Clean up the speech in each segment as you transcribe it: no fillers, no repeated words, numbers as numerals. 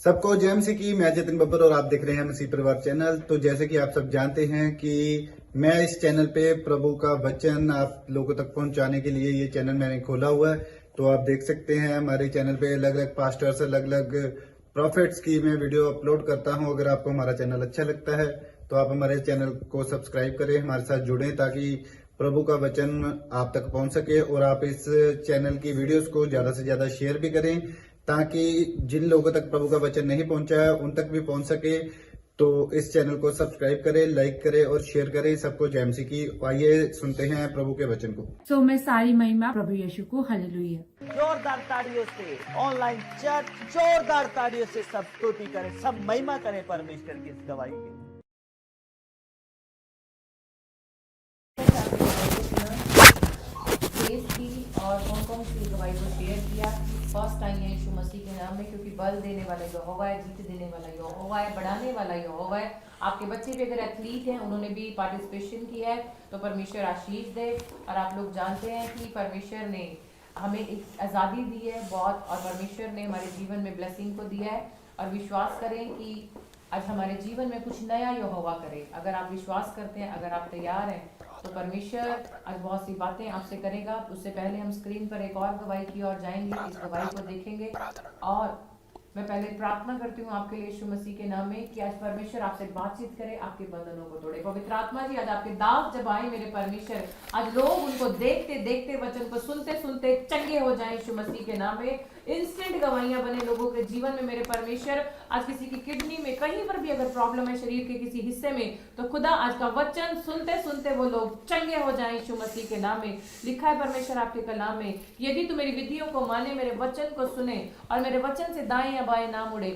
सबको जय मसीह की। मैं जतिन बब्बर और आप देख रहे हैं मसीह परिवार चैनल। तो जैसे कि आप सब जानते हैं कि मैं इस चैनल पे प्रभु का वचन आप लोगों तक पहुंचाने के लिए ये चैनल मैंने खोला हुआ है। तो आप देख सकते हैं हमारे चैनल पे अलग अलग पास्टर्स, अलग अलग प्रॉफिट्स की मैं वीडियो अपलोड करता हूं। अगर आपको हमारा चैनल अच्छा लगता है तो आप हमारे चैनल को सब्सक्राइब करें, हमारे साथ जुड़ें ताकि प्रभु का वचन आप तक पहुंच सके। और आप इस चैनल की वीडियोस को ज्यादा से ज्यादा शेयर भी करें ताकि जिन लोगों तक प्रभु का वचन नहीं पहुंचा है उन तक भी पहुंच सके। तो इस चैनल को सब्सक्राइब करें, लाइक करें और शेयर करें। सबको जय मसीह की। आइए सुनते हैं प्रभु के वचन को। मैं सारी महिमा प्रभु यीशु को। हालेलुया। जोरदार तालियों से ऑनलाइन चर्च जोरदार तालियों से सब स्तुति करें, सब महिमा करें परमेश्वर की इस गवाही के लिए। देश की और हांगकांग की गवाही को शेयर किया। फर्स्ट आई है यीशु मसीह के नाम में, क्योंकि बल देने वाला यहोवा है, जीत देने वाला यहोवा है, बढ़ाने वाला यहोवा है। आपके बच्चे भी अगर एथलीट हैं, उन्होंने भी पार्टिसिपेशन किया है, तो परमेश्वर आशीष दे। और आप लोग जानते हैं कि परमेश्वर ने हमें एक आज़ादी दी है बहुत, और परमेश्वर ने हमारे जीवन में ब्लेसिंग को दिया है। और विश्वास करें कि आज हमारे जीवन में कुछ नया यहोवा करे। अगर आप विश्वास करते हैं, अगर आप तैयार हैं, तो परमेश्वर आज बहुत सी बातें आपसे करेगा। उससे पहले हम स्क्रीन पर एक और गवाही की ओर जाएंगे, इस गवाही को देखेंगे। और मैं पहले प्रार्थना करती हूँ आपके लिए यीशु मसीह के नाम में कि आज परमेश्वर आपसे बातचीत करे, आपके बंधनों को तोड़े। पवित्र आत्मा जी, आज आपके दास जब आए मेरे परमेश्वर, आज लोग उनको देखते देखते, वचन को सुनते सुनते चंगे हो जाए यीशु मसीह के नाम में। इंस्टेंट गवाहियां बने लोगों के जीवन में मेरे परमेश्वर। आज किसी की किडनी में कहीं पर भी अगर प्रॉब्लम है, शरीर के किसी हिस्से में, तो खुदा आज का वचन सुनते सुनते वो लोग चंगे हो जाएं यीशु मसीह के नाम में। लिखा है परमेश्वर आपके कलाम में, यदि तू मेरी विधियों को माने, मेरे वचन को सुने और मेरे वचन से दाएं या बाएं ना मुड़े,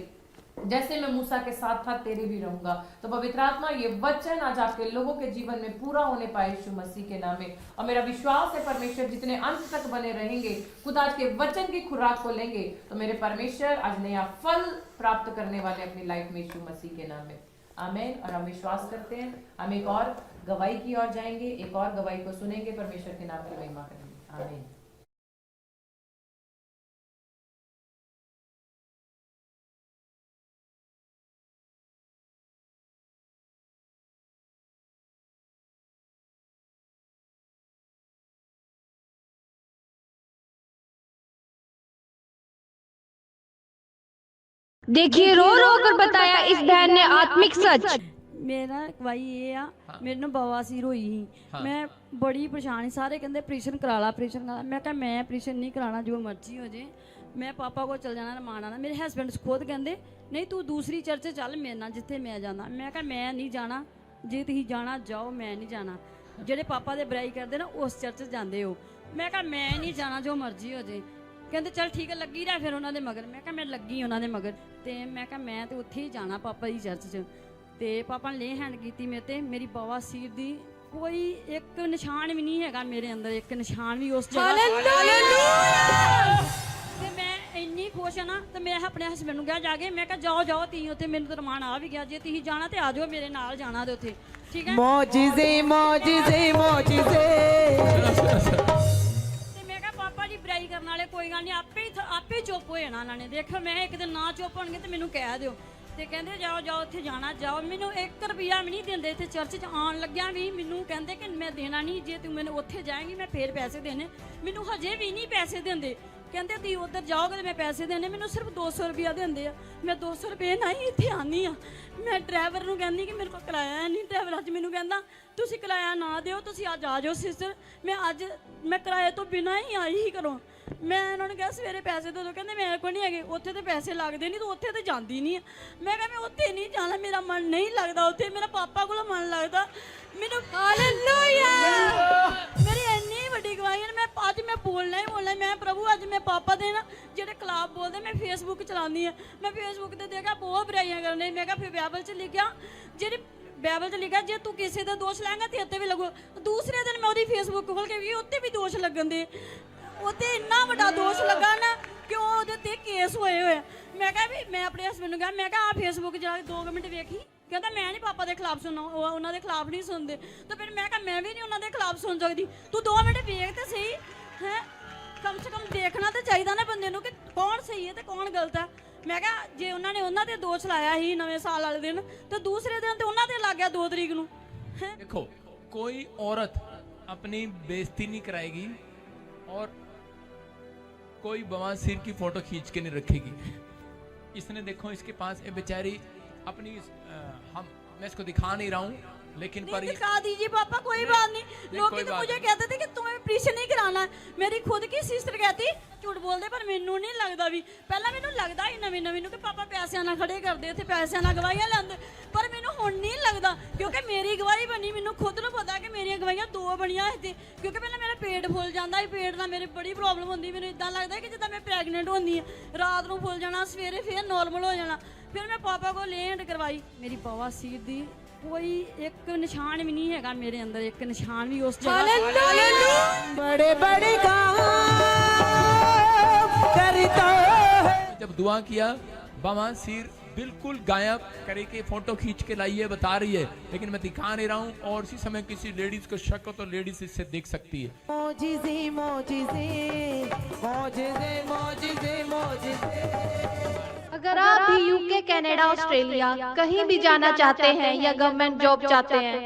जैसे मैं मूसा के साथ था तेरे भी रहूंगा। तो पवित्र आत्मा, ये वचन आज आपके लोगों के जीवन में पूरा होने पाए यीशु मसीह के नाम में। और मेरा विश्वास है परमेश्वर, जितने अंत तक बने रहेंगे, खुद आज के वचन की खुराक को लेंगे, तो मेरे परमेश्वर आज नया फल प्राप्त करने वाले अपनी लाइफ में यीशु मसीह के नाम में। आमीन। और हम विश्वास करते हैं, हम एक और गवाही की ओर जाएंगे, एक और गवाही को सुनेंगे, परमेश्वर के नाम की महिमा करेंगे। आमीन। देखिए, रो रो कर बताया इस बहन ने आत्मिक सच। मेरा भाई ये आ, मेरे ਨੂੰ बवासीर हुई ही। मैं बड़ी परेशान ही। सारे कहते ऑपरेशन करा ला, ऑपरेशन करा। मैं कहा मैं ऑपरेशन नहीं कराना, जो मर्जी हो जाए, मैं पापा को चल जाना, रमान आना। मेरे हस्बैंड खुद कहते नहीं तू दूसरी चर्च चल मेरे नाल जिथे मैं जाना। मैं कहा मैं नहीं जाना, जे तुसीं जाना जाओ, मैं नहीं जाना। ਜਿਹੜੇ पापा ਦੇ बुराई करते ना उस चर्च ਜਾਂਦੇ हो। मैं कहा मैं नहीं जाना, जो मर्जी हो जाए। ਕਹਿੰਦੇ ਚੱਲ ਠੀਕ ਹੈ, ਲੱਗੀ ਰਹਿ ਫਿਰ ਉਹਨਾਂ ਦੇ ਮਗਰ। ਮੈਂ ਕਿਹਾ ਮੈਂ ਲੱਗੀ ਉਹਨਾਂ ਦੇ ਮਗਰ, ਤੇ ਮੈਂ ਕਿਹਾ ਮੈਂ ਤੇ ਉੱਥੇ ਹੀ ਜਾਣਾ ਪਾਪਾ ਦੀ ਚਰਚ 'ਚ। ਤੇ ਪਾਪਾ ਨੇ ਲੇ ਹੈਂਡ ਕੀਤੀ ਮੇਰੇ ਤੇ। ਮੇਰੀ ਬਵਾਸੀਰ ਦੀ ਕੋਈ ਇੱਕ ਨਿਸ਼ਾਨ ਵੀ ਨਹੀਂ ਹੈਗਾ ਮੇਰੇ ਅੰਦਰ, ਇੱਕ ਨਿਸ਼ਾਨ ਵੀ ਉਸ ਜਗ੍ਹਾ। ਤੇ ਮੈਂ ਇੰਨੀ ਖੁਸ਼ ਹਾਂ ਨਾ। ਤੇ ਮੈਂ ਆਪਣੇ ਹਸਬੈਂਡ ਨੂੰ ਕਿਹਾ ਜਾ ਕੇ, ਮੈਂ ਕਿਹਾ ਜਾਓ ਜਾਓ ਤੁਸੀਂ ਉੱਥੇ, ਮੈਨੂੰ ਤਾਂ ਰਮਾਨ ਆ ਵੀ ਗਿਆ, ਜੇ ਤੁਸੀਂ ਜਾਣਾ ਤੇ ਆ ਜਾਓ ਮੇਰੇ ਨਾਲ ਜਾਣਾ ਤੇ ਉੱਥੇ, ਠੀਕ ਹੈ। मौजिज़े मौजिज़े मौजिज़े जी बुराई करने वाले कोई गल नहीं, आपे चुप हो जाना। उन्होंने देखो मैं एक दिन ना चुप होणगे तो मैनू कह दिओ। तो कहते जाओ जाओ उत्थे जाना जाओ। मैनू 1 रुपया भी नहीं देंदे। इत्थे चर्च च आन लग्या भी मैनू कहते कि मैं देना नहीं, जे तू मैनू उत्थे जाएंगी मैं फिर पैसे देने। मैनू हजे भी नहीं पैसे देंदे। कहते तुसीं उधर जाओगे तो मैं पैसे देने। मैनू सिर्फ 200 रुपया देंदे आ। मैं 200 रुपये ना ही इत्थे आनी आ। मैं ड्राइवर नूं कहनी कि मेरे को किराया नहीं। ड्राइवर अज मैनू कहंदा तुसीं किराया ना दिओ, तुसीं अज आ जाओ सिस्टर। मैं अज मैं किराए तो बिना ही आई ही घरों। मैं उन्होंने कहा सवेरे पैसे दे दो, कहते मेरे को नहीं है, उत्थे तो पैसे लगते नहीं, तो उत्थे तो जाती नहीं है। मैं कहा मैं उत्थे नहीं जाना, मेरा मन नहीं लगता उत्थे, मेरा पापा को मन लगता। मैनू मेरी इन्नी वड्डी गवाही है। मैं अज मैं बोलना ही बोलना। मैं प्रभु अज मैं पापा दे ना जेडे खिलाफ बोलते, मैं फेसबुक चलानी है। मैं फेसबुक से देखा बहुत बुराइयां करने। मैं कहा फिर बाइबल च लिखा, जी बाइबल च लिखा जे तू किसी का दोष लैंगा तो उत्ते भी लगो। दूसरे दिन मैं वो फेसबुक खोल के भी उत्ते भी दोष लगन दे। उत्ते इन्ना बड़ा दोष लगा ना कि वो केस होए हुए। मैं कहा भी मैं अपने हस्बैंड को कहा, मैं कहा फेसबुक जाके 2 मिनट वेखी। कहता मैं नहीं पापा के खिलाफ सुनना, उन्होंने खिलाफ नहीं सुनते। तो फिर मैं कहा मैं भी नहीं उन्होंने खिलाफ सुन सकती। तू 2 मिनट वेख तो सही है, कम से कम देखना तो चाहिए ना बंदे को कि कौन सही है तो कौन गलत है। ਮੈਂ ਕਿਹਾ ਜੇ ਉਹਨਾਂ ਨੇ ਉਹਨਾਂ ਤੇ ਦੋਸ਼ ਲਾਇਆ ਸੀ ਨਵੇਂ ਸਾਲ ਵਾਲੇ ਦਿਨ ਤੇ ਦੂਸਰੇ ਦਿਨ ਤੇ ਉਹਨਾਂ ਤੇ ਲੱਗ ਗਿਆ 2 ਤਰੀਕ ਨੂੰ ਹੈਂ। देखो, कोई औरत अपनी बेइज्जती नहीं कराएगी और कोई बवासीर की फोटो खींच के नहीं रखेगी। इसने देखो इसके पास ये बेचारी अपनी मैं इसको दिखा नहीं रहा हूँ, लेकिन पर नहीं दिखा दीजिए पापा, कोई बात नहीं। लोग तो मुझे कहते थे कि तुम्हें ऑपरेशन नहीं कराना है। मेरी खुद की सिस्टर कहती झूठ बोलते, पर मैनू नहीं लगता भी। पहला मैनू लगता ही नवीं नवीं कि पापा पैसे ना खड़े करते थे, पैसे ना गवाहियां लेंदे, पर मैनू हुण नहीं लगता क्योंकि मेरी गवाही बनी। मैनू खुद नूं पता कि मेरी गवाहियां 2 बनियां थी क्योंकि पहले मेरा पेट फुल जाता, पेट नाल मेरी बड़ी प्रॉब्लम होंदी। मैनू इदां लगदा कि जिद्दां मैं प्रैगनेंट होंदी हां, रात नूं फुल जाना, सवेरे फिर नॉर्मल हो जाना। फिर मैं पापा को लेंट करवाई, मेरी बवासीर दी कोई एक निशान भी नहीं है मेरे अंदर, एक निशान भी उस जगह। बड़े बड़े काम करता है। जब दुआ किया बवासीर बिल्कुल गायब करे के फोटो खींच के लाई है, बता रही है, लेकिन मैं दिखा नहीं रहा हूँ। और इसी समय किसी लेडीज को शक हो तो लेडीज इससे देख सकती है। मोजिज़े मोजिज़े मोजिज़े मोजिज़े मोजिज़े। अगर आप भी यूके, कनाडा, ऑस्ट्रेलिया कहीं भी जाना चाहते हैं या गवर्नमेंट जॉब चाहते हैं,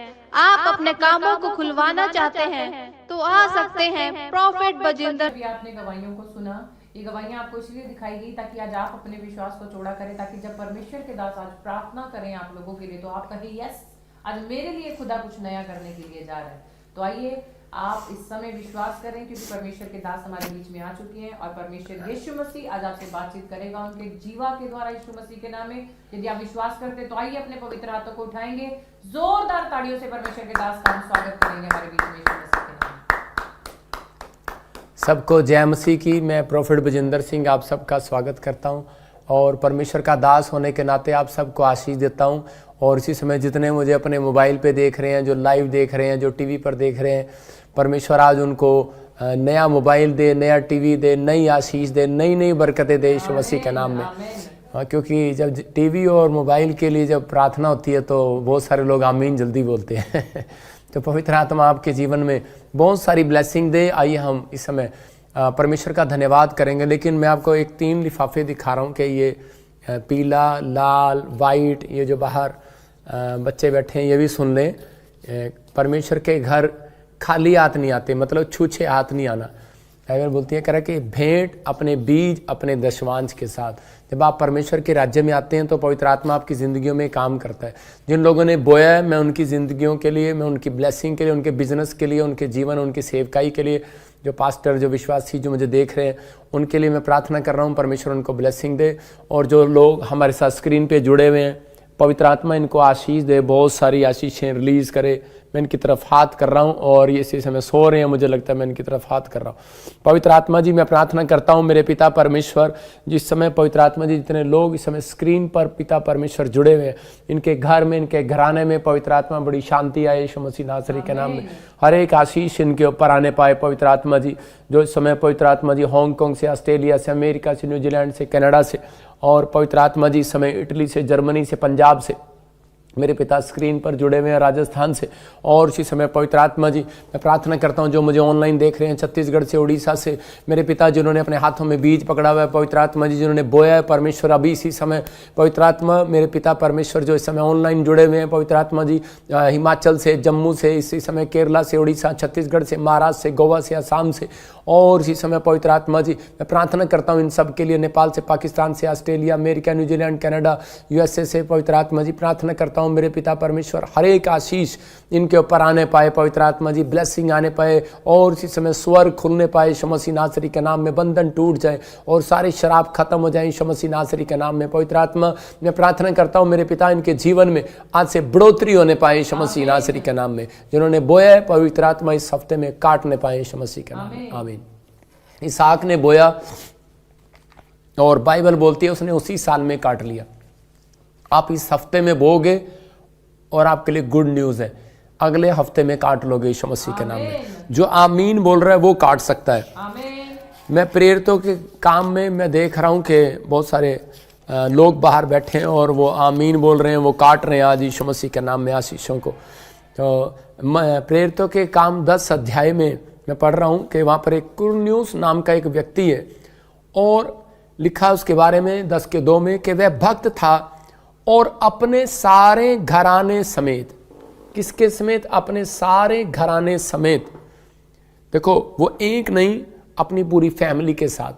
आप अपने कामों को खुलवाना चाहते हैं, तो आ सकते हैं प्रॉफिट बजिंदर। अभी आपने गवाहियों को सुना। ये गवाहियां आपको इसलिए दिखाई गई ताकि आज आप अपने विश्वास को चौड़ा करें, ताकि जब परमेश्वर के दास आज प्रार्थना करें आप लोगों के लिए तो आप कहें यस, आज मेरे लिए खुदा कुछ नया करने के लिए जा रहा है। तो आइए आप इस समय विश्वास करें, क्योंकि परमेश्वर के दास हमारे बीच में आ चुके हैं और परमेश्वर यीशु मसीह आज आपसे बातचीत करेगा उनके जीवा के द्वारा, यीशु मसीह के नाम में। यदि आप विश्वास करते तो आइए अपने पवित्र हाथों को उठाएंगे, जोरदार तालियों से परमेश्वर के दास का हम स्वागत करेंगे हमारे बीच में यीशु मसीह के नाम। सबको जय मसीह की। मैं प्रोफेट बजिंदर सिंह आप सबका स्वागत करता हूं और परमेश्वर का दास होने के नाते आप सबको आशीष देता हूं। और इसी समय जितने मुझे अपने मोबाइल पे देख रहे हैं, जो लाइव देख रहे हैं, जो टीवी पर देख रहे हैं, परमेश्वर आज उनको नया मोबाइल दे, नया टीवी दे, नई आशीष दे, नई नई बरकतें दे यीशु मसीह के नाम में। हाँ, क्योंकि जब टीवी और मोबाइल के लिए जब प्रार्थना होती है तो बहुत सारे लोग आमीन जल्दी बोलते हैं। तो पवित्र आत्मा आपके जीवन में बहुत सारी ब्लेसिंग दे। आइए हम इस समय परमेश्वर का धन्यवाद करेंगे। लेकिन मैं आपको 3 लिफाफे दिखा रहा हूँ कि ये पीला, लाल, वाइट, ये जो बाहर बच्चे बैठे हैं ये भी सुन लें। परमेश्वर के घर खाली हाथ नहीं आते, मतलब छूछे हाथ नहीं आना। बाइबल बोलती है कह रहा कि भेंट अपने बीज अपने दशवांश के साथ। जब आप परमेश्वर के राज्य में आते हैं तो पवित्र आत्मा आपकी ज़िंदगियों में काम करता है। जिन लोगों ने बोया है, मैं उनकी ज़िंदगियों के लिए, मैं उनकी ब्लेसिंग के लिए, उनके बिजनेस के लिए, उनके जीवन, उनकी सेवकाई के लिए, जो पास्टर, जो विश्वासी जो मुझे देख रहे हैं, उनके लिए मैं प्रार्थना कर रहा हूँ परमेश्वर उनको ब्लेसिंग दे। और जो लोग हमारे साथ स्क्रीन पर जुड़े हुए हैं, पवित्र आत्मा इनको आशीष दे, बहुत सारी आशीषें रिलीज़ करे। मैं इनकी तरफ हाथ कर रहा हूँ और ये इसी समय सो रहे हैं, मुझे लगता है मैं इनकी तरफ हाथ कर रहा हूँ। पवित्र आत्मा जी, मैं प्रार्थना करता हूँ मेरे पिता परमेश्वर, जिस समय पवित्र आत्मा जी जितने लोग इस समय स्क्रीन पर पिता परमेश्वर जुड़े हुए हैं, इनके घर में, इनके घराने में पवित्र आत्मा बड़ी शांति आए यीशु मसीह नासरी के नाम में। हर एक आशीष इनके ऊपर आने पाए पवित्र आत्मा जी। जो इस समय पवित्र आत्मा जी हांगकांग से, ऑस्ट्रेलिया से, अमेरिका से, न्यूजीलैंड से, कनाडा से, और पवित्र आत्मा जी इस समय इटली से, जर्मनी से, पंजाब से मेरे पिता स्क्रीन पर जुड़े हुए हैं, राजस्थान से। और इसी समय पवित्र आत्मा जी मैं प्रार्थना करता हूं जो मुझे ऑनलाइन देख रहे हैं, छत्तीसगढ़ से, उड़ीसा से, मेरे पिता जिन्होंने अपने हाथों में बीज पकड़ा हुआ है, पवित्र आत्मा जी जिन्होंने बोया है, परमेश्वर अभी इसी समय पवित्र आत्मा मेरे पिता परमेश्वर जो इस समय ऑनलाइन जुड़े हुए हैं, पवित्र आत्मा जी हिमाचल से, जम्मू से, इसी समय केरला से, उड़ीसा, छत्तीसगढ़ से, महाराष्ट्र से, गोवा से, असम से, और इसी समय पवित्र आत्मा जी मैं प्रार्थना करता हूँ इन सब के लिए, नेपाल से, पाकिस्तान से, Australia, America, New Zealand, Canada, USA से, पवित्र आत्मा जी प्रार्थना करता हूँ मेरे पिता परमेश्वर हर एक आशीष इनके ऊपर आने पाए पवित्र आत्मा जी, ब्लेसिंग आने पाए, और इसी समय स्वर्ग खुलने पाए यीशु मसीह नासरी के नाम में, बंधन टूट जाए और सारे शराब खत्म हो जाए यीशु मसीह नासरी के नाम में। पवित्र आत्मा मैं प्रार्थना करता हूँ मेरे पिता इनके जीवन में आज से बढ़ोतरी होने पाए यीशु मसीह नासरी के नाम में। जिन्होंने बोया है पवित्र आत्मा इस हफ्ते में काटने पाए यीशु मसीह के नाम में, आमीन। इसहाक ने बोया और बाइबल बोलती है उसने उसी साल में काट लिया। आप इस हफ्ते में बोगे और आपके लिए गुड न्यूज़ है, अगले हफ्ते में काट लोगे यीशु मसीह के नाम में। जो आमीन बोल रहा है वो काट सकता है। मैं प्रेरितों के काम में मैं देख रहा हूँ कि बहुत सारे लोग बाहर बैठे हैं और वो आमीन बोल रहे हैं, वो काट रहे हैं आज यीशु मसीह के नाम में आशीषों को। तो प्रेरितों के काम 10 अध्याय में मैं पढ़ रहा हूँ कि वहाँ पर एक कुरन्यूस नाम का एक व्यक्ति है, और लिखा उसके बारे में 10:2 में कि वह भक्त था और अपने सारे घराने समेत, किसके समेत? अपने सारे घराने समेत। देखो वो एक नहीं, अपनी पूरी फैमिली के साथ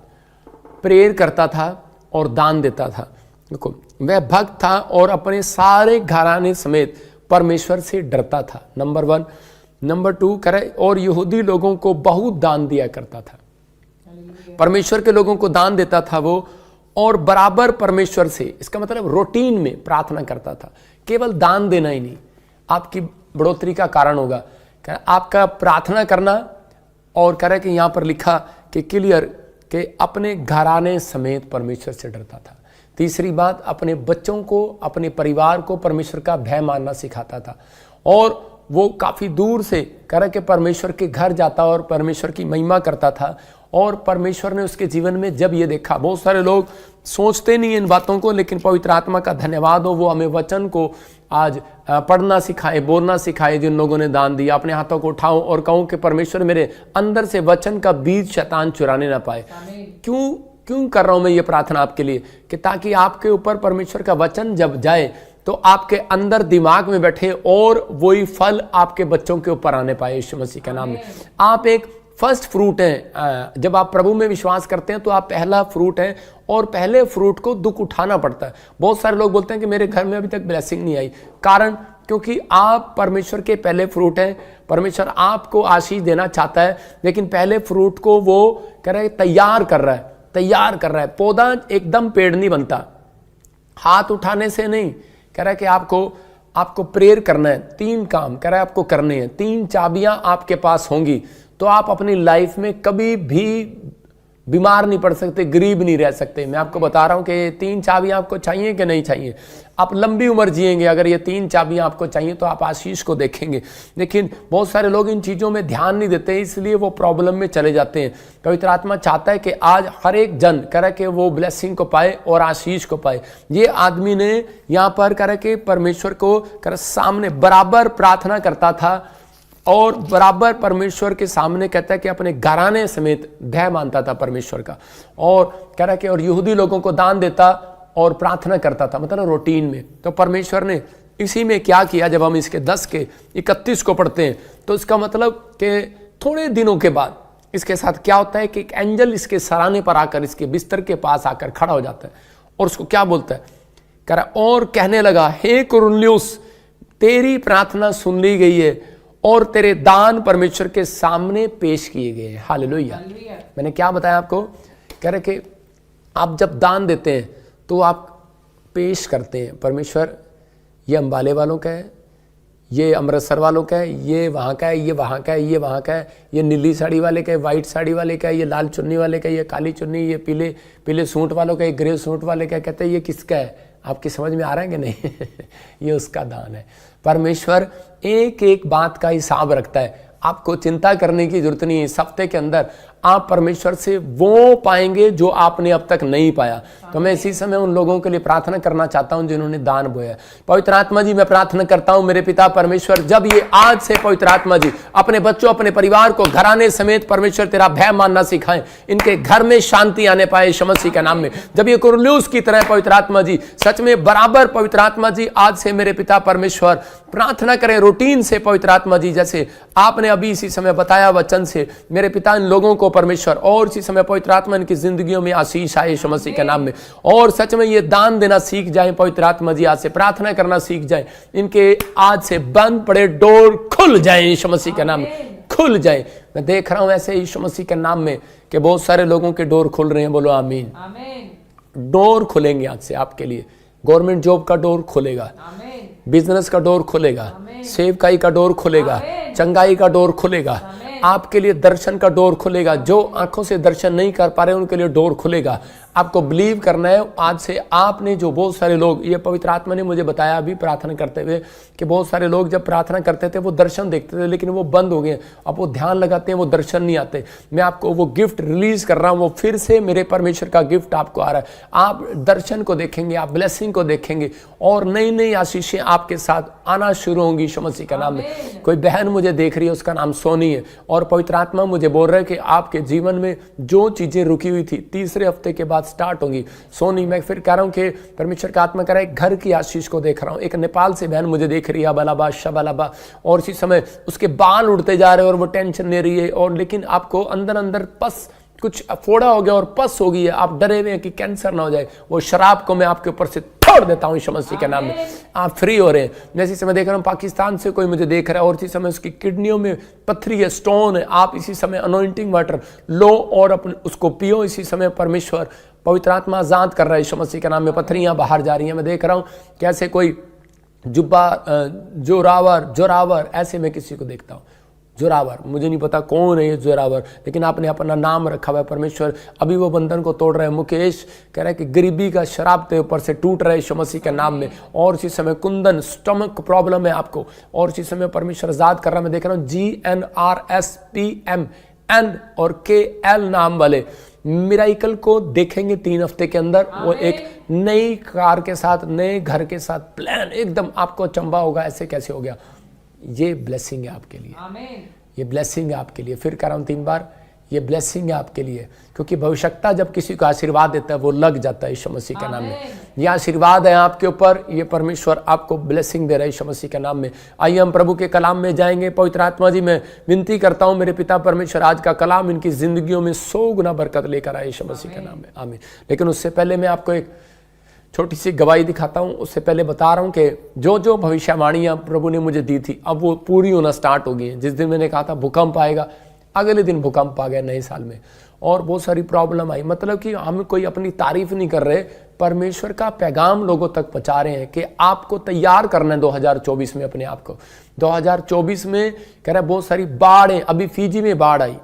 प्रेयर करता था और दान देता था। देखो वह भक्त था और अपने सारे घराने समेत परमेश्वर से डरता था, नंबर 1। नंबर 2 करे और यहूदी लोगों को बहुत दान दिया करता था। परमेश्वर के लोगों को दान देता था वो, और बराबर परमेश्वर से, इसका मतलब रूटीन में प्रार्थना करता था। केवल दान देना ही नहीं आपकी बढ़ोतरी का कारण होगा, आपका प्रार्थना करना। और कह रहा है कि यहां पर लिखा कि क्लियर कि अपने घराने समेत परमेश्वर से डरता था। तीसरी बात, अपने बच्चों को, अपने परिवार को परमेश्वर का भय मानना सिखाता था। और वो काफी दूर से कह रहा है कि परमेश्वर के घर जाता और परमेश्वर की महिमा करता था। और परमेश्वर ने उसके जीवन में जब ये देखा, बहुत सारे लोग सोचते नहीं इन बातों को, लेकिन पवित्र आत्मा का धन्यवाद हो, वो हमें वचन को आज पढ़ना सिखाए, बोलना सिखाए। जिन लोगों ने दान दिया, अपने हाथों को उठाओ और कहो कि परमेश्वर मेरे अंदर से वचन का बीज शैतान चुराने ना पाए। क्यों कर रहा हूं मैं ये प्रार्थना आपके लिए? कि ताकि आपके ऊपर परमेश्वर का वचन जब जाए तो आपके अंदर दिमाग में बैठे और वही फल आपके बच्चों के ऊपर आने पाए यीशु मसीह के नाम में। आप एक फर्स्ट फ्रूट हैं। जब आप प्रभु में विश्वास करते हैं तो आप पहला फ्रूट हैं, और पहले फ्रूट को दुख उठाना पड़ता है। बहुत सारे लोग बोलते हैं कि मेरे घर में अभी तक ब्लेसिंग नहीं आई। कारण क्योंकि आप परमेश्वर के पहले फ्रूट हैं। परमेश्वर आपको आशीष देना चाहता है, लेकिन पहले फ्रूट को वो कह रहा है तैयार कर रहा है। पौधा एकदम पेड़ नहीं बनता हाथ उठाने से नहीं। कह रहा है कि आपको प्रेयर करना है। 3 काम कह रहा है आपको करने हैं। 3 चाबियां आपके पास होंगी तो आप अपनी लाइफ में कभी भी बीमार नहीं पड़ सकते, गरीब नहीं रह सकते। मैं आपको बता रहा हूं कि 3 चाबियां आपको चाहिए कि नहीं चाहिए। आप लंबी उम्र जिएंगे अगर ये 3 चाबियां आपको चाहिए तो आप आशीष को देखेंगे। लेकिन बहुत सारे लोग इन चीज़ों में ध्यान नहीं देते, इसलिए वो प्रॉब्लम में चले जाते हैं। पवित्र आत्मा चाहता है कि आज हर एक जन करे कि वो ब्लेसिंग को पाए और आशीष को पाए। ये आदमी ने यहाँ पर करे कि परमेश्वर को करे सामने बराबर प्रार्थना करता था और बराबर परमेश्वर के सामने कहता है कि अपने घराने समेत भय मानता था परमेश्वर का। और कह रहा है कि और यहूदी लोगों को दान देता और प्रार्थना करता था, मतलब रूटीन में। तो परमेश्वर ने इसी में क्या किया, जब हम इसके 10:31 को पढ़ते हैं तो इसका मतलब कि थोड़े दिनों के बाद इसके साथ क्या होता है कि एक एंजल इसके सराने पर आकर, इसके बिस्तर के पास आकर खड़ा हो जाता है और उसको क्या बोलता है, कह रहा और कहने लगा, हे कुरनेलियुस, तेरी प्रार्थना सुन ली गई है और तेरे दान परमेश्वर के सामने पेश किए गए हैं। हालेलुया। मैंने क्या बताया आपको, कह रहे कि आप जब दान देते हैं तो आप पेश करते हैं, परमेश्वर ये अंबाले वालों का है, ये अमृतसर वालों का है, ये वहाँ का है, ये वहाँ का है, ये वहाँ का है, ये नीली साड़ी वाले का है, वाइट साड़ी वाले का है, ये लाल चुन्नी वाले का है, ये काली चुन्नी, ये पीले सूट वालों का है, ग्रे सूट वाले का है। कहते हैं ये किसका है? आपकी समझ में आ रहा है कि नहीं? ये उसका दान है। परमेश्वर एक एक बात का हिसाब रखता है। आपको चिंता करने की जरूरत नहीं है। इस हफ्ते के अंदर आप परमेश्वर से वो पाएंगे जो आपने अब तक नहीं पाया। तो मैं इसी समय उन लोगों के लिए प्रार्थना करना चाहता हूं जिन्होंने दान बोया। पवित्र आत्मा जी, मैं प्रार्थना करता हूं मेरे पिता परमेश्वर, जब ये आज से पवित्र आत्मा जी अपने बच्चों, अपने परिवार को घराने समेत परमेश्वर तेरा भय मानना सिखाएं, इनके घर में शांति आने पाए यीशु मसीह के नाम में। जब ये कुरनेलियुस की तरह पवित्र आत्मा जी सच में बराबर पवित्र आत्मा जी आज से मेरे पिता परमेश्वर प्रार्थना करें रूटीन से पवित्र आत्मा जी, जैसे आपने अभी इसी समय बताया वचन से मेरे पिता इन लोगों को परमेश्वर, और इसी समय पवित्र आत्मा इनकी जिंदगियों में आशीष आए यीशु मसीह के नाम में। और सच में ये दान देना सीख जाए पवित्र आत्मा जी, आज से प्रार्थना करना सीख जाए, इनके आज से बंद पड़े डोर खुल जाए यीशु मसीह के नाम में, खुल जाए। मैं देख रहा हूं ऐसे यीशु मसीह के नाम में कि बहुत सारे लोगों के डोर खुल रहे हैं। बोलो आमीन। डोर खुलेंगे आज से आपके लिए। गवर्नमेंट जॉब का डोर खुलेगा, बिजनेस का डोर खुलेगा, सेवकाई का डोर खुलेगा, चंगाई का डोर खुलेगा, आपके लिए दर्शन का डोर खुलेगा। जो आंखों से दर्शन नहीं कर पा रहे उनके लिए डोर खुलेगा। आपको बिलीव करना है। आज से आपने जो बहुत सारे लोग, ये पवित्र आत्मा ने मुझे बताया अभी प्रार्थना करते हुए कि बहुत सारे लोग जब प्रार्थना करते थे वो दर्शन देखते थे लेकिन वो बंद हो गए। अब वो ध्यान लगाते हैं वो दर्शन नहीं आते। मैं आपको वो गिफ्ट रिलीज कर रहा हूँ, वो फिर से मेरे परमेश्वर का गिफ्ट आपको आ रहा है। आप दर्शन को देखेंगे, आप ब्लेसिंग को देखेंगे और नई नई आशीषें आपके साथ आना शुरू होंगी यीशु मसीह के नाम में। कोई बहन मुझे देख रही है, उसका नाम सोनी है, और पवित्र आत्मा मुझे बोल रहा है कि आपके जीवन में जो चीजें रुकी हुई थी 3रे हफ्ते के बाद बात स्टार्ट होंगी। सोनी, मैं फिर कह रहा हूँ कि परमेश्वर का आत्मा कह रहा है घर की आशीष को देख रहा हूँ। एक नेपाल से बहन मुझे देख रही है, अबालाबा शबालाबा, और इसी समय उसके बाल उड़ते जा रहे हैं और वो टेंशन ले रही है, और लेकिन आपको अंदर अंदर पस कुछ फोड़ा हो गया और पस हो गई है, आप डरे हुए हैं कि कैंसर ना हो जाए। वो शराब को मैं आपके ऊपर से छोड़ देता हूँ यीशु मसीह के नाम में, आप फ्री हो रहे हैं। मैं इसी समय देख रहा हूँ पाकिस्तान से कोई मुझे देख रहा है और इसी समय उसकी किडनियों में पत्थरी है, स्टोन है। आप इसी समय अनॉइंटिंग वाटर लो और अपने उसको पियो। इसी समय परमेश्वर पवित्र आत्मा आजाद कर रहा है यीशु मसीह के नाम में। पत्थरियां बाहर जा रही हैं। मैं देख रहा हूँ कैसे कोई जुब्बा जोरावर ऐसे मैं किसी को देखता हूँ। जोरावर, मुझे नहीं पता कौन है ये जोरावर, लेकिन आपने अपना नाम रखा हुआ है। परमेश्वर अभी वो बंधन को तोड़ रहे हैं। मुकेश कह रहा है कि गरीबी का शराब के ऊपर से टूट रहा है यीशु मसीह के नाम में। और इसी समय कुंदन, स्टमक प्रॉब्लम है आपको, और इसी समय परमेश्वर आजाद कर रहा है। मैं देख रहा हूँ GNRSPMN और KL नाम वाले मिराइकल को देखेंगे 3 हफ्ते के अंदर। वो एक नई कार के साथ, नए घर के साथ प्लान, एकदम आपको अचंभा होगा ऐसे कैसे हो गया। ये ब्लेसिंग है आपके लिए, ये ब्लेसिंग है आपके लिए। फिर कह रहा हूँ 3 बार, ये ब्लेसिंग है आपके लिए, क्योंकि भविष्यता जब किसी को आशीर्वाद देता है वो लग जाता है यीशु मसीह के नाम में। ये आशीर्वाद है आपके ऊपर, ये परमेश्वर आपको ब्लेसिंग दे रहा है यीशु मसीह के नाम में। आइए हम प्रभु के कलाम में जाएंगे। पवित्र आत्मा जी, मैं विनती करता हूँ मेरे पिता परमेश्वर, आज का कलाम इनकी जिंदगियों में 100 गुना बरकत लेकर आए यीशु मसीह के नाम में, आमीन। लेकिन उससे पहले मैं आपको एक छोटी सी गवाही दिखाता हूँ। उससे पहले बता रहा हूँ कि जो जो भविष्यवाणियाँ प्रभु ने मुझे दी थी अब वो पूरी होना स्टार्ट हो गई हैं। जिस दिन मैंने कहा था भूकंप आएगा, अगले दिन भूकंप आ गया नए साल में, और बहुत सारी प्रॉब्लम आई। मतलब कि हम कोई अपनी तारीफ नहीं कर रहे, परमेश्वर का पैगाम लोगों तक पहुंचा रहे हैं कि आपको तैयार करना है 2024 में अपने आप को। 2024 में कह रहा है बहुत सारी बाढ़ें, अभी फिजी में बाढ़ आई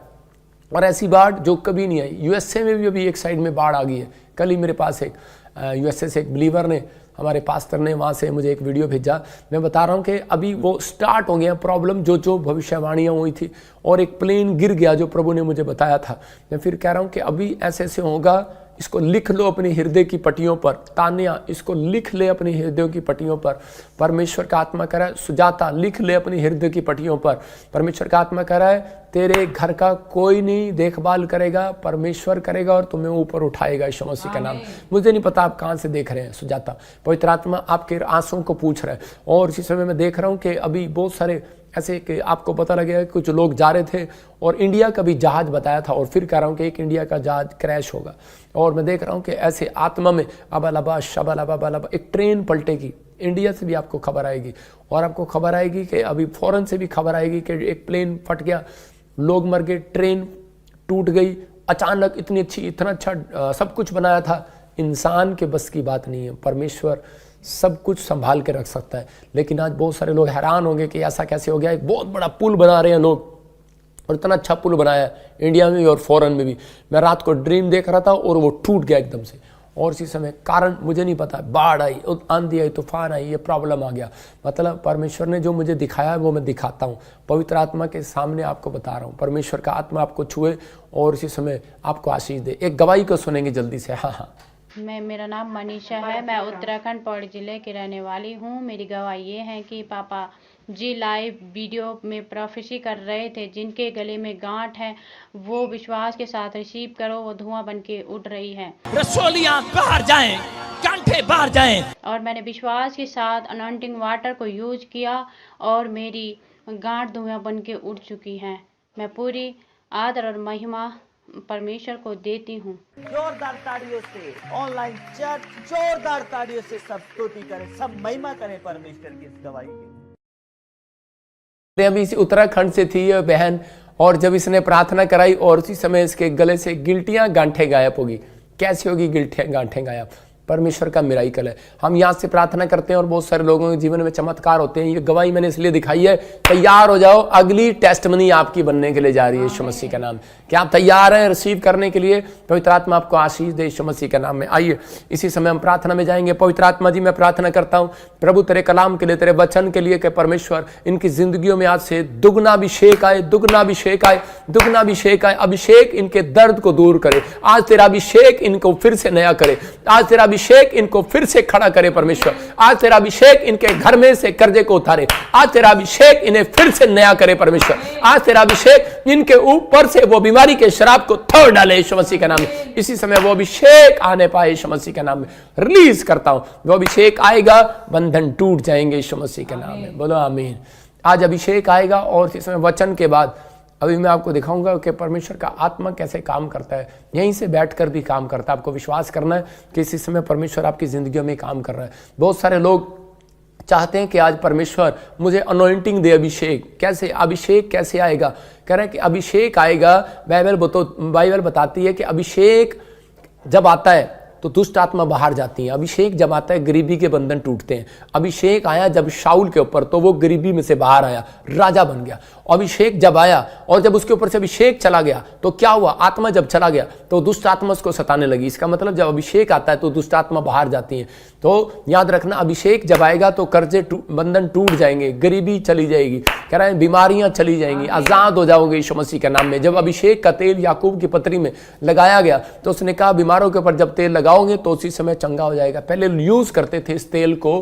और ऐसी बाढ़ जो कभी नहीं आई। यूएसए में भी अभी एक साइड में बाढ़ आ गई है। कल ही मेरे पास एक यूएसए से एक बिलीवर ने, हमारे पास्टर ने वहाँ से मुझे एक वीडियो भेजा। मैं बता रहा हूँ कि अभी वो स्टार्ट हो गया प्रॉब्लम, जो जो भविष्यवाणियाँ हुई थी, और एक प्लेन गिर गया जो प्रभु ने मुझे बताया था। मैं फिर कह रहा हूँ कि अभी ऐसे ऐसे होगा। इसको लिख लो अपने हृदय की पट्टियों पर, तान्या इसको लिख ले अपने हृदय की पट्टियों पर। परमेश्वर का आत्मा कह रहा है, सुजाता लिख ले अपनी हृदय की पट्टियों पर। परमेश्वर का आत्मा कह रहा है तेरे घर का कोई नहीं देखभाल करेगा, परमेश्वर करेगा और तुम्हें ऊपर उठाएगा यीशु मसीह का नाम। मुझे नहीं पता आप कहाँ से देख रहे हैं सुजाता, पवित्र आत्मा आपके आंसुओं को पूछ रहा है। और इसी समय मैं देख रहा हूँ कि अभी बहुत सारे ऐसे कि आपको पता लगेगा कि कुछ लोग जा रहे थे और इंडिया का भी जहाज बताया था, और फिर कह रहा हूँ कि एक इंडिया का जहाज क्रैश होगा। और मैं देख रहा हूँ कि ऐसे आत्मा में अबालाबा शबालाबा एक ट्रेन पलटेगी, इंडिया से भी आपको खबर आएगी, और आपको खबर आएगी कि अभी फॉरेन से भी खबर आएगी कि एक प्लेन फट गया, लोग मर गए, ट्रेन टूट गई अचानक। इतनी अच्छी, इतना अच्छा सब कुछ बनाया था। इंसान के बस की बात नहीं है, परमेश्वर सब कुछ संभाल के रख सकता है। लेकिन आज बहुत सारे लोग हैरान होंगे कि ऐसा कैसे हो गया। एक बहुत बड़ा पुल बना रहे हैं लोग, और इतना अच्छा पुल बनाया है इंडिया में भी और फॉरेन में भी। मैं रात को ड्रीम देख रहा था और वो टूट गया एकदम से, और इसी समय कारण मुझे नहीं पता, बाढ़ आई, आंधी आई, तूफान आई, ये प्रॉब्लम आ गया। मतलब परमेश्वर ने जो मुझे दिखाया है वो मैं दिखाता हूँ, पवित्र आत्मा के सामने आपको बता रहा हूँ। परमेश्वर का आत्मा आपको छुए और इसी समय आपको आशीष दे। एक गवाही को सुनेंगे जल्दी से। हाँ, मेरा नाम मनीषा है। मैं उत्तराखंड पौड़ी जिले की रहने वाली हूँ। मेरी गवाही ये है कि पापा जी लाइव वीडियो में प्रोफेसी कर रहे थे, जिनके गले में गांठ है वो विश्वास के साथ रिसीव करो, वो धुआं बन के उड़ रही है। रसोलियां बाहर जाएं, गांठे बाहर जाएं। और मैंने विश्वास के साथ अनॉइंटिंग वाटर को यूज किया और मेरी गांठ धुआं बन के उड़ चुकी है। मैं पूरी आदर और महिमा परमेश्वर को देती हूँ। जोरदार तालियों से ऑनलाइन चर्च, जोरदार तालियों से सब स्तुति करें, सब महिमा करें परमेश्वर की इस गवाही के। अभी इसी उत्तराखंड से थी यह बहन, और जब इसने प्रार्थना कराई और उसी समय इसके गले से गिल्टियां गांठें गायब होगी। कैसी होगी गिल्टियां गांठें गायब? परमेश्वर का मिराइकल है। हम यहाँ से प्रार्थना करते हैं और बहुत सारे लोगों के जीवन में चमत्कार होते हैं। ये गवाही मैंने इसलिए दिखाई है, तैयार हो जाओ, अगली टेस्टमनी आपकी बनने के लिए जा रही है यीशु मसीह का नाम। क्या आप तैयार हैं रिसीव करने के लिए? पवित्र आत्मा आपको आशीष दे यीशु मसीह के नाम में। आइए इसी समय हम प्रार्थना में जाएंगे। पवित्र आत्मा जी, मैं प्रार्थना करता हूँ प्रभु तेरे कलाम के लिए, तेरे वचन के लिए कि परमेश्वर इनकी जिंदगियों में आज से दुगना अभिषेक आए, दुगना अभिषेक आए, दुगना अभिषेक आए। अभिषेक इनके दर्द को दूर करे। आज तेरा अभिषेक इनको फिर से नया करे। आज तेरा अभिषेक इनको फिर से खड़ा करे परमेश्वर। आज तेरा अभिषेक इनके घर में से कर्जे को उतारे। आज तेरा अभिषेक इन्हें फिर से नया करे परमेश्वर। आज तेरा अभिषेक इनके ऊपर से वो बीमारी के शराब को तोड़ डाले यीशु मसीह के नाम में। इसी समय वो अभिषेक आने पाए यीशु मसीह के नाम में। रिलीज करता हूं, वो अभिषेक आएगा, बंधन टूट जाएंगे यीशु मसीह के नाम में। बोलो आमीन। आज अभिषेक आएगा और इस समय वचन के बाद अभी मैं आपको दिखाऊंगा कि परमेश्वर का आत्मा कैसे काम करता है। यहीं से बैठकर भी काम करता है। आपको विश्वास करना है कि इसी समय परमेश्वर आपकी जिंदगियों में काम कर रहा है। बहुत सारे लोग चाहते हैं कि आज परमेश्वर मुझे अनॉइंटिंग दे, अभिषेक कैसे आएगा। कह रहे हैं कि अभिषेक आएगा। बाइबल बताती है कि अभिषेक जब आता है तो दुष्ट आत्मा बाहर जाती है। अभिषेक जब आता है गरीबी के बंधन टूटते हैं। अभिषेक आया जब शाऊल के ऊपर, तो वो गरीबी में से बाहर आया, राजा बन गया। अभिषेक जब आया और जब उसके ऊपर से अभिषेक चला गया तो क्या हुआ, आत्मा जब चला गया तो दुष्ट आत्मा उसको सताने लगी। इसका मतलब जब अभिषेक आता है तो दुष्ट आत्मा बाहर जाती है। तो याद रखना, अभिषेक जब आएगा तो कर्जे बंधन टूट जाएंगे, गरीबी चली जाएगी, कह रहे हैं बीमारियां चली जाएंगी, आजाद हो जाओगे यीशु मसीह के नाम में। जब अभिषेक का तेल याकूब की पत्री में लगाया गया तो उसने कहा बीमारों के ऊपर जब तेल लगाओगे तो उसी समय चंगा हो जाएगा। पहले यूज करते थे इस तेल को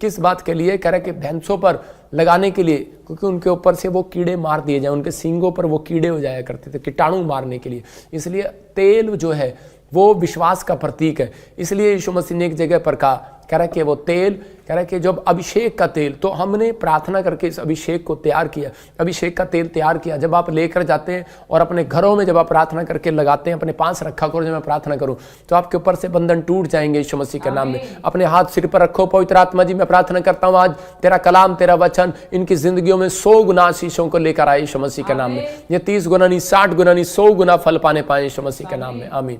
किस बात के लिए, कह रहे कि भैंसों पर लगाने के लिए, क्योंकि उनके ऊपर से वो कीड़े मार दिए जाए, उनके सींगों पर वो कीड़े हो जाया करते थे, कीटाणु मारने के लिए। इसलिए तेल जो है वो विश्वास का प्रतीक है। इसलिए यीशु मसीह ने एक जगह पर कहा, कह रहा कि वो तेल, कह रहा कि जब अभिषेक का तेल, तो हमने प्रार्थना करके इस अभिषेक को तैयार किया, अभिषेक का तेल तैयार किया। जब आप लेकर जाते हैं और अपने घरों में जब आप प्रार्थना करके लगाते हैं, अपने पास रखा करो, जब मैं प्रार्थना करूं तो आपके ऊपर से बंधन टूट जाएंगे यीशु मसीह के नाम में। अपने हाथ सिर पर रखो। पवित्र आत्मा जी, मैं प्रार्थना करता हूं आज तेरा कलाम, तेरा वचन इनकी जिंदगियों में 100 गुना आशीषों को लेकर आए यीशु मसीह के नाम में। ये 30 गुना नहीं, 60 गुना नहीं, 100 गुना फल पाने पाए यीशु मसीह के नाम में। आमीन।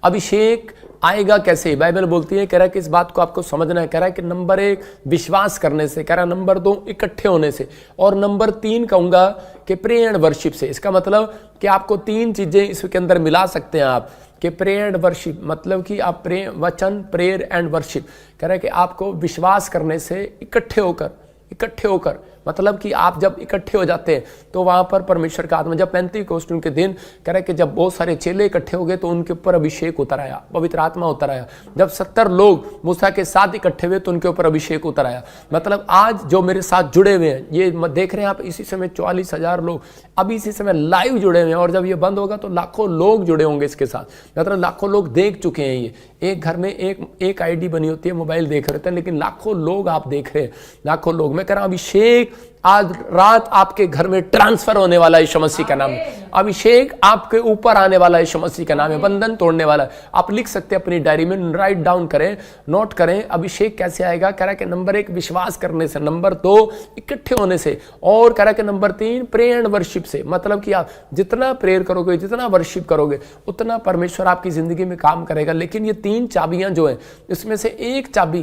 अभिषेक आएगा कैसे, बाइबल बोलती है, कह रहा है कि इस बात को आपको समझना है। कह रहा है कि नंबर 1 विश्वास करने से, कह रहा है नंबर 2 इकट्ठे होने से, और नंबर 3 कहूंगा कि प्रेयर एंड वर्शिप से। इसका मतलब कि आपको 3 चीजें इसके अंदर मिला सकते हैं आप, कि प्रेयर एंड वर्शिप, मतलब कि आप वचन, प्रेयर एंड वर्शिप। कह रहा है कि आपको विश्वास करने से इकट्ठे होकर मतलब कि आप जब इकट्ठे हो जाते हैं तो वहां पर परमेश्वर का आत्मा, जब पेंतीकोस्त के दिन, कह रहे कि जब बहुत सारे चेले इकट्ठे हो गए तो उनके ऊपर अभिषेक उतर आया, पवित्र आत्मा उतर आया। जब 70 लोग मूसा के साथ इकट्ठे हुए तो उनके ऊपर अभिषेक उतर आया। मतलब आज जो मेरे साथ जुड़े हुए हैं, ये देख रहे हैं आप, इसी समय 44,000 लोग अभी इसी समय लाइव जुड़े हुए हैं, और जब ये बंद होगा तो लाखों लोग जुड़े होंगे इसके साथ। मतलब लाखों लोग देख चुके हैं। ये एक घर में एक आईडी बनी होती है, मोबाइल देख रहे हैं, लेकिन लाखों लोग आप देख रहे हैं, लाखों लोग। मैं कह रहा हूं अभिषेक आज रात आपके घर में ट्रांसफर होने वाला है यीशु मसीह का नाम है। अभिषेक आपके ऊपर आने वाला है यीशु मसीह का नाम है, बंधन तोड़ने वाला है। आप लिख सकते हैं अपनी डायरी में, राइट डाउन करें, नोट करें। अभिषेक कैसे आएगा, कह रहा है कि नंबर 1 विश्वास करने से, नंबर 2 इकट्ठे होने से, और कह रहा है कि नंबर 3 प्रेयर एंड वर्शिप से। मतलब कि आप जितना प्रेयर करोगे, जितना वर्शिप करोगे, उतना परमेश्वर आपकी जिंदगी में काम करेगा। लेकिन ये 3 चाबियां जो है, इसमें से एक चाबी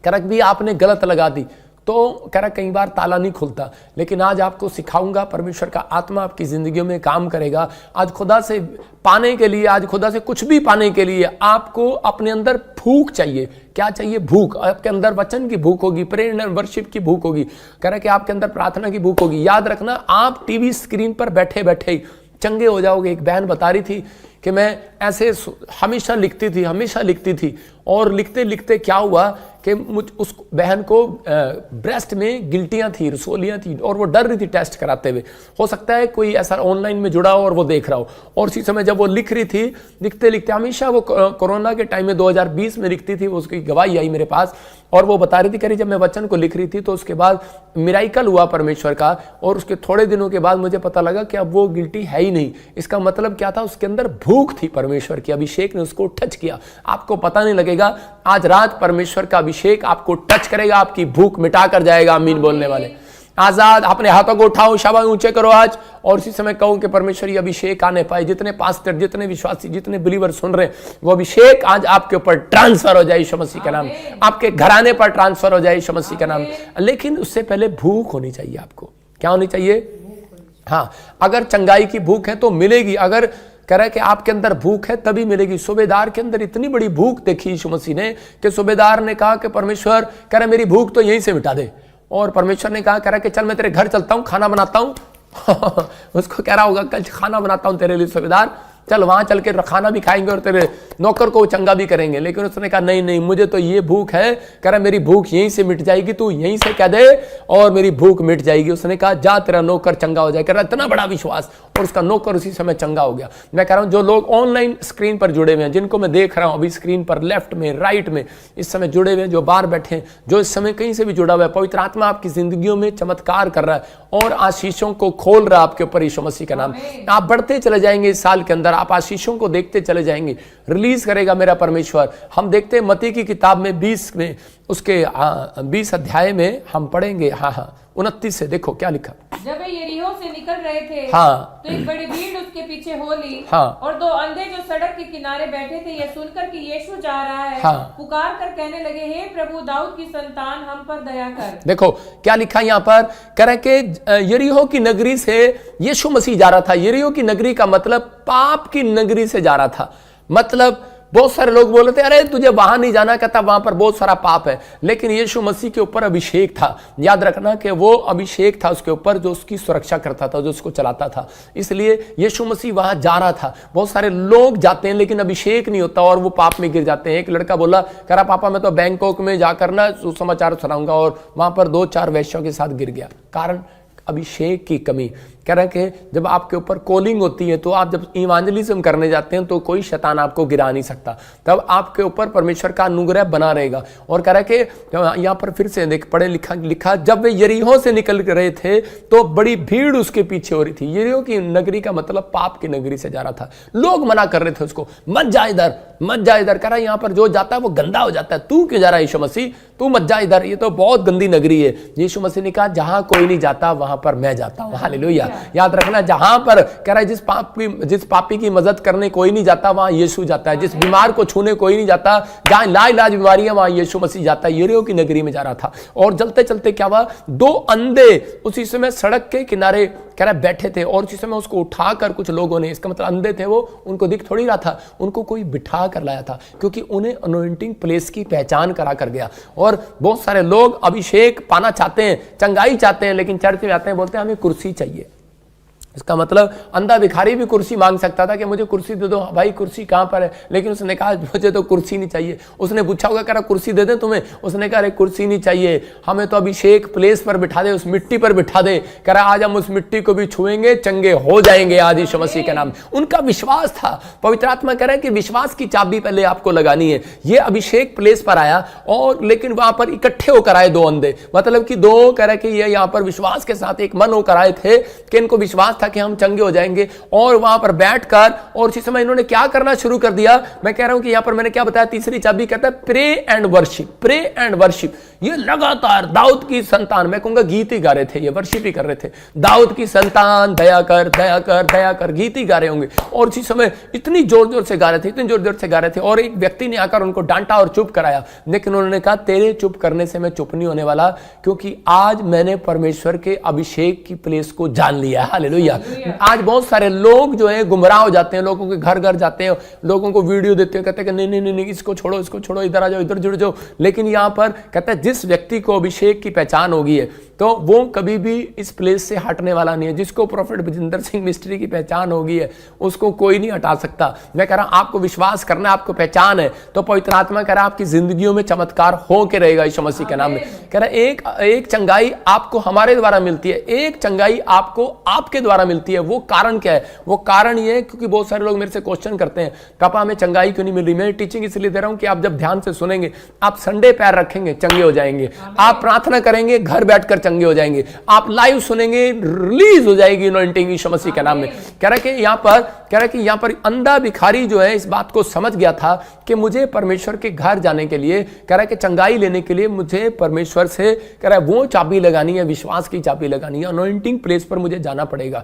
कह रहा भी आपने गलत लगा दी तो कह रहा कई बार ताला नहीं खुलता। लेकिन आज आपको सिखाऊंगा, परमेश्वर का आत्मा आपकी जिंदगियों में काम करेगा। आज खुदा से पाने के लिए, आज खुदा से कुछ भी पाने के लिए आपको अपने अंदर भूख चाहिए। क्या चाहिए? भूख। आपके अंदर वचन की भूख होगी, प्रेयर एंड वर्शिप की भूख होगी, कह रहा कि आपके अंदर प्रार्थना की भूख होगी। याद रखना, आप टीवी स्क्रीन पर बैठे बैठे ही चंगे हो जाओगे। एक बहन बता रही थी कि मैं ऐसे हमेशा लिखती थी और लिखते लिखते क्या हुआ कि उस बहन को ब्रेस्ट में गिल्टियां थी, रसोलियां थी, और वो डर रही थी टेस्ट कराते हुए। हो सकता है कोई ऐसा ऑनलाइन में जुड़ा हो और वो देख रहा हो। और उसी समय जब वो लिख रही थी, लिखते लिखते, हमेशा वो कोरोना के टाइम में 2020 में लिखती थी, वो उसकी गवाही आई मेरे पास, और वो बता रही थी, कह रही जब मैं वचन को लिख रही थी तो उसके बाद मिराइकल हुआ परमेश्वर का, और उसके थोड़े दिनों के बाद मुझे पता लगा कि अब वो गिल्टी है ही नहीं। इसका मतलब क्या था? उसके अंदर भूख थी परमेश्वर की, अभिषेक ने उसको टच किया। आपको पता नहीं लगेगा, आज रात परमेश्वर का अभिषेक आपको टच करेगा, आपकी भूख मिटा कर जाएगा। आमीन बोलने वाले आजाद। अपने हाथों को उठाओ, शाबाश ऊंचे करो आज, और इसी समय कहूं कि परमेश्वर ये अभिषेक आने पाए। जितने पास्टर, जितने विश्वासी, जितने बिलीवर सुन रहे हैं, वो अभिषेक आज आपके ऊपर ट्रांसफर हो जाए यीशु मसीह का नाम, आपके घराने पर ट्रांसफर हो जाए यीशु मसीह का नाम। लेकिन उससे पहले भूख होनी चाहिए आपको। क्या होनी चाहिए? हाँ, अगर चंगाई की भूख है तो मिलेगी। अगर कह रहा है कि आपके अंदर भूख है तभी मिलेगी। सूबेदार के अंदर इतनी बड़ी भूख देखी यीशु मसीह ने कि सूबेदार ने कहा कि परमेश्वर, कह रहा मेरी भूख तो यहीं से मिटा दे। और परमेश्वर ने कहा, कह रहा कि चल मैं तेरे घर चलता हूं, खाना बनाता हूं। उसको कह रहा होगा कल खाना बनाता हूं तेरे लिए सूबेदार, चल वहां चल के खाना भी खाएंगे और तेरे नौकर को चंगा भी करेंगे। लेकिन उसने कहा नहीं नहीं, मुझे तो ये भूख है, कह रहा मेरी भूख यहीं से मिट जाएगी, तू यहीं से कह दे और मेरी भूख मिट जाएगी। उसने कहा जा तेरा नौकर चंगा हो जाए। कह रहा इतना बड़ा विश्वास, और उसका नौकर उसी समय चंगा हो गया। मैं कह रहा हूं जो लोग ऑनलाइन स्क्रीन पर जुड़े हुए हैं, जिनको मैं देख रहा हूं अभी स्क्रीन पर लेफ्ट में राइट में इस समय जुड़े हुए हैं, जो बाहर बैठे हैं, जो इस समय कहीं से भी जुड़ा हुआ है, पवित्र आत्मा आपकी जिंदगियों में चमत्कार कर रहा है और आशीषों को खोल रहा है आपके ऊपर यीशु मसीह का नाम। आप बढ़ते चले जाएंगे इस साल के अंदर, आप आशीषों को देखते चले जाएंगे, रिलीज करेगा मेरा परमेश्वर। हम देखते हैं मत्ती की किताब में 20 में उसके 20 अध्याय में हम पढ़ेंगे 29 से, देखो क्या लिखा। जब वे यरीहो से निकल रहे थे तो एक बड़ी भीड़ उसके पीछे हो ली और दो अंधे जो सड़क के किनारे बैठे थे यह सुनकर कि यीशु जा रहा है पुकार कर कहने लगे, हे प्रभु दाऊद की संतान हम पर दया कर। देखो क्या लिखा यहाँ पर, कह रहे कि यरीहो की नगरी से यीशु मसीह जा रहा था। यरीहो की नगरी का मतलब पाप की नगरी से जा रहा था। मतलब बहुत सारे लोग बोल रहे थे अरे तुझे वहां नहीं जाना, कहता वहां पर बहुत सारा पाप है। लेकिन यीशु मसीह के ऊपर अभिषेक था। याद रखना कि वो अभिषेक था उसके ऊपर जो उसकी सुरक्षा करता था, जो उसको चलाता था। इसलिए यीशु मसीह वहां जा रहा था। बहुत सारे लोग जाते हैं लेकिन अभिषेक नहीं होता और वो पाप में गिर जाते हैं। एक लड़का बोला, कह रहा पापा मैं तो बैंकॉक में जाकर ना सुसमाचार सुनाऊंगा और वहां पर 2-4 वेश्याओं के साथ गिर गया। कारण अभिषेक की कमी। कह रहा है कि जब आपके ऊपर कॉलिंग होती है तो आप जब इवांजलिज्म करने जाते हैं तो कोई शैतान आपको गिरा नहीं सकता, तब आपके ऊपर परमेश्वर का अनुग्रह बना रहेगा। और कह रहा है कि यहाँ पर फिर से देख पढ़े लिखा जब वे यरीहो से निकल रहे थे तो बड़ी भीड़ उसके पीछे हो रही थी। यरीहो की नगरी का मतलब पाप की नगरी से जा रहा था। लोग मना कर रहे थे उसको, मत जा इधर, मत जा इधर। कह रहा है यहाँ पर जो जाता है वो गंदा हो जाता है, तू क्यों जा रहा है यीशु मसीह, तू मत जा इधर, ये तो बहुत गंदी नगरी है। यीशु मसीह ने कहा जहां कोई नहीं जाता वहां पर मैं जाता हूं। हालेलुया। याद रखना, जहां पर कह रहा है जिस पापी की मदद करने कोई नहीं जाता वहां यीशु जाता है। जिस बीमार को छूने कोई नहीं जाता, जहां लाइलाज बीमारी है वहां यीशु मसीह जाता है। यरीहो की नगरी में जा रहा था और चलते चलते क्या हुआ, 2 अंधे उसी समय सड़क के किनारे कह रहा बैठे थे और उसी समय उसको उठाकर कुछ लोगों ने, इसका मतलब अंधे थे वो, उनको दिख थोड़ी रहा था, उनको कोई बिठा कर लाया था क्योंकि उन्हें अनॉइंटिंग प्लेस की पहचान करा कर गया। और बहुत सारे लोग अभिषेक पाना चाहते हैं, चंगाई चाहते हैं, लेकिन चर्च में आते हैं बोलते हैं हमें कुर्सी चाहिए। इसका मतलब अंधा भिखारी भी कुर्सी मांग सकता था कि मुझे कुर्सी दे दो। भाई कुर्सी कहां पर है, लेकिन उसने कहा मुझे तो कुर्सी नहीं चाहिए। उसने पूछा होगा कह रहा कुर्सी दे दे तुम्हें, उसने कहा अरे कुर्सी नहीं चाहिए, हमें तो अभिषेक प्लेस पर बिठा दे, उस मिट्टी पर बिठा दे। कह रहा आज हम उस मिट्टी को भी छुएंगे, चंगे हो जाएंगे आज यीशु मसीह के नाम। उनका विश्वास था। पवित्र आत्मा कह रहा है कि विश्वास की चाबी पहले आपको लगानी है। ये अभिषेक प्लेस पर आया और लेकिन वहां पर इकट्ठे होकर आए 2 अंधे, मतलब कि 2 कह रहे कि ये यहाँ पर विश्वास के साथ एक मन होकर आए थे कि इनको विश्वास था कि हम चंगे हो जाएंगे। और वहां पर बैठकर और उसी समय इन्होंने क्या करना शुरू कर दिया। मैं कह रहा हूं कि यहां पर मैंने क्या बताया, तीसरी चाबी कहता है pray and worship. Pray and worship, ये लगातार दाऊद की संतान, मैं कहूंगा गीत ही गा रहे थे, ये वर्शिप ही कर रहे थे। दाऊद की संतान दया कर, दया कर, दया कर, गीत ही गा रहे होंगे। और उसी समय इतनी जोर जोर से गा रहे थे, इतनी जोर जोर से गा रहे थे। और एक व्यक्ति ने आकर उनको डांटा और चुप कराया, लेकिन उन्होंने कहा तेरे चुप करने से मैं चुप नहीं होने वाला, क्योंकि आज मैंने परमेश्वर के अभिषेक की प्लेस को जान लिया। हालेलुया। आज बहुत सारे लोग जो है गुमराह हो जाते हैं, लोगों के घर घर जाते हैं, लोगों को वीडियो देते हैं, कहते हैं कि नहीं नहीं नहीं इसको छोड़ो, इसको छोड़ो, इधर आ जाओ, इधर जुड़ जाओ। लेकिन यहां पर कहता है जिस व्यक्ति को अभिषेक की पहचान होगी है तो वो कभी भी इस प्लेस से हटने वाला नहीं है। जिसको प्रोफेट बजिंदर सिंह मिस्ट्री की पहचान होगी है उसको कोई नहीं हटा सकता। मैं कह रहा हूं आपको विश्वास करना, आपको पहचान है तो पवित्र आत्मा कह रहा है आपकी जिंदगियों में चमत्कार हो के रहेगा यीशु मसीह के नाम में। कह रहा है एक चंगाई आपको हमारे द्वारा मिलती है, एक चंगाई आपको आपके द्वारा मिलती है। वो कारण क्या है? वो कारण ये है क्योंकि बहुत सारे लोग मेरे से क्वेश्चन करते हैं पापा हमें चंगाई क्यों नहीं मिल रही। मैं टीचिंग इसलिए दे रहा हूं कि आप जब ध्यान से सुनेंगे, आप संडे पैर रखेंगे चंगे हो जाएंगे, आप प्रार्थना करेंगे घर बैठकर चंगे हो जाएंगे, आप लाइव सुनेंगे रिलीज हो जाएगी अनॉइंटिंग यीशु मसीह के नाम में। कह रहा है कि यहाँ पर अंधा भिखारी जो है इस बात को समझ गया था कि मुझे परमेश्वर के घर जाने के लिए, कह रहा है कि चंगाई लेने के लिए मुझे परमेश्वर से, कह रहा है वो चाबी लगानी है, विश्वास की चाबी लगानी है, अनॉइंटिंग प्लेस पर मुझे जाना पड़ेगा।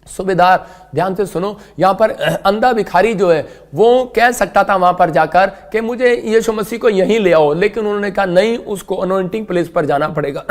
सूबेदार ध्यान से सुनो, यहां पर अंधा भिखारी जो है वो कह सकता था वहां पर जाकर कि मुझे यीशु मसीह को यहीं ले आओ, लेकिन उन्होंने कहा नहीं, उसको अनॉइंटिंग प्लेस पर जाना पड़ेगा।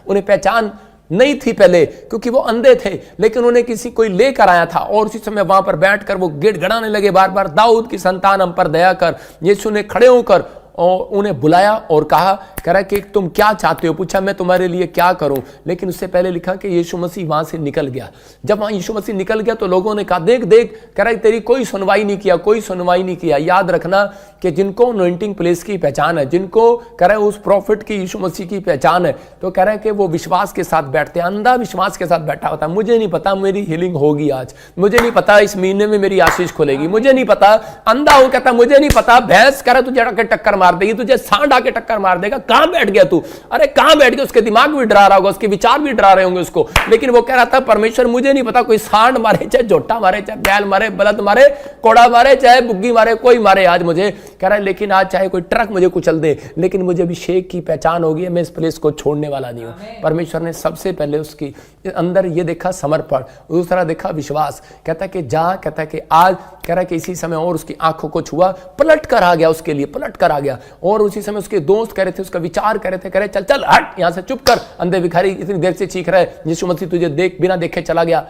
उन्हें पहचान नहीं थी पहले क्योंकि वो अंधे थे, लेकिन उन्हें किसी कोई लेकर आया था और उसी समय वहां पर बैठकर वो गिड़गिड़ाने लगे बार बार, दाऊद की संतान हम पर दया कर। यीशु ने खड़े होकर और उन्हें बुलाया और कहा कह रहा है कि तुम क्या चाहते हो, पूछा मैं तुम्हारे लिए क्या करूं, लेकिन उससे पहले लिखा कि यीशु मसीह वहां से निकल गया। जब वहां यीशु मसीह निकल गया तो लोगों ने कहा देख देख, कह रहा है तेरी कोई सुनवाई नहीं किया, कोई सुनवाई नहीं किया। याद रखना कि जिनको अनॉइंटिंग प्लेस की पहचान है, जिनको कह रहा है उस प्रॉफिट की यीशु मसीह की पहचान है, तो कह रहा है कि वो विश्वास के साथ बैठते हैं, अंधा विश्वास के साथ बैठा होता है। मुझे नहीं पता मेरी हीलिंग होगी आज, मुझे नहीं पता इस महीने में मेरी आशीष खुलेगी, मुझे नहीं पता। अंधा हो कहता मुझे नहीं पता। भैंस कह रहा तुझे आके टक्कर मार देगी, तुझे सांड आके टक्कर मार देगा। कहां बैठ गया तू? अरे कहां बैठ गया? उसके दिमाग भी डरा रहा होगा, उसके विचार भी डरा रहे होंगे उसको, लेकिन वो कह रहा था परमेश्वर मुझे नहीं पता, कोई सांड मारे, चाहे झोटा मारे, चाहे बैल मारे, बलद मारे, कोड़ा मारे, चाहे बुग्गी मारे, कोई मारे आज मुझे, कह रहा है लेकिन आज चाहे कोई ट्रक मुझे कुचल दे, लेकिन मुझे अभिषेक की पहचान होगी, मैं इस प्लेस को छोड़ने वाला नहीं हूं। परमेश्वर ने सबसे पहले उसकी अंदर ये देखा समर्पण, दूसरा देखा विश्वास। कहता है कि जा, कहता है कि आज, कह रहा है कि इसी समय और उसकी आंखों को छुआ, पलट कर आ गया, उसके लिए पलट कर आ गया। और उसी समय उसके दोस्त कह रहे थे, उसका विचार कह रहे थे, कह रहे चल चल हट यहां से, चुप कर, अंधे भिखारी इतनी देर से चीख रहा है, यीशु मसीह तुझे देख बिना देखे चला गया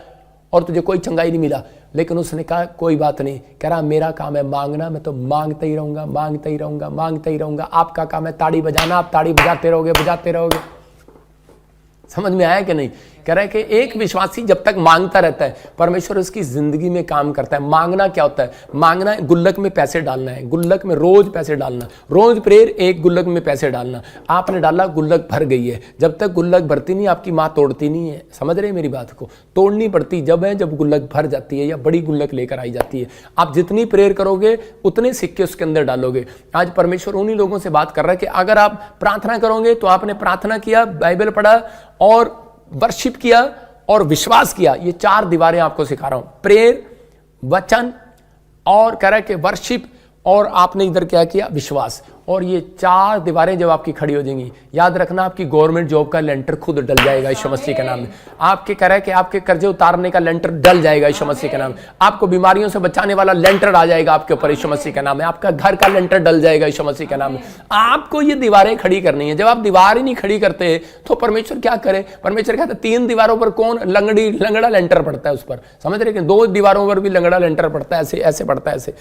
और तुझे कोई चंगाई नहीं मिला। लेकिन उसने कहा कोई बात नहीं, कह रहा मेरा काम है मांगना, मैं तो मांगता ही रहूंगा, मांगता ही रहूंगा, मांगता ही रहूंगा। आपका काम है ताड़ी बजाना, आप ताड़ी बजाते रहोगे, बजाते रहोगे। समझ में आया कि नहीं? कह रहा है कि एक विश्वासी जब तक मांगता रहता है, परमेश्वर उसकी जिंदगी में काम करता है। मांगना क्या होता है? मांगना गुल्लक में पैसे डालना है, गुल्लक में रोज पैसे डालना, रोज प्रेयर एक गुल्लक में पैसे डालना। आपने डाला, गुल्लक भर गई है। जब तक गुल्लक भरती नहीं, आपकी माँ तोड़ती नहीं है। समझ रहे मेरी बात को? तोड़नी पड़ती जब है, जब गुल्लक भर जाती है या बड़ी गुल्लक लेकर आई जाती है। आप जितनी प्रेयर करोगे उतने सिक्के उसके अंदर डालोगे। आज परमेश्वर उन्हीं लोगों से बात कर रहा है कि अगर आप प्रार्थना करोगे तो आपने प्रार्थना किया, बाइबल पढ़ा और वर्शिप किया और विश्वास किया। ये 4 दीवारें आपको सिखा रहा हूं, प्रेयर, वचन और कह रहा है कि वर्शिप, और आपने इधर क्या किया? विश्वास। और ये 4 दीवारें जब आपकी खड़ी हो जाएंगी, याद रखना आपकी गवर्नमेंट जॉब का लेंटर खुद डल जाएगा यीशु मसीह के नाम में। आपके कह रहा है कि आपके कर्जे उतारने का लेंटर डल जाएगा यीशु मसीह के नाम में। आपको बीमारियों से बचाने वाला लेंटर आ जाएगा आपके ऊपर यीशु मसीह के नाम में। आपका घर का लेंटर डल जाएगा यीशु मसीह के नाम में। आपको ये दीवारें खड़ी करनी है। जब आप दीवार ही नहीं खड़ी करते तो परमेश्वर क्या करे? परमेश्वर कहता है 3 दीवारों पर कौन लंगड़ा लेंटर पड़ता है उस पर, समझ रहे? 2 दीवारों पर भी लंगड़ा लेंटर पड़ता है, ऐसे ऐसे पड़ता है, ऐसे।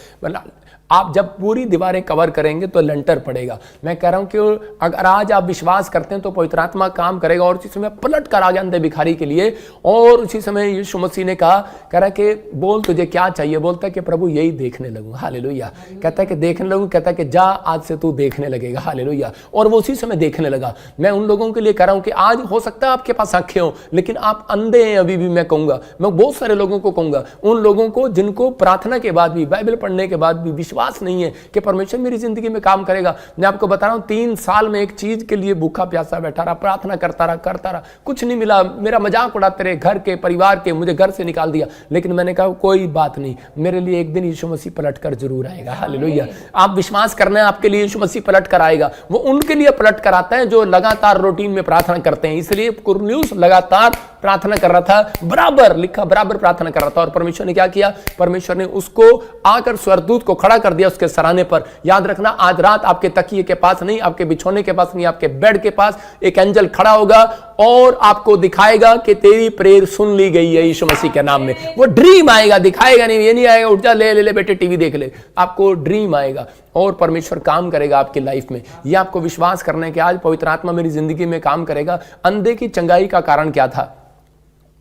आप जब पूरी दीवारें कवर करेंगे तो लेंटर पड़ेगा। मैं कह रहा हूं कि अगर आज आप विश्वास करते हैं तो पवित्र आत्मा काम करेगा। और उसी समय पलट कर आ गया अंधे भिखारी के लिए। और उसी समय यीशु मसीह ने कहा, कह रहा कि बोल तुझे क्या चाहिए? बोलता है कि प्रभु यही देखने लगूं। हालेलुया। कहता है कि देखने लगूं, कहता है कि जा आज से तू देखने लगेगा। हालेलुया। और वो उसी समय देखने लगा। मैं उन लोगों के लिए कह रहा हूं कि आज हो सकता है आपके पास आंखें हो लेकिन आप अंधे हैं अभी भी। मैं कहूंगा, मैं बहुत सारे लोगों को कहूंगा, उन लोगों को जिनको प्रार्थना के बाद भी, बाइबल पढ़ने के बाद भी विश्वास नहीं है कि परमेश्वर मेरी जिंदगी में काम करेगा। मैं आपको बता रहा हूं 3 साल में एक चीज के लिए भूखा प्यासा बैठा रहा, प्रार्थना करता रहा, कुछ नहीं मिला। मेरा मजाक उड़ाते रहे, घर के, परिवार के, मुझे घर से निकाल दिया। लेकिन मैंने कहा कोई बात नहीं, मेरे लिए एक दिन यीशु मसीह पलट कर जरूर आएगा। हालेलुया। आप विश्वास करना है, आपके लिए यीशु मसीह पलट कर आएगा। वो उनके लिए पलट कर आता है जो लगातार रूटीन में प्रार्थना करते हैं। इसलिए कुरनेलियुस लगातार प्रार्थना कर रहा था, बराबर लिखा, बराबर प्रार्थना कर रहा था। और परमेश्वर ने क्या किया? परमेश्वर ने उसको आकर स्वर्गदूत को खड़ा कर दिया उसके सराहने पर। याद रखना, आज रात आपके तकिए के पास नहीं, आपके बिछोने के पास नहीं, आपके बेड के पास एक एंजल खड़ा होगा और आपको दिखाएगा कि तेरी प्रेयर सुन ली गई है यीशु मसीह के नाम में। वो ड्रीम आएगा, दिखाएगा नहीं, ये नहीं आएगा उठ जा ले बेटे टीवी देख ले। आपको ड्रीम आएगा और परमेश्वर काम करेगा आपकी लाइफ में। ये आपको विश्वास करना है कि आज पवित्र आत्मा मेरी जिंदगी में काम करेगा। अंधे की चंगाई का कारण क्या था?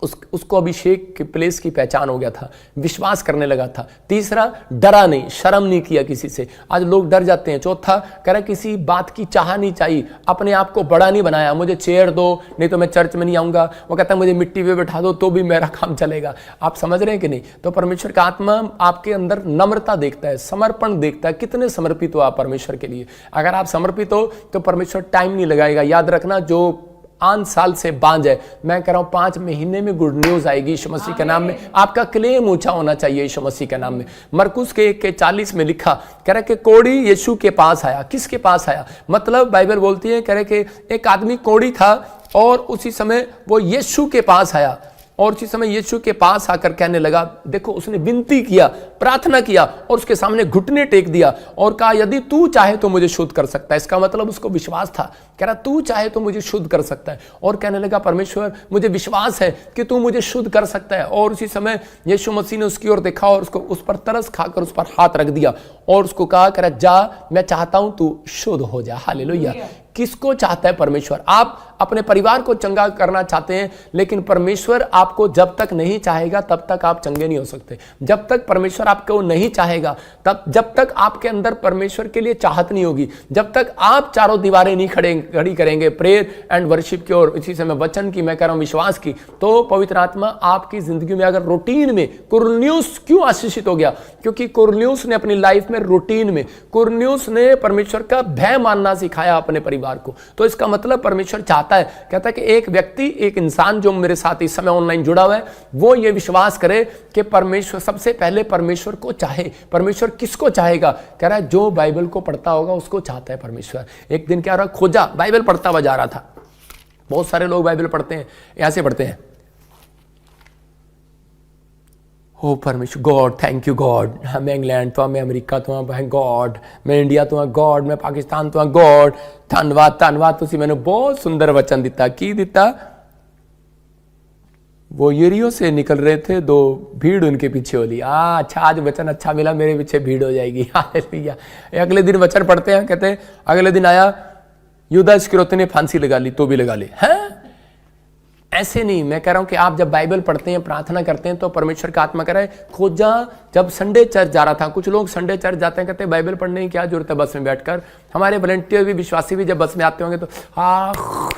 उसको अभिषेक के प्लेस की पहचान हो गया था, विश्वास करने लगा था। तीसरा, डरा नहीं, शर्म नहीं किया किसी से। आज लोग डर जाते हैं। चौथा, कह रहा किसी बात की चाह नहीं चाहिए, अपने आप को बड़ा नहीं बनाया। मुझे चेयर दो नहीं तो मैं चर्च में नहीं आऊंगा। वो कहता है मुझे मिट्टी पे बैठा दो तो भी मेरा काम चलेगा। आप समझ रहे हैं कि नहीं? तो परमेश्वर का आत्मा आपके अंदर नम्रता देखता है, समर्पण देखता है, कितने समर्पित हो आप परमेश्वर के लिए। अगर आप समर्पित हो तो परमेश्वर टाइम नहीं लगाएगा। याद रखना, जो 5 साल से बांझ है, मैं कह रहा हूं 5 महीने में गुड न्यूज आएगी यीशु मसीह के नाम में। आपका क्लेम ऊंचा होना चाहिए यीशु मसीह के नाम में। मरकुस के 1:40 में लिखा, कह रहा कि कोढ़ी यीशु के पास आया। किसके पास आया? मतलब बाइबल बोलती है, कह रहे कि एक आदमी कोढ़ी था और उसी समय वो यीशु के पास आया। और उसी समय यीशु के पास आकर कहने लगा, देखो उसने विनती किया, प्रार्थना किया और उसके सामने घुटने टेक दिया और कहा यदि तू चाहे तो मुझे शुद्ध कर सकता है। इसका मतलब उसको विश्वास था, कह रहा तू चाहे तो मुझे शुद्ध कर सकता है। और कहने लगा परमेश्वर मुझे विश्वास है कि तू मुझे शुद्ध कर सकता है। और उसी समय यीशु मसीह ने उसकी ओर देखा और उसको उस पर तरस खाकर उस पर हाथ रख दिया और उसको कहा, कह रहा जा मैं चाहता हूं तू शुद्ध हो जा। हालेलुया। किसको चाहता है परमेश्वर? आप अपने परिवार को चंगा करना चाहते हैं, लेकिन परमेश्वर आपको जब तक नहीं चाहेगा तब तक आप चंगे नहीं हो सकते। जब तक परमेश्वर आपको नहीं चाहेगा, तब जब तक आपके अंदर परमेश्वर के लिए चाहत नहीं होगी, जब तक आप चारों दीवारें नहीं खड़ी करेंगे प्रेयर एंड वर्शिप की और इसी समय वचन की, मैं कह रहा हूं विश्वास की, तो पवित्र आत्मा आपकी जिंदगी में अगर रूटीन में, कुरनेलियुस क्यों आशीषित हो गया? क्योंकि कुरनेलियुस ने अपनी लाइफ में रूटीन में, कुरनेलियुस ने परमेश्वर का भय मानना सिखाया अपने परिवार को। तो इसका मतलब परमेश्वर चाहता है, कहता है कि एक व्यक्ति, एक इंसान जो मेरे साथ इस समय ऑनलाइन जुड़ा हुआ है, वो ये विश्वास करे कि परमेश्वर सबसे पहले परमेश्वर को चाहे। परमेश्वर किसको चाहेगा? कह रहा है जो बाइबल को पढ़ता होगा उसको चाहता है परमेश्वर। एक दिन क्या रहा, खोजा, बाइबल पढ़ता हुआ जा रहा था। बहुत सारे लोग बाइबल पढ़ते हैं, ऐसे पढ़ते हैं, हो परमेश्वर, गॉड, थैंक यू गॉड, मैं इंग्लैंड तो, मैं अमेरिका तो, मैं गॉड, मैं इंडिया तो, गॉड, मैं पाकिस्तान तो, गॉड, धन्यवाद धन्यवाद, तुसी मैंने बहुत सुंदर वचन दिता। की दिता? वो यरीहो से निकल रहे थे, दो भीड़ उनके पीछे हो ली। अच्छा, आज वचन अच्छा मिला, मेरे पीछे भीड़ हो जाएगी। हालेलुया। अगले दिन वचन पढ़ते हैं, कहते हैं अगले दिन आया, यूदा इस्करियोती ने फांसी लगा ली, तो भी लगा ली। हैं? ऐसे नहीं, मैं कह रहा हूं कि आप जब बाइबल पढ़ते हैं, प्रार्थना करते हैं, तो परमेश्वर का आत्मा कह रहा है, खोजा जब संडे चर्च जा रहा था, कुछ लोग संडे चर्च जाते हैं, कहते हैं बाइबल पढ़ने की क्या जरूरत है बस में बैठकर। हमारे वॉलंटियर भी, विश्वासी भी जब बस में आते होंगे तो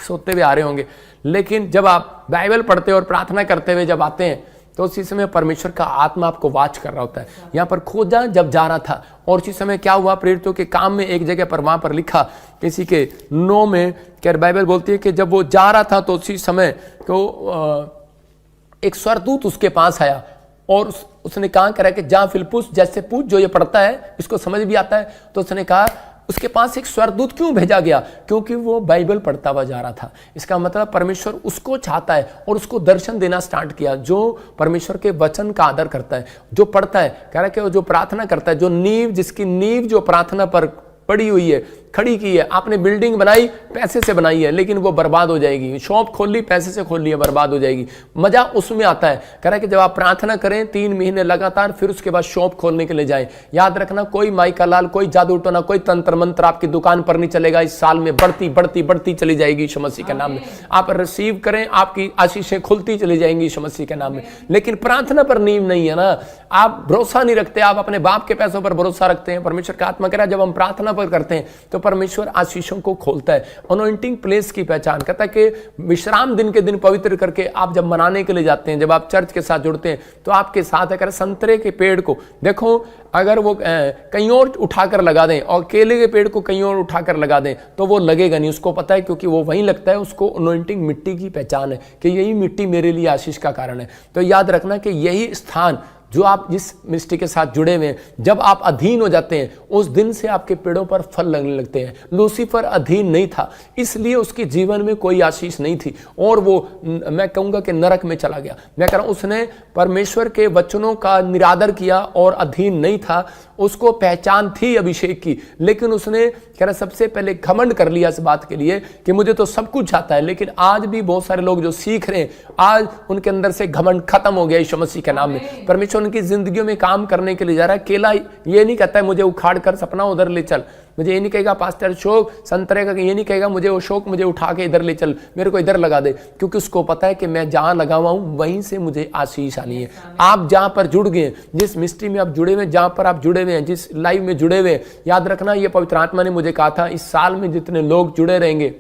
सोते हुए आ रहे होंगे, लेकिन जब आप बाइबल पढ़ते और प्रार्थना करते हुए जब आते हैं तो उसी समय परमेश्वर का आत्मा आपको वाच कर रहा होता है। यहाँ पर खोजा जब जा रहा था, और उसी समय क्या हुआ, प्रेरितों के काम में एक जगह पर, वहां पर लिखा किसी के 9 में, क्या बाइबल बोलती है कि जब वो जा रहा था तो उसी समय तो एक स्वर्गदूत उसके पास आया और उसने कहा, कह रहा है कि जा फिलिप्पुस, जैसे पूछ, जो ये पढ़ता है इसको समझ भी आता है, तो उसने कहा उसके पास एक स्वर्गदूत क्यों भेजा गया? क्योंकि वो बाइबल पढ़ता हुआ जा रहा था। इसका मतलब परमेश्वर उसको चाहता है और उसको दर्शन देना स्टार्ट किया जो परमेश्वर के वचन का आदर करता है, जो पढ़ता है। कह रहा है कि जो प्रार्थना करता है, जो नींव, जिसकी नींव जो प्रार्थना पर पड़ी हुई है, खड़ी की है। आपने बिल्डिंग बनाई, पैसे से बनाई है, लेकिन वो बर्बाद हो जाएगी। शॉप खोल ली, पैसे से खोल ली है, बर्बाद हो जाएगी। मजा उसमें आता है। कह रहा है कि जब आप प्रार्थना करें 3 महीने लगातार, फिर उसके बाद शॉप खोलने के लिए जाएं। याद रखना, कोई माई का लाल, कोई जादू टोना, कोई तंत्र मंत्र आपकी दुकान पर नहीं चलेगा। इस साल में बढ़ती बढ़ती बढ़ती चली जाएगी यीशु मसीह के नाम में। आप रिसीव करें, आपकी आशीषें खुलती चली जाएंगी यीशु मसीह के नाम में। लेकिन प्रार्थना पर नींव नहीं है ना, आप भरोसा नहीं रखते, आप अपने बाप के पैसों पर भरोसा रखते हैं। परमेश्वर का आत्मा कह रहा है जब हम प्रार्थना पर करते हैं तो परमेश्वर आशीषों को खोलता है। अनॉइंटिंग प्लेस की पहचान कहता है कि विश्राम दिन के दिन पवित्र करके आप जब मनाने के लिए जाते हैं, जब आप चर्च के साथ जुड़ते हैं, तो आपके साथ अगर संतरे के पेड़ को देखो, अगर वो कहीं और उठाकर लगा दें और केले के पेड़ को कहीं और उठाकर लगा दें तो वो लगेगा नहीं। उसको पता है, क्योंकि वो वहीं लगता है। उसको अनॉइंटिंग मिट्टी की पहचान है कि यही मिट्टी मेरे लिए आशीष का कारण है। तो याद रखना कि यही स्थान जो आप जिस मिनिस्ट्री के साथ जुड़े हुए हैं, जब आप अधीन हो जाते हैं, उस दिन से आपके पेड़ों पर फल लगने लगते हैं। लूसीफर अधीन नहीं था, इसलिए उसके जीवन में कोई आशीष नहीं थी और वो, मैं कहूंगा कि नरक में चला गया। मैं कह रहा हूं उसने परमेश्वर के वचनों का निरादर किया और अधीन नहीं था। उसको पहचान थी अभिषेक की, लेकिन उसने कह रहा सबसे पहले घमंड कर लिया इस बात के लिए कि मुझे तो सब कुछ आता है। लेकिन आज भी बहुत सारे लोग जो सीख रहे हैं, आज उनके अंदर से घमंड खत्म हो गया यीशु मसीह के नाम में। परमेश्वर उनकी जिंदगियों में काम करने के लिए जा रहा है। केला ये नहीं कहता है मुझे उखाड़ कर सपना उधर ले चल, मुझे ये नहीं कहेगा पास्टर शोक संतरे का, ये नहीं कहेगा मुझे वो शोक मुझे उठा के इधर ले चल, मेरे को इधर लगा दे, क्योंकि उसको पता है कि मैं जहां लगा हुआ हूं वहीं से मुझे आशीष आनी है। आप जहां पर जुड़ गए, जिस मिस्ट्री में आप जुड़े हुए, जहां पर आप जुड़े हुए हैं, जिस लाइव में जुड़े हुए, याद रखना ये पवित्र आत्मा ने मुझे कहा था इस साल में जितने लोग जुड़े रहेंगे,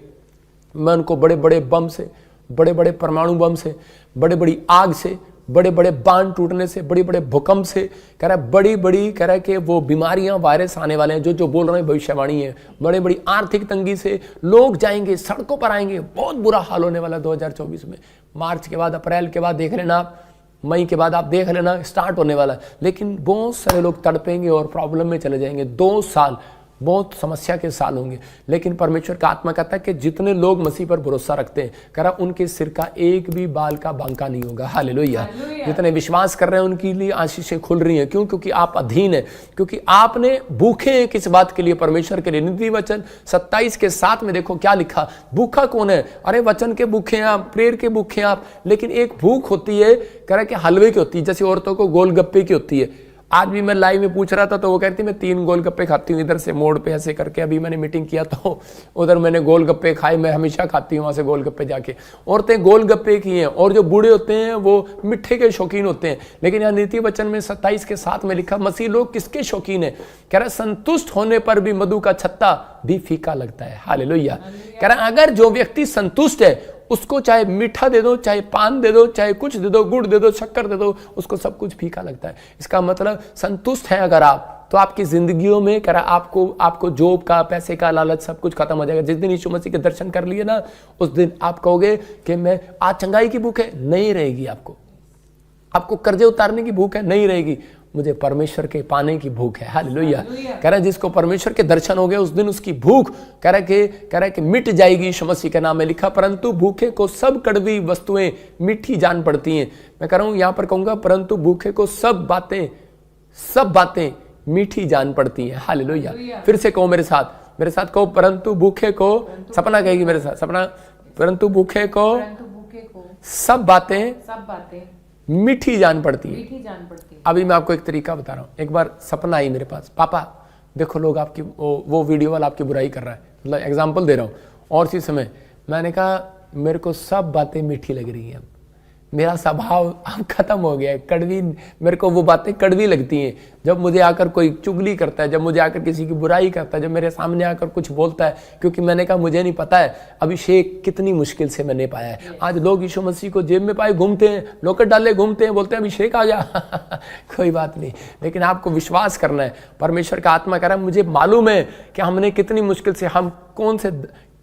मैं उनको बड़े बड़े बम से, बड़े बड़े परमाणु बम से, बड़े बड़ी आग से, बड़े बड़े बांध टूटने से, बड़े बड़े भूकंप से, कह रहा है बड़ी बड़ी, कह रहा है कि वो बीमारियां, वायरस आने वाले हैं, जो बोल रहे हैं भविष्यवाणी है। बड़े बड़ी आर्थिक तंगी से लोग जाएंगे, सड़कों पर आएंगे, बहुत बुरा हाल होने वाला 2024 में। मार्च के बाद, अप्रैल के बाद देख लेना आप, मई के बाद आप देख लेना स्टार्ट होने वाला है। लेकिन बहुत सारे लोग तड़पेंगे और प्रॉब्लम में चले जाएंगे। 2 साल बहुत समस्या के साल होंगे। लेकिन परमेश्वर का आत्मा कहता है कि जितने लोग मसीह पर भरोसा रखते हैं, कह रहा उनके सिर का एक भी बाल का बांका नहीं होगा। हालेलुया। जितने विश्वास कर रहे हैं उनके लिए आशीषें खुल रही हैं। क्यों? क्योंकि आप अधीन है, क्योंकि आपने भूखे हैं किस बात के लिए? परमेश्वर के लिए। नीति वचन 27 के 7 में देखो क्या लिखा, भूखा कौन है? अरे वचन के भूखे हैं आप, प्रेयर के भूखे हैं आप। लेकिन एक भूख होती है, कह रहा है कि हलवे की होती है, जैसे औरतों को गोलगप्पे की होती है। आज भी मैं लाइव में पूछ रहा था तो वो कहती मैं 3 गोलगप्पे खाती हूँ इधर से मोड़ पे ऐसे करके। अभी मैंने मीटिंग किया तो उधर मैंने गोलगप्पे खाए, मैं हमेशा खाती हूँ वहाँ से गोलगप्पे जाके। औरतें गोलगप्पे की हैं और जो बूढ़े होते हैं वो मिठे के शौकीन होते हैं। लेकिन यहाँ नीति वचन में 27 के 7 में लिखा मसीह लोग किसके शौकीन है? कह रहा संतुष्ट होने पर भी मधु का छत्ता भी फीका लगता है। हालेलुया। कह रहा अगर जो व्यक्ति संतुष्ट है उसको चाहे मीठा दे दो, चाहे पान दे दो, चाहे कुछ दे दो, गुड़ दे दो, शक्कर दे दो, उसको सब कुछ फीका लगता है। इसका मतलब संतुष्ट है अगर आप, तो आपकी जिंदगियों में कह रहा आपको जॉब का, पैसे का लालच सब कुछ खत्म हो जाएगा। जिस दिन यीशु मसीह के दर्शन कर लिए ना, उस दिन आप कहोगे कि मैं आज चंगाई की भूख है, नहीं रहेगी। आपको कर्जे उतारने की भूख है, नहीं रहेगी। मुझे परमेश्वर के पाने की भूख है। हालेलुया। कह रहा है जिसको परमेश्वर के दर्शन हो गए उस दिन उसकी भूख कह रहा है कि मिट जाएगी। यीशु मसीह के नाम में लिखा परंतु भूखे को सब कड़वी वस्तुएं मीठी जान पड़ती हैं। मैं कह रहा हूं यहां पर कहूंगा परंतु भूखे को सब बातें मीठी जान पड़ती हैं। हालेलुया। फिर से कहो मेरे साथ कहो परंतु भूखे को, सपना कहेगी मेरे साथ, सपना, परंतु भूखे को सब बातें मीठी जान पड़ती है। अभी मैं आपको एक तरीका बता रहा हूँ। एक बार सपना आई मेरे पास, पापा देखो लोग आपकी वो वीडियो वाला आपकी बुराई कर रहा है, मतलब एग्जांपल दे रहा हूँ। और इसी समय मैंने कहा मेरे को सब बातें मीठी लग रही हैं। अब मेरा स्वभाव अब खत्म हो गया है, कड़वी, मेरे को वो बातें कड़वी लगती हैं। जब मुझे आकर कोई चुगली करता है, जब मुझे आकर किसी की बुराई करता है, जब मेरे सामने आकर कुछ बोलता है, क्योंकि मैंने कहा मुझे नहीं पता है अभिषेक कितनी मुश्किल से मैंने पाया है। आज लोग यीशु मसीह को जेब में पाए घूमते हैं, लॉकेट डाले घूमते हैं, बोलते हैं अभिषेक आ गया कोई बात नहीं, लेकिन आपको विश्वास करना है। परमेश्वर का आत्मा कह रहा है मुझे मालूम है कि हमने कितनी मुश्किल से, हम कौन से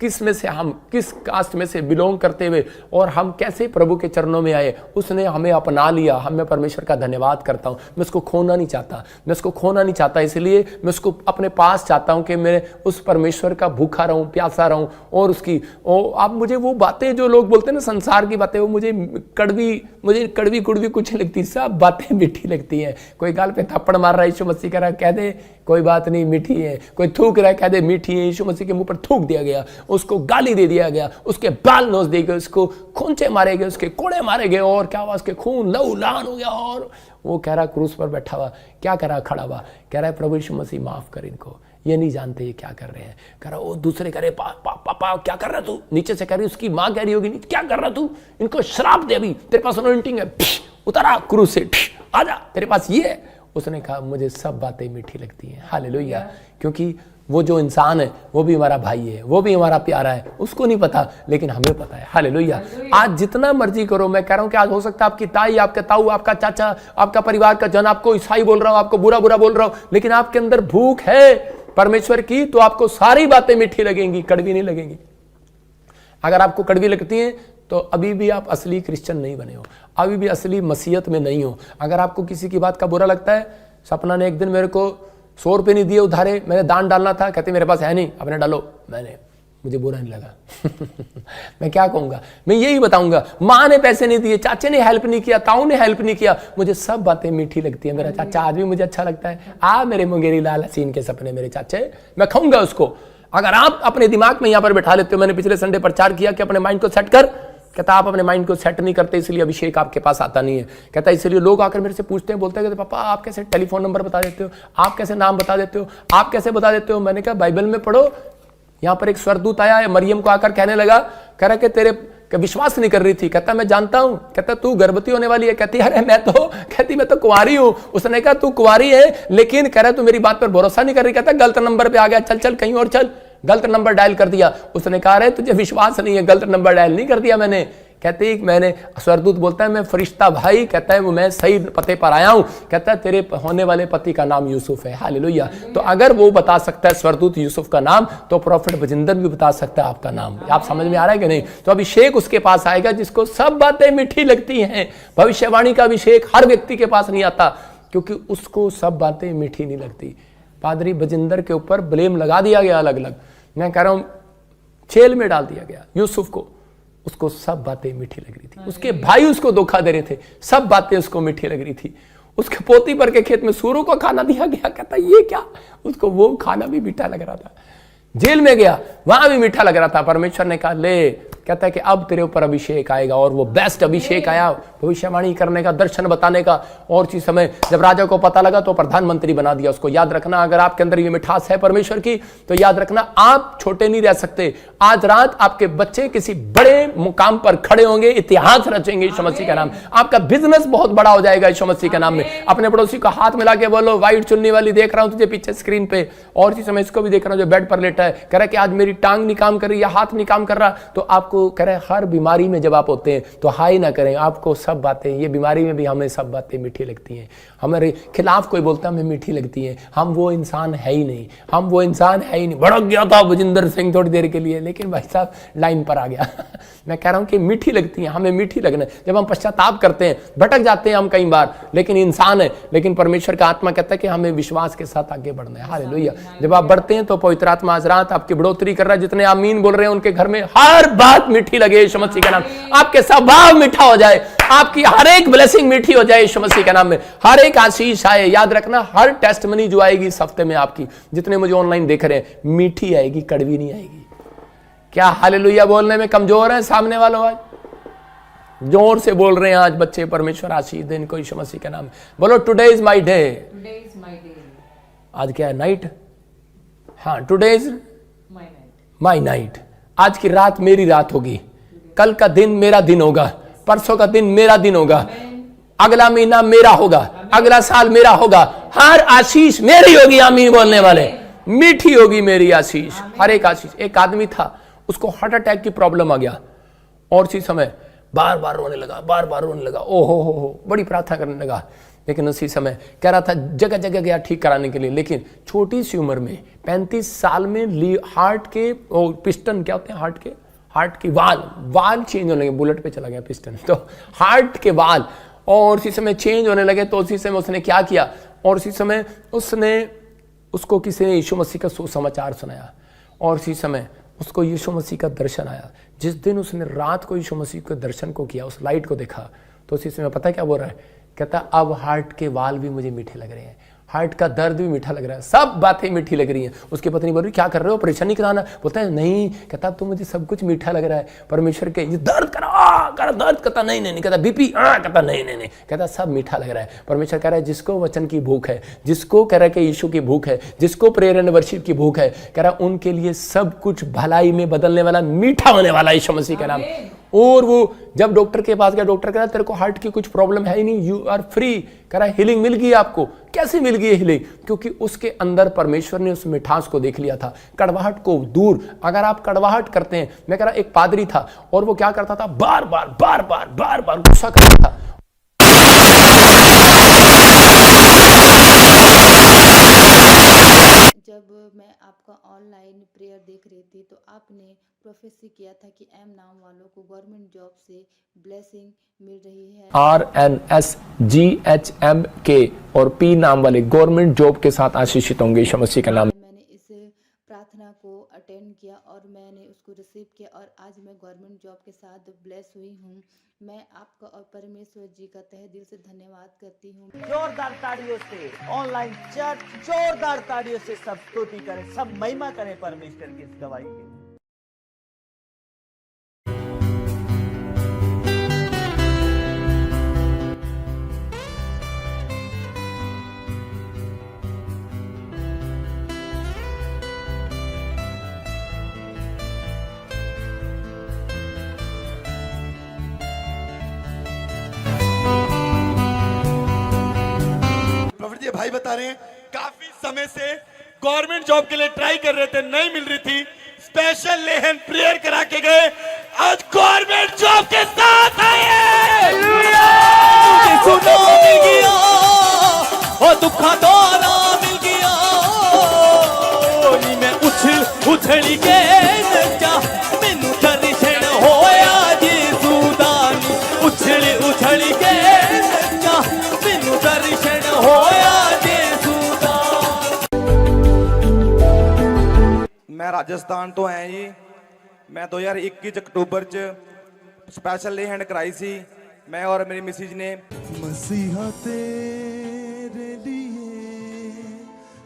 किस में से, हम किस कास्ट में से बिलोंग करते हुए और हम कैसे प्रभु के चरणों में आए, उसने हमें अपना लिया। मैं परमेश्वर का धन्यवाद करता हूँ। मैं उसको खोना नहीं चाहता, इसलिए मैं उसको अपने पास चाहता हूँ कि मैं उस परमेश्वर का भूखा रहूँ, प्यासा रहूँ। और उसकी आप मुझे वो बातें जो लोग बोलते हैं ना संसार की बातें, वो मुझे कड़वी कुड़वी कुछ नहीं लगती, सब बातें मीठी लगती हैं। कोई गाल पे थप्पड़ मार रहा है, यीशु मसीह कह रहा है कह दे कोई बात नहीं मीठी है। कोई थूक रहा है, कह दे मीठी है। यीशु मसीह के मुंह पर थूक दिया गया, उसको गाली दे दिया गया, उसके बाल नोच दिए गए, उसको खूंचे मारे गए, उसके कोड़े मारे गए, और क्या हुआ उसके खून लहू लहान हो गया। और वो कह रहा क्रूस पर बैठा हुआ, क्या कह रहा खड़ा हुआ, कह रहा है प्रभु यीशु मसीह माफ कर इनको, ये नहीं जानते ये क्या कर रहे हैं। कह रहा वो दूसरे कह रहे पापा क्या कर रहा तू, नीचे से कह रही उसकी माँ कह रही होगी क्या कर रहा तू, इनको श्राप दे, अभी तेरे पास अनॉइंटिंग है, उतारा क्रूस से, आजा तेरे पास ये है। उसने कहा मुझे सब बातें मीठी लगती हैं। हालेलुया। क्योंकि वो जो इंसान है वो भी हमारा भाई है, वो भी हमारा प्यारा है, उसको नहीं पता लेकिन हमें पता है। हालेलुया। आज जितना मर्जी करो, मैं कह रहा हूं कि आज हो सकता है आपकी ताई, आपका ताऊ, आपका चाचा, आपका परिवार का जन आपको ईसाई बोल रहा हो, आपको बुरा बोल रहा हो, लेकिन आपके अंदर भूख है परमेश्वर की, तो आपको सारी बातें मीठी लगेंगी, कड़वी नहीं लगेंगी। अगर आपको कड़वी लगती है तो अभी भी आप असली क्रिश्चियन नहीं बने हो, अभी भी असली मसीहत में नहीं हो। अगर आपको किसी की बात का बुरा लगता है, सपना ने एक दिन मेरे को 100 रुपये नहीं दिए उधारे, मैंने दान डालना था, कहते मेरे पास है नहीं, अपने डालो। मुझे बुरा नहीं लगा मैं क्या कहूंगा, मैं यही बताऊंगा, माँ ने पैसे नहीं दिए, चाचे ने हेल्प नहीं किया, ताऊ ने हेल्प नहीं किया, मुझे सब बातें मीठी लगती है। मेरा चाचा आज भी मुझे अच्छा लगता है। मेरे मुंगेरी लाल हसीन के सपने मेरे चाचे, मैं खाऊंगा उसको। अगर आप अपने दिमाग में यहाँ पर बैठा लेते हो, मैंने पिछले संडे प्रचार किया कि अपने माइंड को सेट कर, कहता आप अपने माइंड को सेट नहीं करते इसलिए अभिषेक आपके पास आता नहीं है। कहता इसलिए लोग आकर मेरे से पूछते हैं, बोलते हैं कहते पापा आप कैसे टेलीफोन नंबर बता देते हो, आप कैसे नाम बता देते हो, आप कैसे बता देते हो। मैंने कहा बाइबल में पढ़ो। यहाँ पर एक स्वर्गदूत आया है, मरियम को आकर कहने लगा, कह रहा कि तेरे विश्वास नहीं कर रही थी। कहता मैं जानता हूं। कहता तू गर्भवती होने वाली है। कहती अरे मैं तो कुंवारी हूं। उसने कहा तू कुंवारी है, लेकिन कह रहा तू मेरी बात पर भरोसा नहीं कर रही। कहता गलत नंबर पे आ गया, चल कहीं और चल। गलत नंबर डायल कर दिया। उसने कहा अरे तुझे विश्वास नहीं है, गलत नंबर डायल नहीं कर दिया मैंने। कहते मैंने, स्वर्गदूत बोलता है मैं फरिश्ता भाई, कहता है वो मैं सही पते पर आया हूं। कहता है तेरे होने वाले पति का नाम यूसुफ है। हालेलुया। तो अगर वो बता सकता है स्वर्गदूत यूसुफ का नाम, तो प्रॉफिट बजिंदर भी बता सकता है आपका नाम। आप समझ में आ रहा है कि नहीं। तो अभिषेक उसके पास आएगा जिसको सब बातें मीठी लगती हैं। भविष्यवाणी का अभिषेक हर व्यक्ति के पास नहीं आता, क्योंकि उसको सब बातें मीठी नहीं लगती। पादरी बजिंदर के ऊपर ब्लेम लगा दिया गया अलग अलग, मैं कह रहा हूं जेल में डाल दिया गया यूसुफ को। उसको सब बातें मीठी लग रही थी, उसके भाई उसको धोखा दे रहे थे, सब बातें उसको मीठी लग रही थी। उसके पोती पर के खेत में सूरों को खाना दिया गया, कहता ये क्या, उसको वो खाना भी मीठा लग रहा था। जेल में गया, वहां भी मीठा लग रहा था। परमेश्वर ने कहा ले कहता है कि अब तेरे ऊपर अभिषेक आएगा, और वो बेस्ट अभिषेक आया भविष्यवाणी करने का, दर्शन बताने का। और उसी समय जब राजा को पता लगा तो प्रधानमंत्री बना दिया उसको। याद रखना, अगर आपके अंदर ये मिठास है परमेश्वर की, तो याद रखना आप छोटे नहीं रह सकते। आज रात आपके बच्चे किसी बड़े मुकाम पर खड़े होंगे, इतिहास रचेंगे यीशु मसीह का नाम। आपका बिजनेस बहुत बड़ा हो जाएगा यीशु मसीह के नाम में। अपने पड़ोसी को हाथ मिला के बोलो, व्हाइट चुन्नी वाली देख रहा हूं तुझे पीछे स्क्रीन पे, और इसी समय इसको भी देख रहा हूं जो बेड पर लेटा है, कह रहा है कि आज मेरी टांग नहीं काम कर रही या हाथ नहीं काम कर रहा। तो आपको कह रहा है हर बीमारी में जब आप होते हैं तो हाई ना करें, आपको सब बातें, ये बीमारी में भी हमें सब बातें मीठी लगती हैं। हमारे खिलाफ कोई बोलता है हमें मीठी लगती है। हम वो इंसान है ही नहीं, हम वो इंसान है ही नहीं। भड़क गया था बजिंदर सिंह थोड़ी देर के लिए, लेकिन भाई साहब लाइन पर आ गया। मैं कह रहा हूं कि मीठी लगती है, हमें मीठी लगना। जब हम पश्चाताप करते हैं, भटक जाते हैं हम कई बार, लेकिन इंसान है, लेकिन परमेश्वर का आत्मा कहता है कि हमें विश्वास के साथ आगे बढ़ना है। हालेलुया। जब आप बढ़ते हैं तो पवित्र आत्मा आज रात आपकी बढ़ोतरी कर रहा है। जितने आमीन बोल रहे हैं उनके घर में हर बात मीठी लगे यीशु मसीह का नाम। आपके स्वभाव मीठा हो जाए, आपकी हर एक ब्लेसिंग मीठी हो जाए यीशु मसीह के नाम में। हर एक आशीष आए। याद रखना, हर टेस्टमनी जो आएगी इस हफ्ते में आपकी, जितने मुझे ऑनलाइन देख रहे हैं, मीठी आएगी, कड़वी नहीं आएगी। क्या हालेलुया बोलने में कमजोर है सामने वालों? आज जोर से बोल रहे हैं आज बच्चे। परमेश्वर आशीष दे इनको यीशु मसीह के नाम में। बोलो टुडे इज माय डे। आज क्या है? नाइट। हाँ, टुडे इज माय नाइट। आज की रात मेरी रात होगी, कल का दिन मेरा दिन होगा, परसों का दिन मेरा दिन होगा, अगला महीना मेरा होगा, अगला साल मेरा होगा। हर आशीष मेरी होगी। आमीन बोलने वाले, मीठी होगी मेरी आशीष, हर एक आशीष। एक आदमी था, उसको हार्ट अटैक की प्रॉब्लम आ गया, और उसी समय बार बार रोने लगा, बार बार रोने लगा। ओहो हो, बड़ी प्रार्थना करने लगा, लेकिन उसी समय कह रहा था, जगह जगह गया ठीक कराने के लिए, लेकिन छोटी सी उम्र में 35 साल में हार्ट के पिस्टन, क्या होते हैं हार्ट के वाल चेंज होने लगे। बुलेट पे चला गया पिस्टन, तो हार्ट के वाल, और उसी समय चेंज होने लगे। तो उसी समय उसने क्या किया, और उसी समय उसको किसी ने यीशु मसीह का सुसमाचार सुनाया, और उसी समय उसको यीशु मसीह का दर्शन आया। जिस दिन उसने रात को यीशु मसीह के दर्शन को किया, उस लाइट को देखा, तो उसी समय पता है क्या बोल रहा है? कहता अब हार्ट के वाल भी मुझे मीठे लग रहे हैं, हार्ट का दर्द भी मीठा लग रहा है, सब बातें मीठी लग रही हैं। उसकी पत्नी बोल रही क्या कर रहे हो, परेशानी कराना? बोलता है नहीं। कहता तो मुझे सब कुछ मीठा लग रहा है परमेश्वर के। ये दर्द करा दर्द, कहता नहीं। कहता बीपी, कहता नहीं। कहता सब मीठा लग रहा है। परमेश्वर कह रहा है जिसको वचन की भूख है, जिसको कह रहा है कि यीशु की भूख है, जिसको प्रेयर एंड वर्शिप की भूख है, कह रहा है उनके लिए सब कुछ भलाई में बदलने वाला, मीठा होने वाला यीशु मसीह का नाम। और वो जब डॉक्टर के पास गया, डॉक्टर कह रहा तेरे को हार्ट की कुछ प्रॉब्लम है ही नहीं, यू आर फ्री। कह रहा हीलिंग मिल गई आपको। कैसे मिल गई हीलिंग? क्योंकि उसके अंदर परमेश्वर ने उस मिठास को देख लिया था, कड़वाहट को दूर। अगर आप कड़वाहट करते हैं, मैं कह रहा एक पादरी था, और वो क्या करता था, बार बार गुस्सा करता था। जब मैं आपका ऑनलाइन प्रेयर देख रही थी तो आपने प्रोफेसी किया था कि एम नाम वालों को गवर्नमेंट जॉब से ब्लेसिंग मिल रही है। RNSGHMK और P नाम वाले गवर्नमेंट जॉब के साथ आशीषित होंगे यीशु मसीह का नाम। मैंने इस प्रार्थना को अटेंड किया और मैंने उसको रिसीव किया, और आज मैं गवर्नमेंट जॉब के साथ ब्लेस हुई हूँ। मैं आपका और परमेश्वर जी का तहे दिल से धन्यवाद करती हूँ। जोरदार ताड़ियों से ऑनलाइन चर्च जोरदार ताड़ियों से सब स्तुति करें, सब महिमा करें परमेश्वर की इस गवाही के लिए। ये भाई बता रहे हैं काफी समय से गवर्नमेंट जॉब के लिए ट्राई कर रहे थे, नहीं मिल रही थी, स्पेशल लेहन प्रेयर करा के गए, आज गवर्नमेंट जॉब के साथ आए। सुनो मिल गया और दुखा दौरा मिल गया, मैं उछली के नचा, मैनू दर्शन होया जी सुदानी, उछली के नचा, मैनू दर्शन होया जी सुदानी। मैं राजस्थान तो आया जी। मैं 2021 अक्टूबर च स्पेशल लेहन कराई सी, मैं और मेरी मिसिज ने। मसीहा तेरे लिए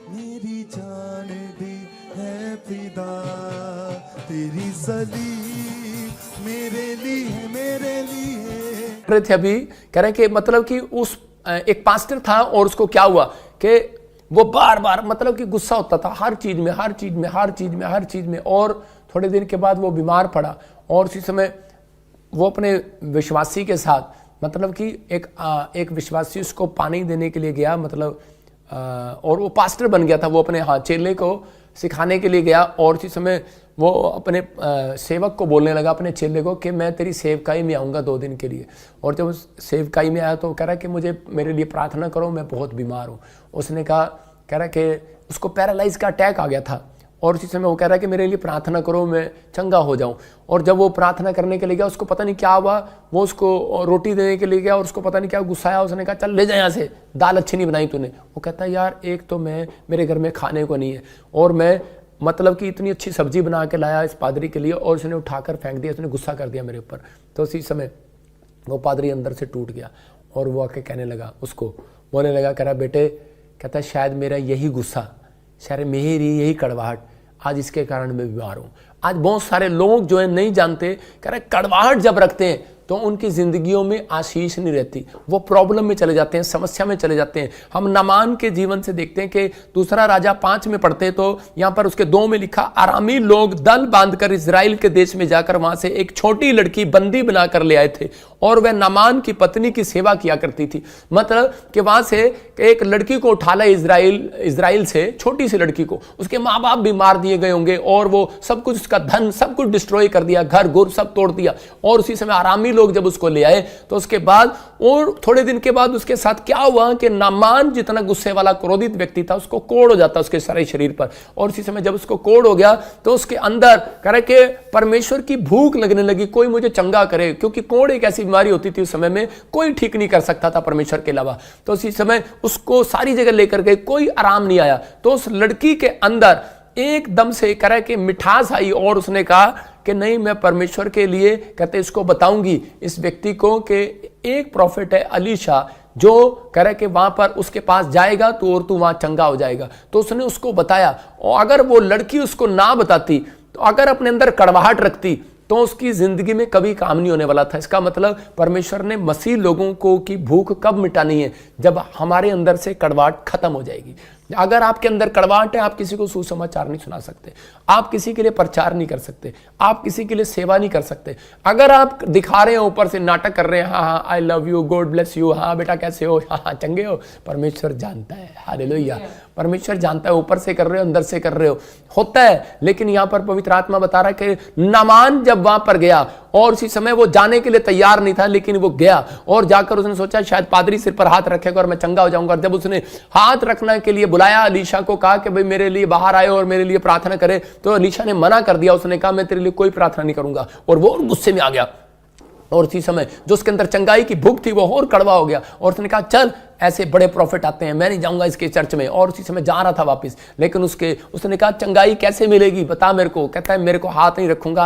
मेरी जान दी है फिदा, तेरी सलीब मेरे लिए मेरे लिए। रहे थे अभी कह रहे हैं कि मतलब कि उस एक पास्टर था और उसको क्या हुआ कि वो बार बार मतलब कि गुस्सा होता था हर चीज में हर चीज में हर चीज में हर चीज में। और थोड़े दिन के बाद वो बीमार पड़ा और उसी समय वो अपने विश्वासी के साथ मतलब कि एक विश्वासी उसको पानी देने के लिए गया मतलब और वो पास्टर बन गया था। वो अपने चेले को सिखाने के लिए गया और उसी समय वो अपने सेवक को बोलने लगा अपने चेले को कि मैं तेरी सेवकाई में आऊँगा 2 दिन के लिए। और जब उस सेवकाई में आया तो कह रहा कि मुझे मेरे लिए प्रार्थना करो, मैं बहुत बीमार हूँ। उसने कहा कह रहा कि उसको पैरालाइज का अटैक आ गया था और उसी समय वो कह रहा है कि मेरे लिए प्रार्थना करो, मैं चंगा हो जाऊं। और जब वो प्रार्थना करने के लिए गया उसको पता नहीं क्या हुआ, वो उसको रोटी देने के लिए गया और उसको पता नहीं क्या गुस्साया। उसने कहा चल ले जा यहाँ से, दाल अच्छी नहीं बनाई तूने। वो कहता है यार एक तो मेरे घर में खाने को नहीं है और मैं मतलब कि इतनी अच्छी सब्जी बना के लाया इस पादरी के लिए और उसने उठाकर फेंक दिया, उसने गुस्सा कर दिया मेरे ऊपर। तो उसी समय वो पादरी अंदर से टूट गया और वो आके कहने लगा उसको, बोलने लगा कह रहा बेटे, कहता है शायद मेरा यही गुस्सा, शायद मेरी यही कड़वाहट आज इसके कारण मैं बीमार हूँ। आज बहुत सारे लोग जो है नहीं जानते, कह रहे कड़वाहट जब रखते हैं तो उनकी जिंदगियों में आशीष नहीं रहती, वो प्रॉब्लम में चले जाते हैं, समस्या में चले जाते हैं। हम नामान के जीवन से देखते हैं कि दूसरा राजा 5 में पढ़ते हैं तो यहाँ पर उसके 2 में लिखा, आरामी लोग दल बांधकर इजराइल के देश में जाकर वहां से एक छोटी लड़की बंदी बनाकर ले आए थे और वह नामान की पत्नी की सेवा किया करती थी। मतलब कि वहां से एक लड़की को उठा ला इजराइल से, छोटी सी लड़की को, उसके माँ बाप भी मार दिए गए होंगे और वो सब कुछ, उसका धन सब कुछ डिस्ट्रॉय कर दिया, घर गुर सब तोड़ दिया। और उसी समय आरामी लोग जब उसको ले आए तो उसके बाद और थोड़े दिन के बाद उसके साथ क्या हुआ कि नामान जितना गुस्से वाला क्रोधित व्यक्ति था उसको कोढ़ हो जाता उसके सारे शरीर पर। और उसी समय जब उसको कोढ़ हो गया तो उसके अंदर कह रहे कि परमेश्वर की भूख लगने लगी, कोई मुझे चंगा करे, क्योंकि कोढ़ एक ऐसी बीमारी होती थी उस समय में, कोई ठीक नहीं कर सकता था परमेश्वर के अलावा। तो उसी समय उसको सारी जगह लेकर गए, कोई आराम नहीं आया। तो उस लड़की के अंदर एकदम से कह रहे कि मिठास आई और उसने कहा कि नहीं, मैं परमेश्वर के लिए कहते इसको बताऊंगी इस व्यक्ति को कि एक प्रॉफिट है अलीशा जो कह रहे कि वहां पर उसके पास जाएगा तो और तू वहां चंगा हो जाएगा। तो उसने उसको बताया और अगर वो लड़की उसको ना बताती तो अगर अपने अंदर कड़वाहट रखती तो उसकी जिंदगी में कभी काम नहीं होने वाला था। इसका मतलब परमेश्वर ने मसीह लोगों को की भूख कब मिटानी है, जब हमारे अंदर से कड़वाहट खत्म हो जाएगी। अगर आपके अंदर कड़वाहट है, आप किसी को सुसमाचार नहीं सुना सकते, आप किसी के लिए प्रचार नहीं कर सकते, आप किसी के लिए सेवा नहीं कर सकते। अगर आप दिखा रहे हैं, ऊपर से नाटक कर रहे हैं, हाँ हाँ I love you, God bless you, हाँ बेटा कैसे हो, हाँ हाँ चंगे हो, परमेश्वर जानता है, हालेलुया, परमेश्वर जानता है ऊपर से कर रहे हो अंदर से कर रहे हो, होता है। लेकिन यहाँ पर पवित्र आत्मा बता रहा है कि नामान जब वहां पर गया और उसी समय वो जाने के लिए तैयार नहीं था, लेकिन वो गया और जाकर उसने सोचा शायद पादरी सिर पर हाथ रखेगा और मैं चंगा हो जाऊंगा। जब उसने हाथ रखने के लिए बुलाया अलीशा को, कहा कि भाई मेरे लिए बाहर आए और मेरे लिए प्रार्थना करे, तो अलीशा ने मना कर दिया। उसने कहा मैं तेरे लिए कोई प्रार्थना नहीं करूंगा और वो गुस्से में आ गया। और उसी समय जो उसके अंदर चंगाई की भूख थी वो और कड़वा हो गया और उसने कहा चल ऐसे बड़े प्रॉफिट आते हैं, मैं नहीं जाऊंगा इसके चर्च में। और उसी समय जा रहा था वापस, लेकिन उसने कहा चंगाई कैसे मिलेगी बता मेरे को। कहता है मेरे को हाथ नहीं रखूंगा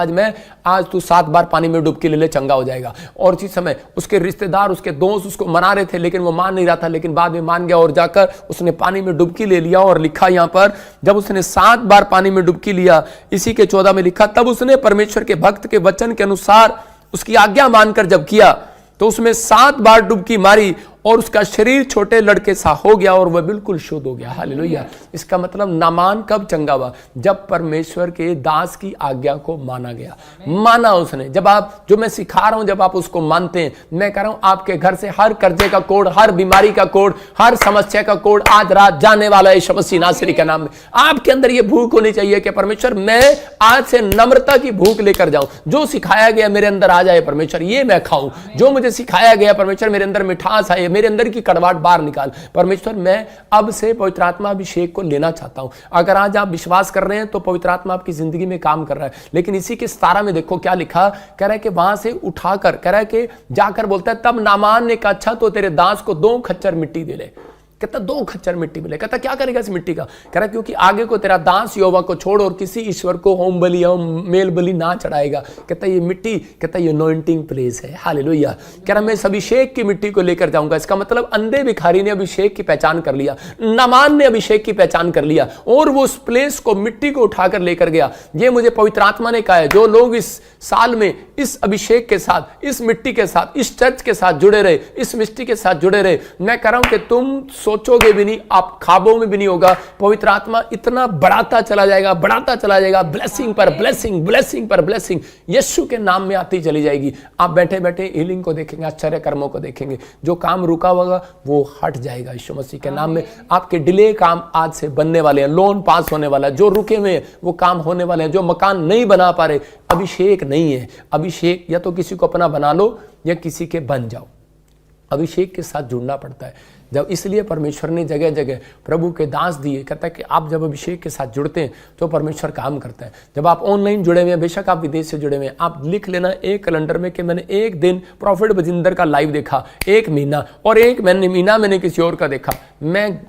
आज तू 7 बार पानी में डुबकी ले ले, चंगा हो जाएगा। और उसी समय उसके रिश्तेदार उसके दोस्त उसको मना रहे थे, लेकिन वो मान नहीं रहा था, लेकिन बाद में मान गया और जाकर उसने पानी में डुबकी ले लिया। और लिखा यहाँ पर जब उसने 7 बार पानी में डुबकी लिया, इसी के 14 में लिखा, तब उसने परमेश्वर के भक्त के वचन के अनुसार उसकी आज्ञा मानकर जब किया तो उसमें 7 बार डुबकी मारी और उसका शरीर छोटे लड़के सा हो गया और वह बिल्कुल शुद्ध हो गया। हालेलुया। इसका मतलब नामान कब चंगा हुआ, जब परमेश्वर के दास की आज्ञा को माना गया, माना उसने। जब आप जो मैं सिखा रहा हूं जब आप उसको मानते हैं, मैं कह रहा हूं आपके घर से हर कर्जे का कोड, हर बीमारी का कोड, हर समस्या का कोड आज रात जाने वाला है यीशु मसीह नासरी के नाम में। आपके अंदर यह भूख होनी चाहिए कि परमेश्वर मैं आज से नम्रता की भूख लेकर जाऊं, जो सिखाया गया मेरे अंदर आ जाए परमेश्वर, ये मैं खाऊं, जो मुझे सिखाया गया परमेश्वर मेरे अंदर मिठास आए, मेरे अंदर की कड़वाहट बाहर निकाल। परमेश्वर मैं अब से पवित्र आत्मा अभिषेक को लेना चाहता हूं। अगर आज आप विश्वास कर रहे हैं तो पवित्र आत्मा आपकी जिंदगी में काम कर रहा है। लेकिन इसी के 17 में देखो क्या लिखा, कह रहा है कि वहां से उठाकर, कह रहा है कि जाकर बोलता है, तब नामान ने कहा अच्छा तो तेरे दास को 2 खच्चर मिट्टी दे ले। कहता 2 खच्चर मिट्टी मिले। कहता क्या करेगा इस मिट्टी का? कह रहा क्योंकि आगे को तेरा दास यहोवा को छोड़ और किसी ईश्वर को होम बलि या मेल बलि ना चढ़ाएगा। कहता ये मिट्टी, कहता ये अनॉइंटिंग प्लेस है। हालेलुया। कह रहा मैं इस अभिषेक की मिट्टी को लेकर जाऊंगा। इसका मतलब अंधे भिखारी ने अभिषेक की पहचान कर लिया, नामान ने अभिषेक की पहचान कर लिया और वो उस प्लेस को, मिट्टी को उठाकर लेकर गया। ये मुझे पवित्र आत्मा ने कहा है, जो लोग इस साल में इस अभिषेक के साथ, इस मिट्टी के साथ, इस चर्च के साथ जुड़े रहे, इस मिट्टी के साथ जुड़े रहे, मैं कह रहा हूं कि तुम सोचोगे भी नहीं, आप ख्वाबों में भी नहीं होगा, पवित्र आत्मा इतना बढ़ाता चला जाएगा, बढ़ाता चला जाएगा, ब्लेसिंग पर ब्लेसिंग, ब्लेसिंग पर ब्लेसिंग यीशु के नाम में आती चली जाएगी। आप बैठे बैठे हीलिंग को देखेंगे, आश्चर्य कर्मों को देखेंगे, जो काम रुका होगा वो हट जाएगा यीशु मसीह के नाम में। आपके डिले काम आज से बनने वाले हैं, लोन पास होने वाला है, जो रुके हुए हैं वो काम होने वाले हैं, जो मकान नहीं बना पा रहे, अभिषेक नहीं है। अभिषेक या तो किसी को अपना बना लो या किसी के बन जाओ, अभिषेक के साथ जुड़ना पड़ता है। जब इसलिए परमेश्वर ने जगह जगह प्रभु के दास दिए। कहता है कि आप जब अभिषेक के साथ जुड़ते हैं तो परमेश्वर काम करता है। जब आप ऑनलाइन जुड़े हुए हैं, बेशक आप विदेश से जुड़े हुए हैं, आप लिख लेना एक कैलेंडर में कि मैंने एक दिन प्रॉफिट बजिंदर का लाइव देखा, एक महीना, और एक महीना मैंने किसी और का देखा। मैं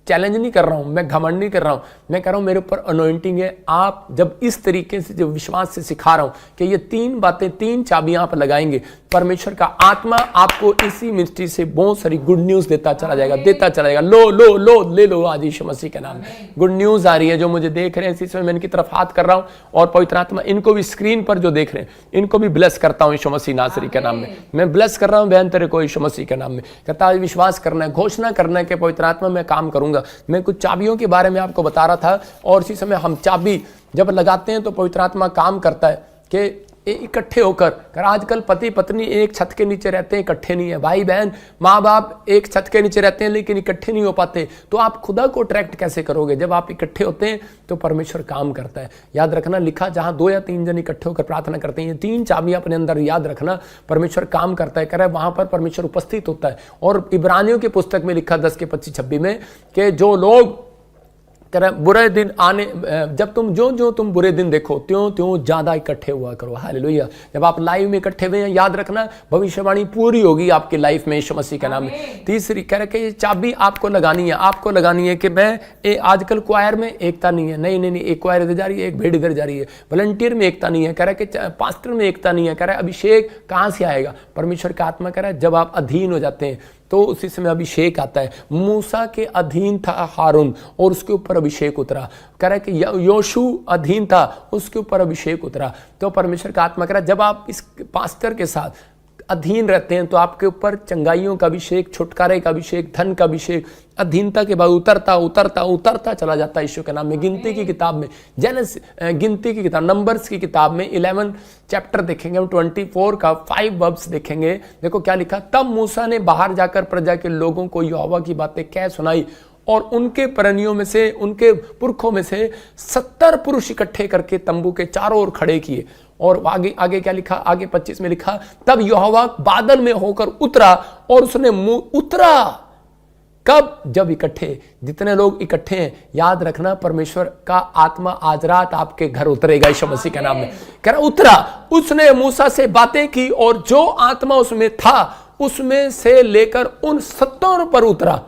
चैलेंज नहीं कर रहा हूं, मैं घमंड नहीं कर रहा हूं, मैं कह रहा हूं मेरे ऊपर अनॉइंटिंग है। आप जब इस तरीके से, जब विश्वास से सिखा रहा हूं कि ये 3 बातें, 3 चाबियां आप लगाएंगे, परमेश्वर का आत्मा आपको इसी मिनिस्ट्री से बहुत सारी गुड न्यूज देता चला जाएगा, देता चला जाएगा। लो लो लो ले लो आज यीशु मसीह के नाम में। गुड न्यूज आ रही है, जो मुझे देख रहे हैं इसी समय मैं इनकी तरफ हाथ कर रहा हूं, और पवित्र आत्मा इनको भी स्क्रीन पर जो देख रहे हैं इनको भी ब्लेस करता हूं यीशु मसीह नासरी के नाम में। मैं ब्लेस कर रहा हूं बहन तेरे को यीशु मसीह के नाम में। कहता है विश्वास करना है, घोषणा करना है कि पवित्र आत्मा मैं काम करूंगा। मैं कुछ चाबियों के बारे में आपको बता रहा था, और इसी समय हम चाबी जब लगाते हैं तो पवित्र आत्मा काम करता है कि इकट्ठे होकर। आजकल पति पत्नी एक छत के नीचे रहते हैं, इकट्ठे नहीं है। भाई बहन माँ बाप एक छत के नीचे रहते हैं लेकिन इकट्ठे नहीं हो पाते। तो आप खुदा को अट्रैक्ट कैसे करोगे? जब आप इकट्ठे होते हैं तो परमेश्वर काम करता है। याद रखना, लिखा जहां 2 या 3 जन इकट्ठे होकर प्रार्थना करते हैं, ये 3 चाबियां अपने अंदर याद रखना, परमेश्वर काम करता है। कह रहा है वहां पर परमेश्वर उपस्थित होता है। और इब्रानियों की पुस्तक में लिखा 10 के 25-26 में कि जो लोग कह रहा बुरे दिन आने, जब तुम जो तुम बुरे दिन देखो त्यों त्यों ज्यादा इकट्ठे हुआ करो। हालेलुया। जब आप लाइव में इकट्ठे हुए हैं, याद रखना भविष्यवाणी पूरी होगी आपकी लाइफ में यीशु मसीह के नाम में। तीसरी कह रहे कि ये चाबी आपको लगानी है, आपको लगानी है कि मैं आजकल क्वायर में एकता नहीं है। नहीं, एक क्वायर इधर जा रही है, एक भेड़ इधर जा रही है। वॉलंटियर में एकता नहीं है। कह रहा है कि पास्टर में एकता नहीं है। कह रहा है अभिषेक कहां से आएगा? परमेश्वर का आत्मा कह रहा है जब आप अधीन हो जाते हैं तो उसी समय अभिषेक आता है। मूसा के अधीन था हारून और उसके ऊपर अभिषेक उतरा। कह रहा है कि योशू अधीन था, उसके ऊपर अभिषेक उतरा। तो परमेश्वर का आत्मा कह रहा है जब आप इस पास्टर के साथ अधीन रहते हैं तो आपके ऊपर चंगाइयों का अभिषेक, छुटकारे का अभिषेक, धन का अभिषेक अधीनता के बाद उतरता उतरता उतरता चला जाता है यीशु के नाम में। गिनती की किताब में, गिनती की किताब, नंबर्स की किताब में 11 चैप्टर देखेंगे हम, 24 का 5 वर्ब्स देखेंगे। देखो क्या लिखा, तब मूसा ने बाहर जाकर प्रजा के लोगों को यहोवा की बातें कह सुनाई और उनके परनियों में से, उनके पुरखों में से 70 पुरुष इकट्ठे करके तंबू के चारों ओर खड़े किए। और आगे क्या लिखा, आगे 25 में लिखा, तब यहोवा बादल में होकर उतरा और उसने मुंह उतरा। कब? जब इकट्ठे, जितने लोग इकट्ठे हैं, याद रखना परमेश्वर का आत्मा आज रात आपके घर उतरेगा यीशु मसीह के नाम में। कह रहा उतरा, उसने मूसा से बातें की और जो आत्मा उसमें था उसमें से लेकर उन 70 पर उतरा।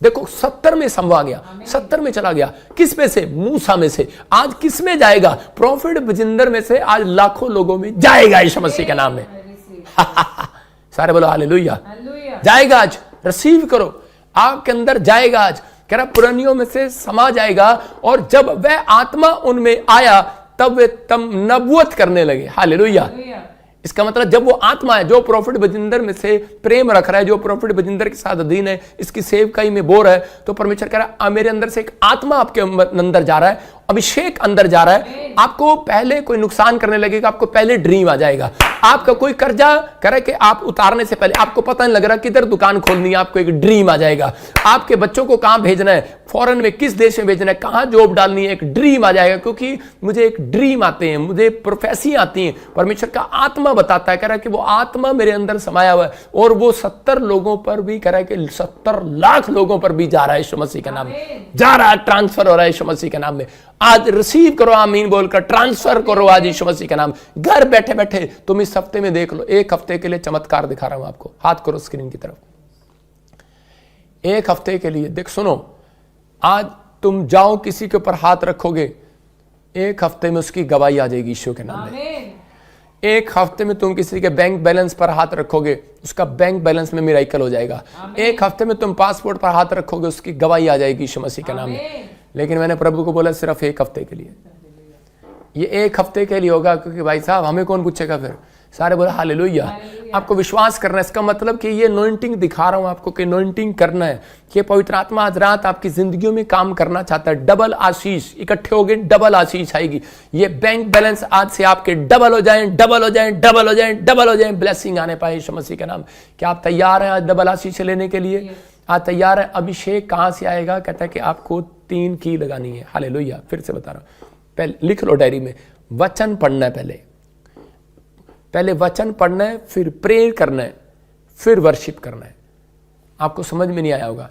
देखो 70 में समवा गया, 70 में चला गया। किस में से? मूसा में से। आज किस में जाएगा? प्रॉफिट बजिंदर में से आज लाखों लोगों में जाएगा यीशु मसीह के नाम में। सारे बोलो हालेलुया। जाएगा आज, रिसीव करो, आपके अंदर जाएगा आज। कह रहा पुरानियों में से समा जाएगा और जब वह आत्मा उनमें आया तब वे नबूवत करने लगे। हालेलुया। इसका मतलब जब वो आत्मा है जो प्रॉफिट बजिंदर में से प्रेम रख रहा है, जो प्रॉफिट बजिंदर के साथ अधीन है, इसकी सेवकाई में बोर है, तो परमेश्वर कह रहा है मेरे अंदर से एक आत्मा आपके अंदर जा रहा है, अभिषेक अंदर जा रहा है। आपको पहले कोई नुकसान करने लगेगा, आपको पहले ड्रीम आ जाएगा। आपका कोई कर्जा करे कि आप उतारने से पहले आपको पता नहीं लग रहा किधर दुकान खोलनी है, आपको एक ड्रीम आ जाएगा। आपके बच्चों को कहां भेजना है, फॉरेन में किस देश में भेजना है, कहां जॉब डालनी है, एक ड्रीम आ जाएगा। क्योंकि मुझे एक ड्रीम आते हैं, मुझे प्रोफेसी आती है, परमेश्वर का आत्मा बताता है। कह रहा है कि वो आत्मा मेरे अंदर समाया हुआ है और वो 70 लोगों पर भी, कह रहा है कि 70 लाख लोगों पर भी जा रहा है यीशु मसीह के नाम में। जा रहा है, ट्रांसफर हो रहा है यीशु मसीह के नाम में। आज रिसीव करो, आमीन बोलकर ट्रांसफर करो आज यीशु मसीह के नाम। घर बैठे बैठे तुम इस हफ्ते में देख लो, 1 हफ्ते के लिए चमत्कार दिखा रहा हूं आपको। हाथ करो स्क्रीन की तरफ। एक हफ्ते के लिए देख सुनो, आज तुम जाओ किसी के ऊपर हाथ रखोगे, एक हफ्ते में उसकी गवाही आ जाएगी यीशु के नाम में। एक हफ्ते में तुम किसी के बैंक बैलेंस पर हाथ रखोगे, उसका बैंक बैलेंस में मिराकल हो जाएगा। एक हफ्ते में तुम पासपोर्ट पर हाथ रखोगे, उसकी गवाही आ जाएगी यीशु मसीह के नाम में। लेकिन मैंने प्रभु को बोला सिर्फ एक हफ्ते के लिए, ये एक हफ्ते के लिए होगा, क्योंकि भाई साहब हमें कौन पूछेगा फिर। सारे बोले हालेलुया। आपको विश्वास करना है, इसका मतलब कि ये अनॉइंटिंग दिखा रहा हूं आपको कि अनॉइंटिंग करना है, कि पवित्र आत्मा आज रात आपकी जिंदगियों में काम करना चाहता है। डबल आशीष इकट्ठे हो गए, डबल आशीष आएगी। ये बैंक बैलेंस आज से आपके डबल हो जाएं, डबल हो जाएं, डबल हो जाएं, डबल हो जाएं, ब्लेसिंग आने पाए यीशु मसीह के नाम। क्या आप तैयार हैं आज डबल आशीष लेने के लिए? आज तैयार है? अभिषेक कहां से आएगा? कहता है कि आपको 3 की लगानी है। हालेलुया। फिर से बता रहा हूं, पहले लिख लो डायरी में, वचन पढ़ना है, पहले वचन पढ़ना है, फिर प्रेयर करना है, फिर वर्शिप करना है। आपको समझ में नहीं आया होगा,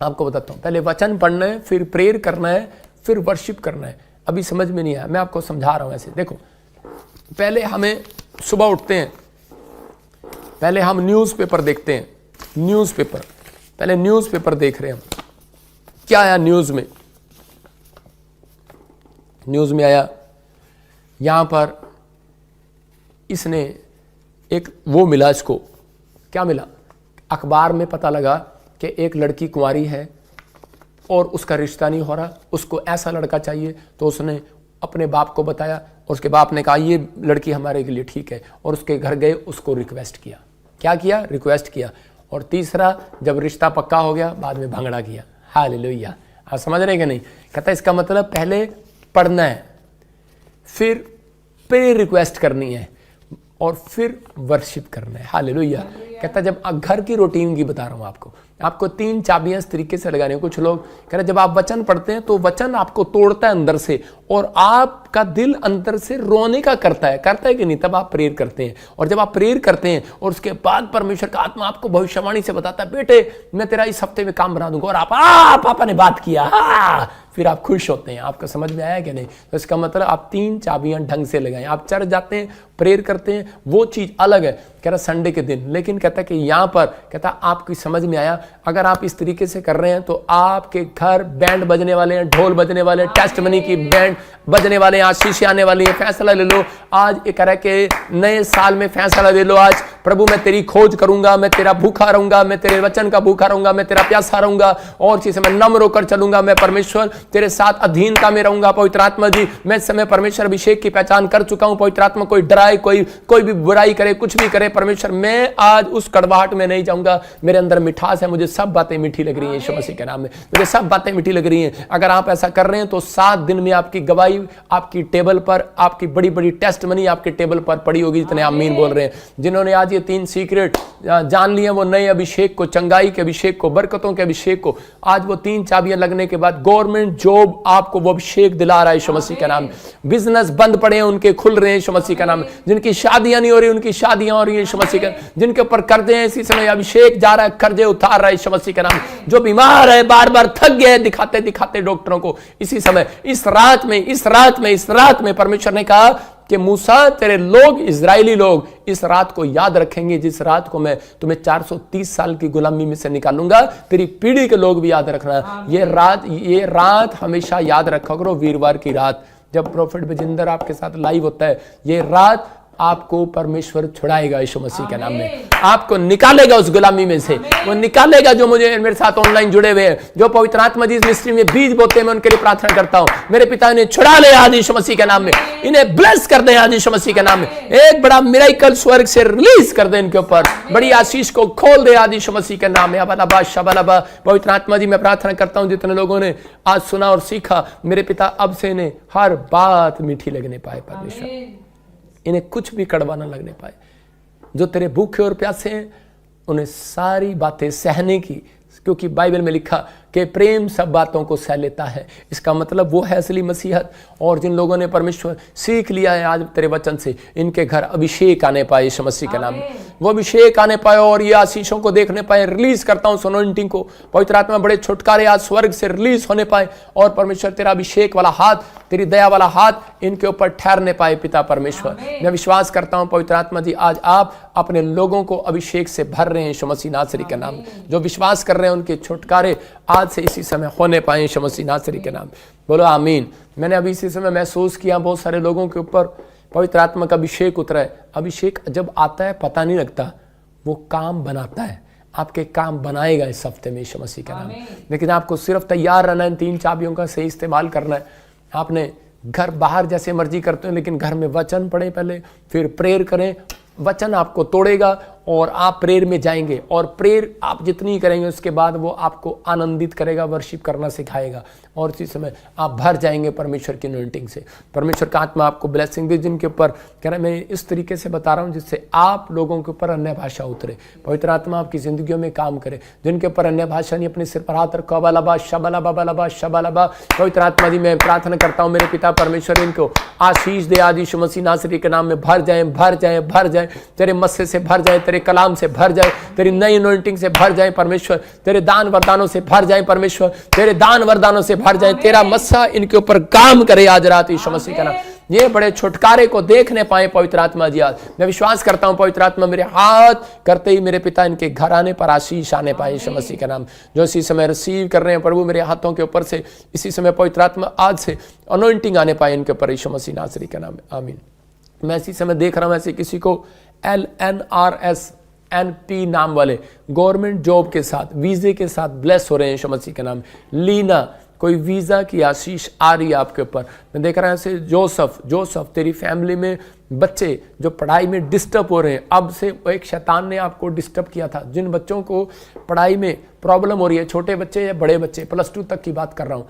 आपको बताता हूं। पहले वचन पढ़ना है, फिर प्रेयर करना है, फिर वर्शिप करना है। अभी समझ में नहीं आया, मैं आपको समझा रहा हूं ऐसे। देखो, पहले हमें सुबह उठते हैं, पहले हम न्यूज़पेपर देखते हैं। न्यूज़पेपर, पहले न्यूज़पेपर देख रहे हैं हम, क्या आया न्यूज़ में। न्यूज़ में आया यहां पर इसने एक वो मिला, इसको क्या मिला, अखबार में पता लगा कि एक लड़की कुंवारी है और उसका रिश्ता नहीं हो रहा, उसको ऐसा लड़का चाहिए। तो उसने अपने बाप को बताया और उसके बाप ने कहा ये लड़की हमारे के लिए ठीक है, और उसके घर गए, उसको रिक्वेस्ट किया। क्या किया? रिक्वेस्ट किया। और तीसरा, जब रिश्ता पक्का हो गया, बाद में भंगड़ा किया। हालेलुया। आप समझ रहे हैं कि नहीं? कहता है इसका मतलब पहले पढ़ना है, फिर प्रेयर रिक्वेस्ट करनी है, और फिर वर्शिप करना है। हालेलुया। कहता जब घर की रूटीन की बता रहा हूं आपको 3 चाबियां इस तरीके से लगानी है। कुछ लोग कह रहे जब आप वचन पढ़ते हैं तो वचन आपको तोड़ता है अंदर से, और आपका दिल अंदर से रोने का करता है कि नहीं, तब आप प्रेयर करते हैं। और जब आप प्रेयर करते हैं और उसके बाद परमेश्वर का आत्मा आपको भविष्यवाणी से बताता है बेटे मैं तेरा इस हफ्ते में काम बना दूंगा, और आप पापा ने बात किया, फिर आप खुश होते हैं। आपको समझ में आया कि नहीं? तो इसका मतलब आप 3 चाबियां ढंग से लगाएं। आप चर्च जाते हैं, प्रेयर करते हैं, वो चीज अलग है, कह रहा संडे के दिन। लेकिन कहता कि यहां पर कहता आपकी समझ में आया, अगर आप इस तरीके से कर रहे हैं तो आपके घर बैंड बजने वाले हैं, ढोल बजने वाले, टेस्टमनी की बैंड बजने वाले हैं, आशीष आने वाली है। फैसला ले लो आज, एक कह रहा है कि नए साल में फैसला ले लो आज, प्रभु मैं तेरी खोज करूंगा, मैं तेरा भूखा रहूंगा, मैं तेरे वचन का भूखा रहूंगा, मैं तेरा प्यासा रहूंगा, और चीजें मैं नम्र होकर चलूंगा, मैं परमेश्वर तेरे साथ अधीनता में रहूंगा। पवित्र आत्मा जी मैं इस समय परमेश्वर अभिषेक की पहचान कर चुका हूं। पवित्र आत्मा कोई डराए, कोई भी बुराई करे, कुछ भी करे, परमेश्वर मैं आज उस कड़वाहट में नहीं जाऊंगा। मेरे अंदर मिठास है, मुझे सब बातें मीठी लग रही हैं यीशु मसीह के नाम में, मुझे सब बातें मीठी लग रही हैं। अगर आप ऐसा कर रहे हैं तो 7 दिन में आपकी गवाही आपकी टेबल पर, आपकी बड़ी बड़ी टेस्टमनी आपके टेबल पर पड़ी होगी, जितने आमीन बोल रहे हैं। जिन्होंने आज ये 3 सीक्रेट जान लिए, वो नए अभिषेक को, चंगाई के अभिषेक को, बरकतों के अभिषेक को, आज वो 3 चाबियां लगने के बाद गवर्नमेंट जॉब आपको वो अभिषेक दिला रहा है यीशु मसीह के नाम में। बिजनेस बंद पड़े हैं उनके खुल रहे हैं यीशु मसीह का नाम। जिनकी शादियां नहीं हो रही उनकी शादियां हो रही हैं यीशु मसीह का। जिनके ऊपर कर्जे हैं इसी समय अभिषेक जा रहा है, कर्जे उतार रहा है यीशु मसीह का नाम। जो बीमार है, बार बार थक गए दिखाते दिखाते डॉक्टरों को, इसी समय इस रात में परमेश्वर ने कहा कि मूसा तेरे लोग, इजरायली लोग इस रात को याद रखेंगे, जिस रात को मैं तुम्हें 430 साल की गुलामी में से निकालूंगा। तेरी पीढ़ी के लोग भी याद रखना। ये रात हमेशा याद रखा करो, वीरवार की रात जब प्रोफेट बजिंदर आपके साथ लाइव होता है, ये रात आपको परमेश्वर छुड़ाएगा यीशु मसीह के नाम में, आपको निकालेगा उस गुलामी में से। वो निकालेगा जो मुझे मेरे साथ ऑनलाइन जुड़े हुए हैं, जो पवित्र आत्मा जी इस मिस्ट्री में बीज बोते हैं, मैं उनके लिए प्रार्थना करता हूं। मेरे पिता इन्हें छुड़ा ले आज यीशु मसीह के नाम में, इन्हें ब्लेस कर दे आज यीशु मसीह के नाम में। एक बड़ा मिरेकल स्वर्ग से रिलीज कर दे इनके ऊपर, बड़ी आशीष को खोल दे आज यीशु मसीह के नाम में। पवित्र आत्मा जी मैं प्रार्थना करता हूं जितने लोगों ने आज सुना और सीखा, मेरे पिता अब से इन्हें हर बात मीठी लगने पाए परमेश्वर, इन्हें कुछ भी कड़वा ना लगने पाए। जो तेरे भूखे और प्यासे हैं उन्हें सारी बातें सहने की, क्योंकि बाइबल में लिखा कि प्रेम सब बातों को सह लेता है। इसका मतलब वो है असली मसीहत। और जिन लोगों ने परमेश्वर सीख लिया है आज तेरे वचन से, इनके घर अभिषेक आने पाए यीशु मसीह के नाम में। वो अभिषेक आने पाए और ये आशीषों को देखने पाए। रिलीज करता हूं अनॉइंटिंग को, पवित्र आत्मा बड़े छुटकारे आज स्वर्ग से रिलीज होने पाए और परमेश्वर तेरा अभिषेक वाला हाथ, तेरी दया वाला हाथ इनके ऊपर ठहरने पाए। पिता परमेश्वर, मैं विश्वास करता हूं पवित्र आत्मा जी आज आप अपने लोगों को अभिषेक से भर रहे हैं यीशु मसीह नासरी के नाम। जो विश्वास कर रहे हैं उनके छुटकारे आज से इसी समय होने पाए यीशु मसीह नासरी के नाम। बोलो आमीन। मैंने अभी इसी समय महसूस किया बहुत सारे लोगों के ऊपर पवित्र आत्मा का अभिषेक उतरा है। अभिषेक जब आता है पता नहीं लगता, वो काम बनाता है। आपके काम बनाएगा इस हफ्ते में यीशु मसीह के नाम। लेकिन आपको सिर्फ तैयार रहना है, 3 चाबियों का सही इस्तेमाल करना है। आपने घर बाहर जैसे मर्जी करते हो, लेकिन घर में वचन पढ़े पहले, फिर प्रेयर करें। वचन आपको तोड़ेगा और आप प्रेयर में जाएंगे, और प्रेयर आप जितनी करेंगे उसके बाद वो आपको आनंदित करेगा, वर्शिप करना सिखाएगा, और इसी समय आप भर जाएंगे परमेश्वर की अनॉइंटिंग से। परमेश्वर का आत्मा आपको ब्लेसिंग दे, जिनके ऊपर कह रहा है मैं इस तरीके से बता रहा हूँ जिससे आप लोगों के ऊपर अन्य भाषा उतरे। पवित्र आत्मा आपकी जिंदगियों में काम करे। जिनके ऊपर अन्य भाषा नहीं, अपने सिर पर हाथ रखो। अबालबा शबालबा बलबा शबालबा। पवित्र आत्मा जी मैं प्रार्थना करता हूँ मेरे पिता परमेश्वर इनको आशीष दे। आज यीशु मसीह नासरी के नाम में भर जाए, भर जाए, भर जाए। तेरे मस्से से भर जाए, तेरे कलाम से भर जाए, तेरी नई अनॉइंटिंग से भर जाए परमेश्वर, तेरे दान वरदानों से भर जाए परमेश्वर, तेरे दान वरदानों से भर जाए। तेरा मस्सा इनके ऊपर काम करे आज रात यीशु मसीह का नाम। ये बड़े छुटकारे को देखने पाए पवित्र आत्मा जी आज। मैं विश्वास करता हूं पवित्र आत्मा मेरे हाथ करते ही मेरे पिता इनके घर आने पर आशीष आने पाए यीशु मसीह का नाम। जो इसी समय रिसीव कर रहे हैं प्रभु मेरे हाथों के ऊपर से इसी समय पवित्र आत्मा आज से अनॉइंटिंग आने पाए इनके ऊपर यीशु मसीह नासरी का नाम। आमीन। मैं इसी समय देख रहा हूं ऐसे किसी को LNRS-NP नाम वाले गवर्नमेंट जॉब के साथ, वीजे के साथ ब्लेस हो रहे हैं यीशु मसीह के नाम। लीना, कोई वीजा की आशीष आ रही है आपके ऊपर। मैं देख रहा हूं ऐसे जोसफ तेरी फैमिली में बच्चे जो पढ़ाई में डिस्टर्ब हो रहे हैं, अब से एक शैतान ने आपको डिस्टर्ब किया था। जिन बच्चों को पढ़ाई में प्रॉब्लम हो रही है, छोटे बच्चे या बड़े बच्चे, +2 तक की बात कर रहा हूँ,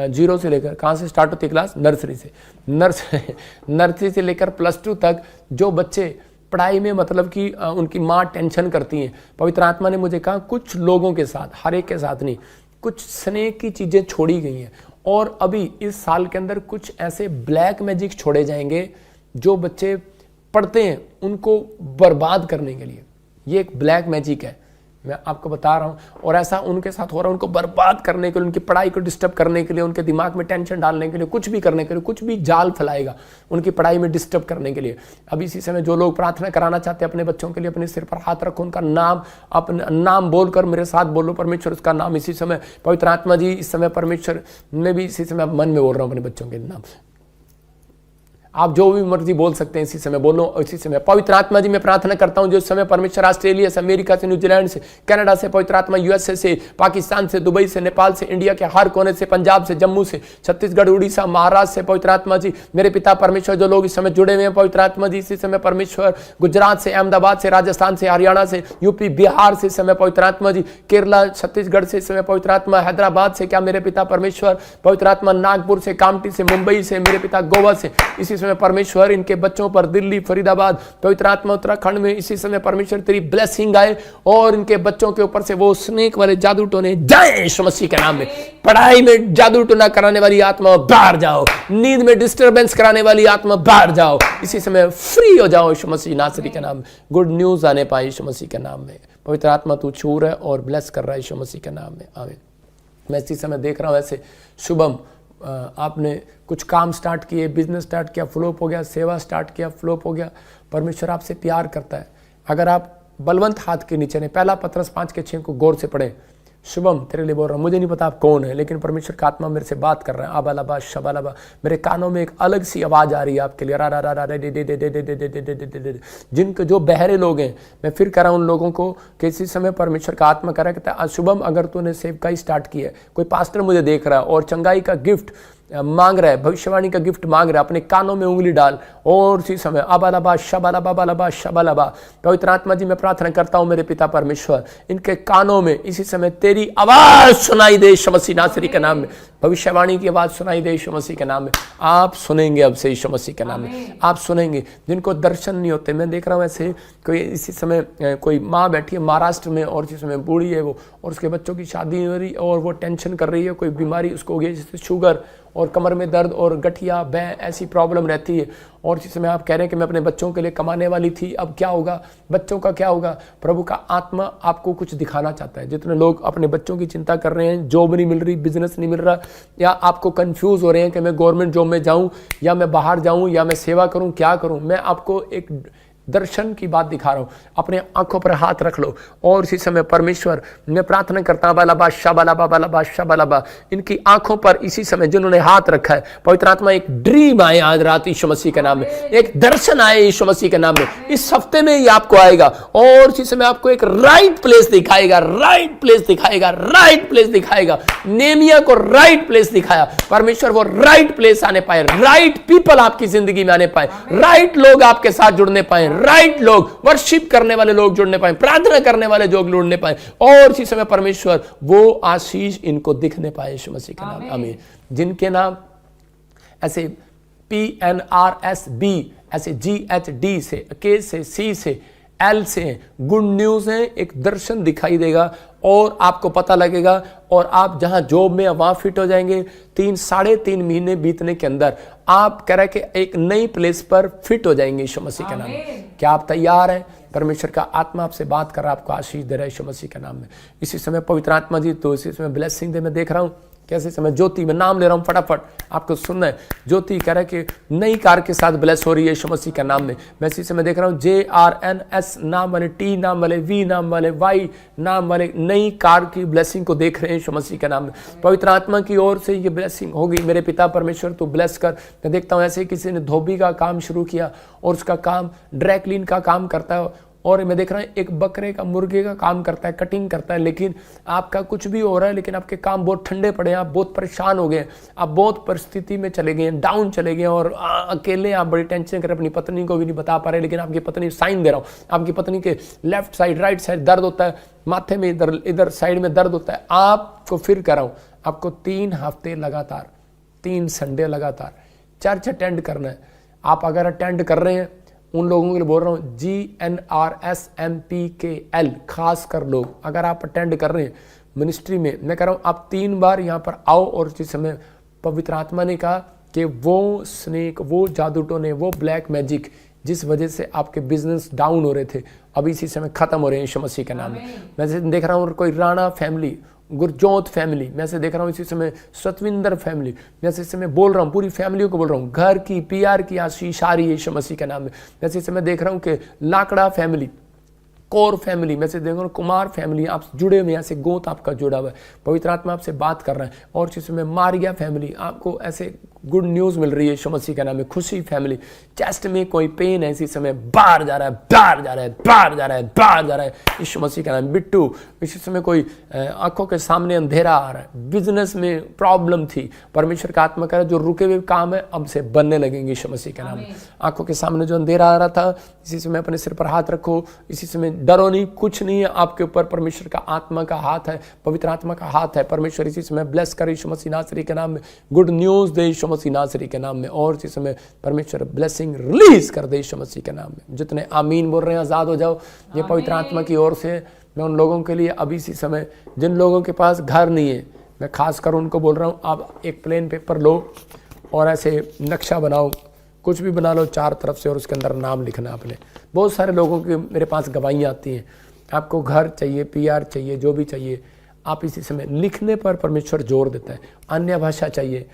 0 से लेकर, कहाँ से स्टार्ट होती क्लास? नर्सरी से। नर्सरी से लेकर +2 तक जो बच्चे पढ़ाई में मतलब कि उनकी माँ टेंशन करती हैं, पवित्र आत्मा ने मुझे कहा कुछ लोगों के साथ, हर एक के साथ नहीं, कुछ स्नेह की चीज़ें छोड़ी गई हैं। और अभी इस साल के अंदर कुछ ऐसे ब्लैक मैजिक छोड़े जाएंगे जो बच्चे पढ़ते हैं उनको बर्बाद करने के लिए। ये एक ब्लैक मैजिक है, मैं आपको बता रहा हूँ। और ऐसा उनके साथ हो रहा है, उनको बर्बाद करने के लिए, उनकी पढ़ाई को डिस्टर्ब करने के लिए, उनके दिमाग में टेंशन डालने के लिए, कुछ भी करने के लिए, कुछ भी जाल फैलाएगा उनकी पढ़ाई में डिस्टर्ब करने के लिए। अभी इसी समय जो लोग प्रार्थना कराना चाहते हैं अपने बच्चों के लिए, अपने सिर पर हाथ रखो, उनका नाम, अपना नाम बोलकर मेरे साथ बोलो परमेश्वर उसका नाम इसी समय। पवित्र आत्मा जी इस समय परमेश्वर, मैं भी इसी समय मन में बोल रहा हूँ अपने बच्चों के नाम। आप जो भी मर्जी बोल सकते हैं इसी समय बोलो। इसी समय पवित्र आत्मा जी मैं प्रार्थना करता हूं जो इस समय परमेश्वर ऑस्ट्रेलिया से, अमेरिका से, न्यूजीलैंड से, कनाडा से, पवित्र आत्मा यूएसए से, पाकिस्तान से, दुबई से, नेपाल से, इंडिया के हर कोने से, पंजाब से, जम्मू से, छत्तीसगढ़, उड़ीसा, महाराष्ट्र से, पवित्र आत्मा जी मेरे पिता परमेश्वर जो लोग इस समय जुड़े हुए हैं पवित्र आत्मा जी इसी समय परमेश्वर, गुजरात से, अहमदाबाद से, राजस्थान से, हरियाणा से, यूपी, बिहार से इस समय पवित्र आत्मा जी, केरला, छत्तीसगढ़ से इस समय पवित्र आत्मा, हैदराबाद से, क्या मेरे पिता परमेश्वर, पवित्र आत्मा नागपुर से, कामठी से, मुंबई से, मेरे पिता गोवा से इसी समय परमेश्वर के बच्चों पर, दिल्ली, फरीदाबाद, पवित्र आत्मा उत्तराखंड में इसी समय परमेश्वर तेरी ब्लेसिंग आए और इनके बच्चों के ऊपर से वो स्नेक वाले जादू टोने जाए यीशु मसीह के नाम में। पढ़ाई में जादू टोना कराने वाली आत्मा बाहर जाओ, नींद में डिस्टर्बेंस कराने वाली आत्मा बाहर जाओ, इसी समय फ्री हो जाओ यीशु मसीह नासरी के नाम में। गुड न्यूज आने पाए यीशु मसीह के नाम में। पवित्र आत्मा तू छू रहा है और ब्लेस कर रहा है यीशु मसीह के नाम में। आमीन। मैं इसी समय देख रहा हूं ऐसे शुभम, आपने कुछ काम स्टार्ट किए, बिजनेस स्टार्ट किया, फ्लॉप हो गया, सेवा स्टार्ट किया, फ्लॉप हो गया। परमेश्वर आपसे प्यार करता है। अगर आप बलवंत हाथ के नीचे ने 1 पतरस 5:6 को गौर से पढ़े, शुभम तेरे लिए बोल रहा हूँ, मुझे नहीं पता आप कौन है, लेकिन परमेश्वर का आत्मा मेरे से बात कर रहा है। आबालाबा शबालाबा, मेरे कानों में एक अलग सी आवाज आ रही है आपके लिए। रा रा रा रा दे दे दे दे दे दे दे दे दे दे। जिनके जो बहरे लोग हैं, मैं फिर कह रहा हूँ उन लोगों को कि इसी समय परमेश्वर का आत्मा कह रहा है, कहता है शुभम अगर तूने सेवकाई स्टार्ट की है, कोई पास्टर मुझे देख रहा है और चंगाई का गिफ्ट मांग रहा है, भविष्यवाणी का गिफ्ट मांग रहा है, अपने कानों में उंगली डाल और इसी समय अबालाबा शबालाबा शबालाबा। पवित्र आत्मा जी मैं प्रार्थना करता हूं मेरे पिता परमेश्वर, इनके कानों में इसी समय तेरी आवाज सुनाई दे यीशु मसीह नासरी के नाम में। भविष्यवाणी की आवाज सुनाई दे यीशु मसीह के नाम में। आप सुनेंगे अब से यीशु मसीह के नाम में, आप सुनेंगे। जिनको दर्शन नहीं होते, मैं देख रहा हूँ ऐसे कोई इसी समय कोई माँ बैठी है महाराष्ट्र में और इसी समय बूढ़ी है वो, और उसके बच्चों की शादी हो रही और वो टेंशन कर रही है, कोई बीमारी उसको हो गई जैसे शुगर और कमर में दर्द और गठिया बैं ऐसी प्रॉब्लम रहती है, और जिस समय आप कह रहे हैं कि मैं अपने बच्चों के लिए कमाने वाली थी, अब क्या होगा, बच्चों का क्या होगा, प्रभु का आत्मा आपको कुछ दिखाना चाहता है। जितने लोग अपने बच्चों की चिंता कर रहे हैं, जॉब नहीं मिल रही, बिजनेस नहीं मिल रहा, या आपको कंफ्यूज हो रहे हैं कि मैं गवर्नमेंट जॉब में जाऊं या मैं बाहर जाऊं या मैं सेवा करूं, क्या करूं, मैं आपको एक दर्शन की बात दिखा रहा हूं। अपने आंखों पर हाथ रख लो और इसी समय परमेश्वर, मैं प्रार्थना करता हूं बालाबा शाबालाबा बालाबा शाबालाबा, इनकी आंखों पर इसी समय जिन्होंने हाथ रखा है, पवित्र आत्मा एक ड्रीम आए आज रात यीशु मसीह के नाम में, एक दर्शन आए यीशु मसीह के नाम में, इस हफ्ते में ही आपको आएगा और इसी समय आपको एक राइट प्लेस दिखाएगा, राइट प्लेस दिखाएगा, राइट प्लेस दिखाएगा। नेमिया को राइट प्लेस दिखाया परमेश्वर, वो राइट प्लेस आने पाए, राइट पीपल आपकी जिंदगी में आने पाए, राइट लोग आपके साथ जुड़ने पाए, राइट लोग, वर्शिप करने वाले लोग जुड़ने पाए, प्रार्थना करने वाले लोग जुड़ने पाए, और इसी समय परमेश्वर वो आशीष इनको दिखने पाए यीशु मसीह के नाम। आमीन। जिनके नाम ऐसे PNRSB, ऐसे GHD से, K से, C से, L से गुड न्यूज है, एक दर्शन दिखाई देगा और आपको पता लगेगा, और आप जहां जॉब में वहां फिट हो जाएंगे। 3-3.5 महीने बीतने के अंदर आप कह रहे कि एक नई प्लेस पर फिट हो जाएंगे यीशु मसीह के नाम में। क्या आप तैयार हैं? परमेश्वर का आत्मा आपसे बात कर रहा है, आपको आशीष दे रहा है यीशु मसीह के नाम में। इसी समय पवित्र आत्मा जी तो इसी समय ब्लेसिंग दे, मैं देख रहा हूं कैसे समय ज्योति, मैं नाम ले रहा हूं फटाफट, आपको सुनना है। ज्योति कह रहा है कि नई कार के साथ ब्लेस हो रही है यीशु मसीह के नाम में। मैं इसी समय देख रहा हूं JRNS नाम वाले, T नाम वाले, V नाम वाले, Y नाम वाले नई कार की ब्लेसिंग को देख रहे हैं यीशु मसीह के नाम में। पवित्र आत्मा की ओर से ये ब्लेसिंग होगी। मेरे पिता परमेश्वर तू ब्लेस कर। मैं देखता हूं ऐसे किसी ने धोबी का काम शुरू किया और उसका काम ड्राई क्लीन का काम करता है, और मैं देख रहा हूं एक बकरे का, मुर्गे का काम करता है, कटिंग करता है, लेकिन आपका कुछ भी हो रहा है, लेकिन आपके काम बहुत ठंडे पड़े हैं, आप बहुत परेशान हो गए, आप बहुत परिस्थिति में चले गए, डाउन चले गए, और अकेले आप बड़ी टेंशन कर, अपनी पत्नी को भी नहीं बता पा रहे, लेकिन आपकी पत्नी, साइन दे रहा हूँ, आपकी पत्नी के लेफ्ट साइड, राइट साइड दर्द होता है, माथे में इधर साइड में दर्द होता है। आपको फिर कर रहा हूँ, आपको 3 हफ्ते लगातार, 3 संडे लगातार चर्च अटेंड करना है। आप अगर अटेंड कर रहे हैं, उन लोगों के लिए बोल रहा हूँ GNRSMPKL, खास कर लोग अगर आप अटेंड कर रहे हैं मिनिस्ट्री में, मैं कह रहा हूँ आप 3 बार यहाँ पर आओ। और जिस समय पवित्र आत्मा ने कहा कि वो स्नेक, वो जादू टोने, वो ब्लैक मैजिक जिस वजह से आपके बिजनेस डाउन हो रहे थे, अभी इसी समय खत्म हो रहे हैं यीशु मसीह के नाम में। मैं देख रहा हूँ कोई राणा फैमिली, गुरजोत फैमिली, मैं से देख रहा हूँ इसी समय सतविंदर फैमिली, मैं से इस समय बोल रहा हूँ पूरी फैमिलियों को बोल रहा हूँ, घर की PR की आशीष आ रही है यीशु मसीह के नाम में। मैं से इस समय देख रहा हूँ कि लाकड़ा फैमिली, कौर फैमिली, मैं से देख रहा हूँ कुमार फैमिली, आप जुड़े हुए, ऐसे गोत आपका जुड़ा हुआ है, पवित्र आत्मा आपसे बात कर रहा है। और इस समय मारिया फैमिली, आपको ऐसे गुड न्यूज मिल रही है यीशु मसीह का नाम में। खुशी फैमिली, चेस्ट में कोई पेन है इसी समय बाहर जा रहा है, बाहर जा रहा है, बाहर जा रहा है, बाहर जा रहा है यीशु मसीह का नाम। बिट्टू, इसी समय कोई आंखों के सामने अंधेरा आ रहा है, बिजनेस में प्रॉब्लम थी, परमेश्वर का आत्मा कह रहा है जो रुके हुए काम है अब से बनने लगेंगे यीशु मसीह के नाम में। आंखों के सामने जो अंधेरा आ रहा था, इसी समय अपने सिर पर हाथ रखो, इसी समय डरो नहीं, कुछ नहीं है आपके ऊपर, परमेश्वर का आत्मा का हाथ है, पवित्र आत्मा का हाथ है। परमेश्वर इसी समय ब्लेस करे यीशु मसीह नासरी के नाम में, गुड न्यूज दे यीशु मसीह नासरी के नाम में, और इसी समय परमेश्वर ब्लेसिंग रिलीज कर दे यीशु मसीह के नाम में। जितने आमीन बोल रहे हैं आजाद हो जाओ, ये पवित्र आत्मा की ओर से। मैं उन लोगों के लिए अभी इसी समय, जिन लोगों के पास घर नहीं है, मैं खास कर उनको बोल रहा हूँ, आप एक प्लेन पेपर लो और ऐसे नक्शा बनाओ, कुछ भी बना लो 4 तरफ से, और उसके अंदर नाम लिखना अपने। बहुत सारे लोगों के मेरे पास गवाहियाँ आती हैं, आपको घर चाहिए, PR चाहिए, जो भी चाहिए, आप इसी समय लिखने पर परमेश्वर जोर देता है। अन्य भाषा चाहिए,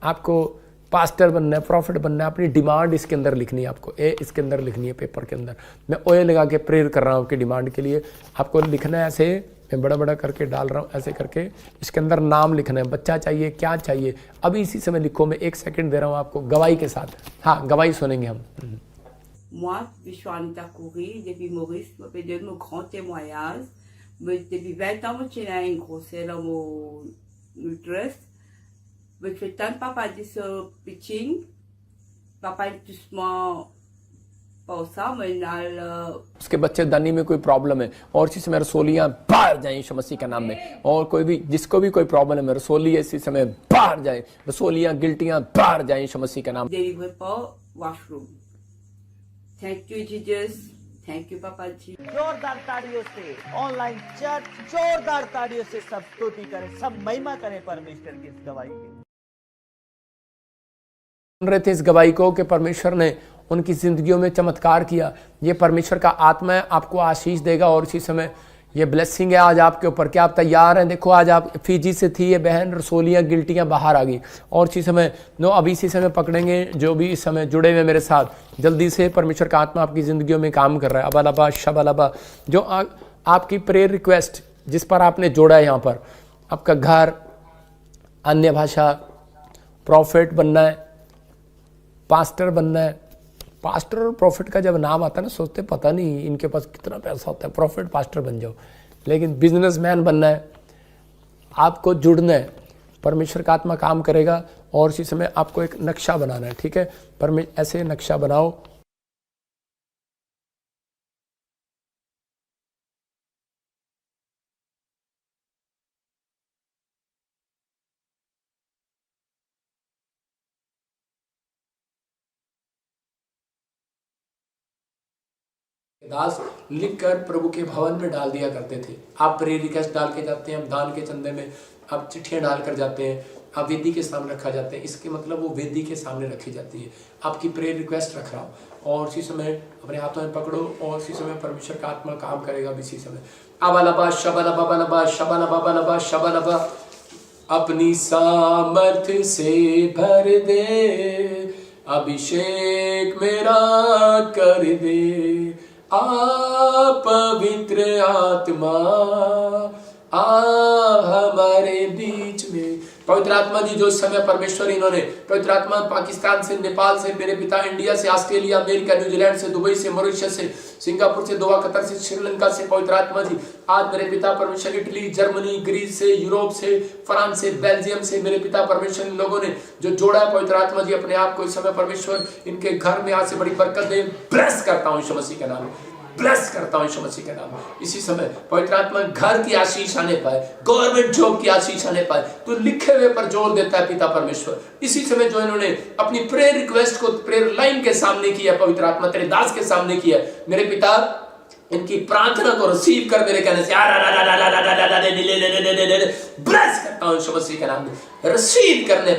आपको पास्टर बनना है, प्रॉफिट बनना है, अपनी डिमांड इसके अंदर लिखनी है, आपको इसके अंदर लिखनी है पेपर के अंदर। मैं ओए लगा के प्रेयर कर रहा हूँ आपकी डिमांड के लिए, आपको लिखना है ऐसे, मैं बड़ा बड़ा करके डाल रहा हूँ, ऐसे करके इसके अंदर नाम लिखना है, बच्चा चाहिए, क्या चाहिए, अभी इसी समय लिखो। मैं 1 सेकंड दे रहा हूँ आपको गवाही के साथ। हाँ, गवाही सुनेंगे हम। Moi, je suis Anita Coury, depuis Maurice, je peux donner mon grand témoignage. Depuis 20 ans, je suis une grossesse dans mon utérus. Je fais tant de papa dit sur pitching. Papa est doucement pas ça, mais उसके बच्चे दानी में कोई problem है, और इसी समय रसोलियां बाहर जाएं यीशु मसीह के नाम में। और कोई भी, जिसको भी कोई प्रॉब्लम है, रसोली इसी समय बाहर जाए, रसोलियां गिल्टियां बाहर जाएं यीशु मसीह के नाम। Deliver pas washroom. Thank you, Jesus. Thank you, Papa जी। जोरदार ताड़ियों से ऑनलाइन चर्च जोरदार ताड़ियों से सब स्तुति करें, सब महिमा करें परमेश्वर की इस गवाही की। सुन रहे थे इस गवाही को कि परमेश्वर ने उनकी जिंदगियों में चमत्कार किया। ये परमेश्वर का आत्मा है, आपको आशीष देगा और इसी समय ये ब्लेसिंग है आज आपके ऊपर। क्या आप तैयार हैं? देखो आज आप फीजी से थी ये बहन, रसोलियाँ गिल्टियाँ बाहर आ गई और इसी समय अभी इसी समय पकड़ेंगे जो भी इस समय जुड़े हुए मेरे साथ। जल्दी से परमेश्वर का आत्मा आपकी जिंदगियों में काम कर रहा है। अबालबा शबालबा जो आपकी प्रेयर रिक्वेस्ट जिस पर आपने जोड़ा है, यहाँ पर आपका घर, अन्य भाषा, प्रॉफिट बनना है, पास्टर बनना है। पास्टर और प्रॉफिट का जब नाम आता है ना, सोचते पता नहीं इनके पास कितना पैसा होता है, प्रॉफिट पास्टर बन जाओ। लेकिन बिजनेसमैन बनना है, आपको जुड़ना है, परमेश्वर का आत्मा काम करेगा और इसी समय आपको एक नक्शा बनाना है। ठीक है, ऐसे नक्शा बनाओ। दास लिखकर प्रभु के भवन में डाल दिया करते थे। आप प्रेयर रिक्वेस्ट डाल के जाते हैं, हम दान के चंदे में आप चिट्ठियां डाल कर जाते हैं, आप वेदी के सामने रखा जाते हैं। इसके मतलब वो वेदी के सामने रखी जाती है। आपकी प्रेयर रिक्वेस्ट रख रहा हूँ और उसी समय अपने हाथों में पकड़ो और उसी समय परमेश्वर का आत्मा काम करेगा। इसी समय अबालबा शबालबा बलबा शबालबा बलबा शबालबा अपनी सामर्थ्य से भर दे, अभिषेक मेरा कर दे, पवित्र आत्मा आ हमारे बीच में। पवित्र आत्मा जी जो समय परमेश्वर इन्होंने पवित्र आत्मा पाकिस्तान से, नेपाल से, मेरे पिता इंडिया से, ऑस्ट्रेलिया, अमेरिका, न्यूजीलैंड से, दुबई से, मॉरिशस से, सिंगापुर से, दोहा, कतर से, श्रीलंका से, पवित्र आत्मा जी आज मेरे पिता परमेश्वर इटली, जर्मनी, ग्रीस से, यूरोप से, फ्रांस से, बेल्जियम से मेरे पिता परमेश्वर इन लोगों ने जो जोड़ा है, पवित्र आत्मा जी अपने आप को इस समय परमेश्वर इनके घर में आज से बड़ी बरकत दे। ब्लेस करता हूँ यीशु मसीह के नाम में, ब्लेस करता हूँ यीशु मसीह के नाम में। इसी समय पवित्र आत्मा घर की आशीष आने पाए, गवर्नमेंट जॉब की आशीष आने पाए, तो लिखे हुए पर जोर देता है पिता परमेश्वर। इसी समय जो इन्होंने अपनी प्रेयर रिक्वेस्ट को प्रेयर लाइन के सामने किया, पवित्र आत्मा तेरे दास के सामने किया, मेरे पिता इनकी प्रार्थना को रिसीव कर मेरे कहने से ब्लेस करता हूं यीशु मसीह के नाम में। रिसीव करने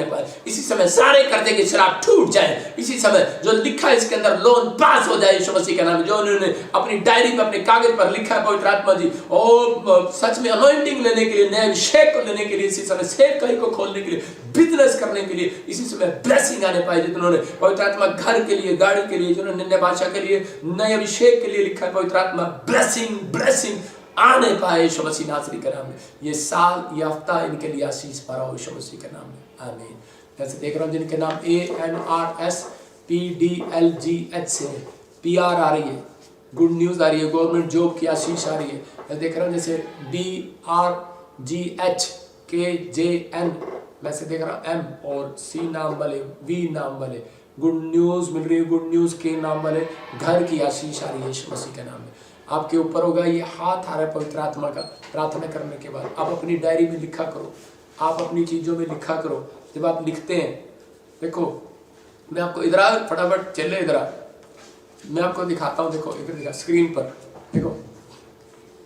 पाए इसी समय सारे कर्जे की शराब टूट जाए। इसी समय जो लिखा है इसके अंदर लोन पास हो जाए यीशु मसीह के नाम में। जो उन्होंने अपनी डायरी में अपने कागज पर लिखा है पवित्र आत्मा जी, और सच में अनॉइंटिंग लेने के लिए, नए अभिषेक को लेने के लिए, इसी समय सेव कहीं को खोलने के लिए, बिजनेस करने के लिए, इसी समय ब्लेसिंग आने पाए। जिन्होंने पवित्र आत्मा घर के लिए, गाड़ी के लिए, जिन्होंने नए भाषा के लिए, नए अभिषेक के लिए लिखा है पवित्र आत्मा, ब्लेसिंग आने पाए यीशु मसीह नासरी के नाम में। ये साल, ये हफ्ता इनके लिए आशीष भरा हो यीशु मसीह के नाम में, आमीन। जैसे देख रहा हूँ जिनके नाम ANRSPDLGH से PR आ रही है, गुड न्यूज आ रही है, गवर्नमेंट जॉब की आशीष आ रही है। मैं देख रहा हूँ जैसे DRGHKJN, वैसे देख रहा हूँ M और C नाम वाले, V नाम वाले, गुड न्यूज मिल रही है, गुड न्यूज के नाम वाले, घर की आशीष आ रही है यीशु मसीह के नाम में। आपके ऊपर होगा ये हाथ आ रहा है पवित्र आत्मा का। प्रार्थना करने के बाद आप अपनी डायरी में लिखा करो, आप अपनी चीजों में लिखा करो। जब आप लिखते हैं, देखो मैं आपको इधर आ, फटाफट चले इधर आ, मैं आपको दिखाता हूँ। देखो इधर दिखा स्क्रीन पर, देखो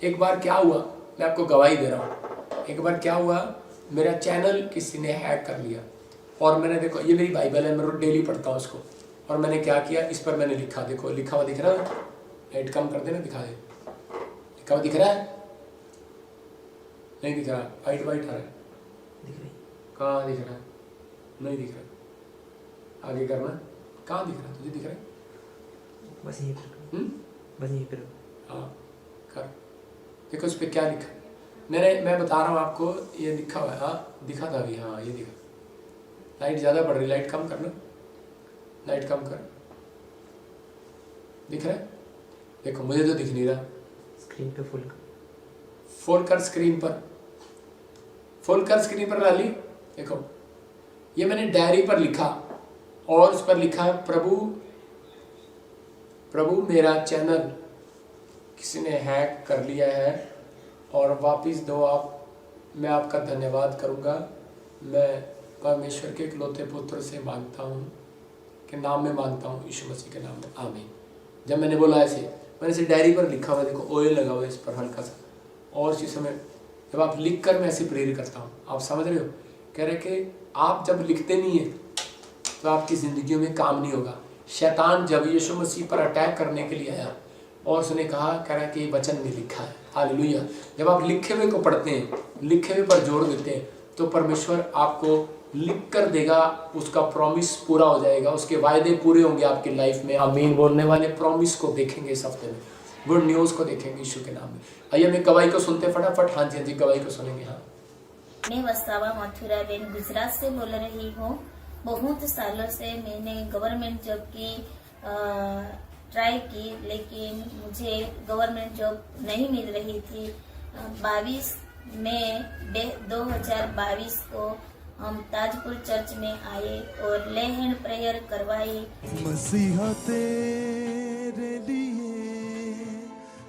एक बार क्या हुआ, मैं आपको गवाही दे रहा हूँ। एक बार क्या हुआ, मेरा चैनल किसी ने हैक कर लिया और मैंने, देखो ये मेरी बाइबल है, मैं डेली पढ़ता हूँ उसको, और मैंने क्या किया, इस पर मैंने लिखा, देखो लिखा हुआ दिख रहा है, लाइट कम कर देना, दिखा दे, लिखा हुआ दिख रहा है, नहीं दिख रहा, वाइट आ रहा है, कहाँ दिख रहा है, नहीं दिख रहा, आगे करना, कहाँ दिख रहा है, तुझे दिख रहा है, बस यहीं पर, हाँ कर, देखो इस पर क्या लिखा, मैं बता रहा हूँ आपको, ये लिखा हुआ है, हाँ दिखा था अभी, हाँ ये दिखा, लाइट ज़्यादा बढ़ रही, लाइट कम करना, लाइट कम कर, दिख रहा है, देखो मुझे तो दिख नहीं रहा, स्क्रीन पे फुल कर स्क्रीन पर डाली। देखो ये मैंने डायरी पर लिखा और उस पर लिखा है, प्रभु मेरा चैनल किसी ने हैक कर लिया है और वापस दो आप, मैं आपका धन्यवाद करूँगा। मैं परमेश्वर के इकलौते पुत्र से मांगता हूँ, के नाम में मांगता हूँ, यीशु मसीह के नाम में, आमीन। जब मैंने बोला ऐसे, मैंने इसे डायरी पर लिखा हुआ, देखो ऑयल लगा हुआ है इस पर हल्का सा, और इसी समय जब आप लिख कर मैं ऐसे प्रेयर करता हूँ, आप समझ रहे हो, कह रहे कि आप जब लिखते नहीं है तो आपकी ज़िंदगियों में काम नहीं होगा। शैतान जब यीशु मसीह पर अटैक करने के लिए आया और उसने कह रहा कि ये वचन में लिखा है, हालेलुया। जब आप लिखे हुए को पढ़ते हैं, लिखे हुए पर जोर देते हैं, तो परमेश्वर आपको लिख कर देगा, उसका प्रॉमिस पूरा हो जाएगा, उसके वायदे पूरे होंगे आपकी लाइफ में। आमीन बोलने वाले प्रॉमिस को देखेंगे इस हफ्ते में, गुड न्यूज़ को देखेंगे यीशु के नाम में। आइए मैं गवाही को सुनते फटाफट। हाँ जी गवाही को सुनेंगे। हाँ, मैं वस्तावा मथुरा बेन गुजरात से बोल रही हूँ। बहुत सालों से मैंने गवर्नमेंट जॉब की ट्राई की, लेकिन मुझे गवर्नमेंट जॉब नहीं मिल रही थी। 22 मई 2022 को हम ताजपुर चर्च में आए और ले हैंड प्रेयर करवाई। मसीहा तेरे लिए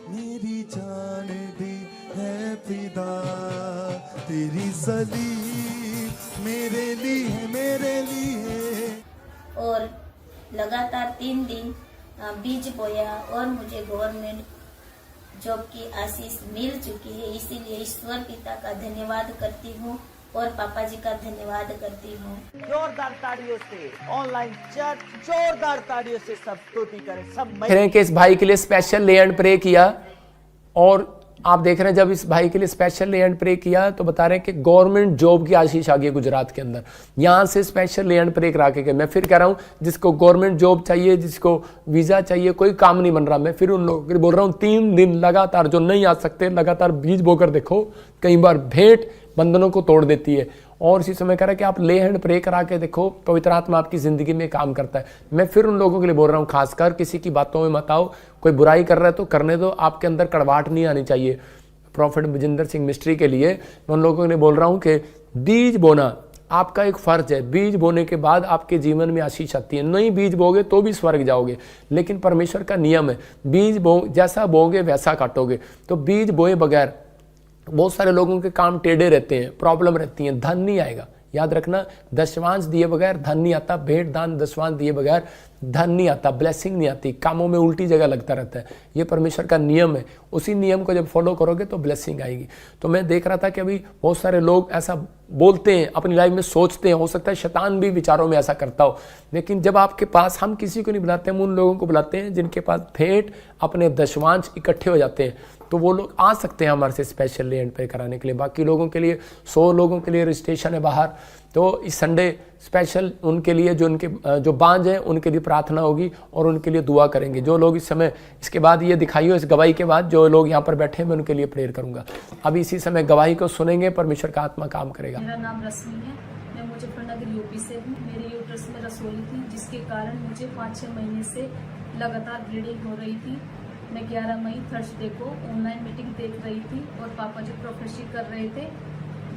मेरी जान दी है फिदा, तेरी सलीब मेरे लिए। और लगातार 3 दिन बीज बोया और मुझे गवर्नमेंट जॉब की आशीष मिल चुकी है। इसीलिए ईश्वर पिता का धन्यवाद करती हूँ और पापा जी का धन्यवाद करती हूँ। जोरदार ताड़ियों से ऑनलाइन चर्च, जोरदार ताड़ियों से सब स्तुति करें, सब करें कि इस भाई के लिए स्पेशल ले एंड प्रे किया। और आप देख रहे हैं जब इस भाई के लिए स्पेशल ले एंड प्रे किया तो बता रहे हैं कि गवर्नमेंट जॉब की आशीष आ गई गुजरात के अंदर। यहाँ से स्पेशल ले एंड प्रे करा के गए। मैं फिर कह रहा हूँ, जिसको गवर्नमेंट जॉब चाहिए, जिसको वीजा चाहिए, कोई काम नहीं बन रहा, मैं फिर उन लोगों के लिए बोल रहा हूँ 3 दिन लगातार जो नहीं आ सकते, लगातार बीज बोकर देखो, कई बार भेंट बंधनों को तोड़ देती है। और इसी समय कह रहा है कि आप ले हैंड प्रे करा के देखो, पवित्र आत्मा आपकी जिंदगी में काम करता है। मैं फिर उन लोगों के लिए बोल रहा हूँ, खासकर किसी की बातों में मत आओ। कोई बुराई कर रहा है तो करने दो, आपके अंदर कड़वाहट नहीं आनी चाहिए। प्रॉफिट बजिंदर सिंह मिस्ट्री के लिए मैं उन लोगों के लिए बोल रहा हूँ कि बीज बोना आपका एक फर्ज है। बीज बोने के बाद आपके जीवन में आशीष आती है। नहीं बीज बोगे तो भी स्वर्ग जाओगे, लेकिन परमेश्वर का नियम है, बीज बो जैसा बोगे वैसा काटोगे। तो बीज बोए बगैर बहुत सारे लोगों के काम टेढ़े रहते हैं, प्रॉब्लम रहती है, धन नहीं आएगा। याद रखना, दशवांश दिए बगैर धन नहीं आता। भेंट दान दशवांश दिए बगैर धन नहीं आता, ब्लेसिंग नहीं आती, कामों में उल्टी जगह लगता रहता है। ये परमेश्वर का नियम है। उसी नियम को जब फॉलो करोगे तो ब्लेसिंग आएगी। तो मैं देख रहा था कि अभी बहुत सारे लोग ऐसा बोलते हैं, अपनी लाइफ में सोचते हैं, हो सकता है शैतान भी विचारों में ऐसा करता हो, लेकिन जब आपके पास, हम किसी को नहीं बुलाते, हम उन लोगों को बुलाते हैं जिनके पास भेंट अपने दशवांश इकट्ठे हो जाते हैं, तो वो लोग आ सकते हैं हमारे से स्पेशल ले एंड प्रे कराने के लिए। बाकी लोगों के लिए 100 लोगों के लिए रजिस्ट्रेशन है बाहर। तो इस संडे स्पेशल उनके लिए जो बांझ हैं उनके लिए प्रार्थना होगी और उनके लिए दुआ करेंगे। जो लोग इस समय, इसके बाद ये दिखाइए, इस गवाही के बाद जो लोग यहाँ पर बैठे हैं मैं उनके लिए प्रेयर करूंगा। अभी इसी समय गवाही को सुनेंगे, परमेश्वर का आत्मा काम करेगा। मेरा नाम रश्मि है, मैं मुजफ्फरनगर यूपी से हूँ। मेरे यूट्रस में रसोली थी, जिसके कारण मुझे 5-6 महीने से लगातार ब्लीडिंग हो रही थी। मैं 11 मई थर्सडे को ऑनलाइन मीटिंग देख रही थी और पापा जी प्रोफेसी कर रहे थे,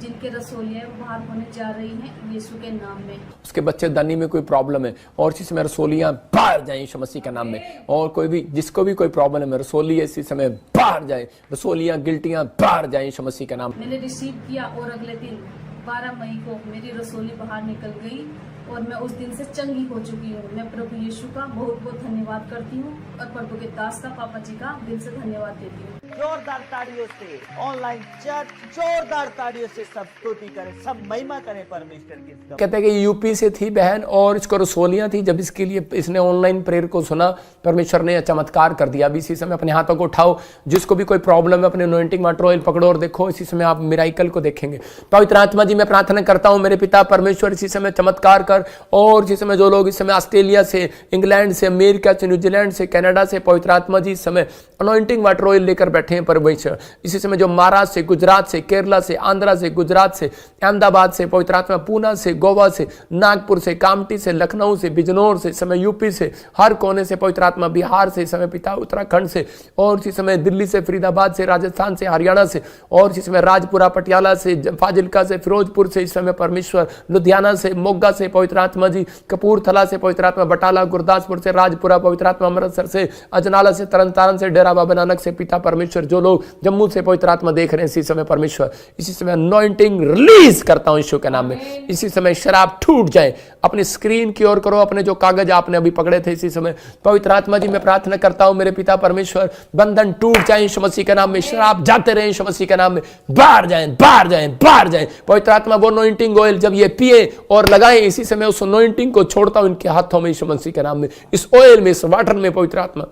जिनके रसोलियाँ बाहर होने जा रही हैं यीशु के नाम में। उसके बच्चेदानी में कोई प्रॉब्लम है और इसी समय रसोलियाँ बाहर जाएं यीशु मसीह के नाम में। और कोई भी, जिसको भी कोई प्रॉब्लम है, रसोली इसी समय बाहर जाए, रसोलियाँ गिल्टियाँ बाहर जाएं यीशु मसीह के नाम। मैंने रिसीव किया और अगले दिन 12 मई को मेरी रसोली बाहर निकल गई और मैं उस दिन से चंगी हो चुकी हूँ। मैं प्रभु यीशु का बहुत बहुत धन्यवाद करती हूँ और प्रभु के दास का, पापा जी का दिल से धन्यवाद देती हूँ। जोरदार ताड़ियों से ऑनलाइन चर्च, जोरदार ताड़ियों से सब स्तुति करें, सब महिमा करें परमेश्वर की। कहते हैं कि यूपी से थी बहन और इसको रसोलियाँ थी। जब इसके लिए इसने ऑनलाइन प्रेयर को सुना, परमेश्वर ने चमत्कार कर दिया। अभी इसी समय अपने हाथों को उठाओ, जिसको भी कोई प्रॉब्लम है अपने अनॉइंटिंग वाटर ऑयल पकड़ो और देखो, इसी समय आप मिराइकल को देखेंगे। पवित्र आत्मा जी, मैं प्रार्थना करता हूँ मेरे पिता परमेश्वर, इसी समय चमत्कार कर। और इसी समय जो लोग इस समय ऑस्ट्रेलिया से, इंग्लैंड से, अमेरिका से, न्यूजीलैंड से, कनाडा से, पवित्र आत्मा जी इस समय अनॉइंटिंग वाटर ऑयल लेकर बैठे हैं परमेश्वर। इसी समय जो महाराष्ट्र से, गुजरात से, केरला से, आंध्रा से, गुजरात से, अहमदाबाद से, पवित्र आत्मा पूना से, गोवा से, नागपुर से, कामटी से, लखनऊ से, बिजनौर से, समय यूपी से, हर कोने से पवित्र आत्मा, बिहार से, समय पिता उत्तराखंड से, और इसी समय दिल्ली से, फरीदाबाद से, राजस्थान से, हरियाणा से, और इसी समय राजपुरा, पटियाला से, फाजिल्का से, फिरोजपुर से, इस समय परमेश्वर लुधियाना से, मोगा से, पवित्र आत्मा जी कपूरथला से, पवित्र आत्मा बटाला, गुरदासपुर से, राजपुरा, पवित्र आत्मा अमृतसर से, अजनाला से, तरनतारन से, डेरा बाबा नानक से, पिता परमेश्वर जो लोग जम्मू से पवित्र आत्मा देख रहे हैं इसी समय परमेश्वर, इसी समय अनॉइंटिंग रिलीज करता हूं यीशु के नाम में। इसी समय शराब टूट जाए, अपनी स्क्रीन की ओर करो, अपने जो कागज आपने अभी पकड़े थे इसी समय पवित्र आत्मा जी मैं प्रार्थना करता हूं मेरे पिता परमेश्वर, बंधन टूट जाए यीशु मसीह के नाम में, शराब जाते रहे यीशु मसीह के नाम में, बाहर जाए, बाहर जाए, बाहर जाए। पवित्र आत्मा वो अनॉइंटिंग ऑयल जब ये पिए और लगाए इसी समय उस अनॉइंटिंग को छोड़ता हूं इनके हाथों में यीशु मसीह के नाम में, इस ऑयल में, इस वाटर में पवित्र आत्मा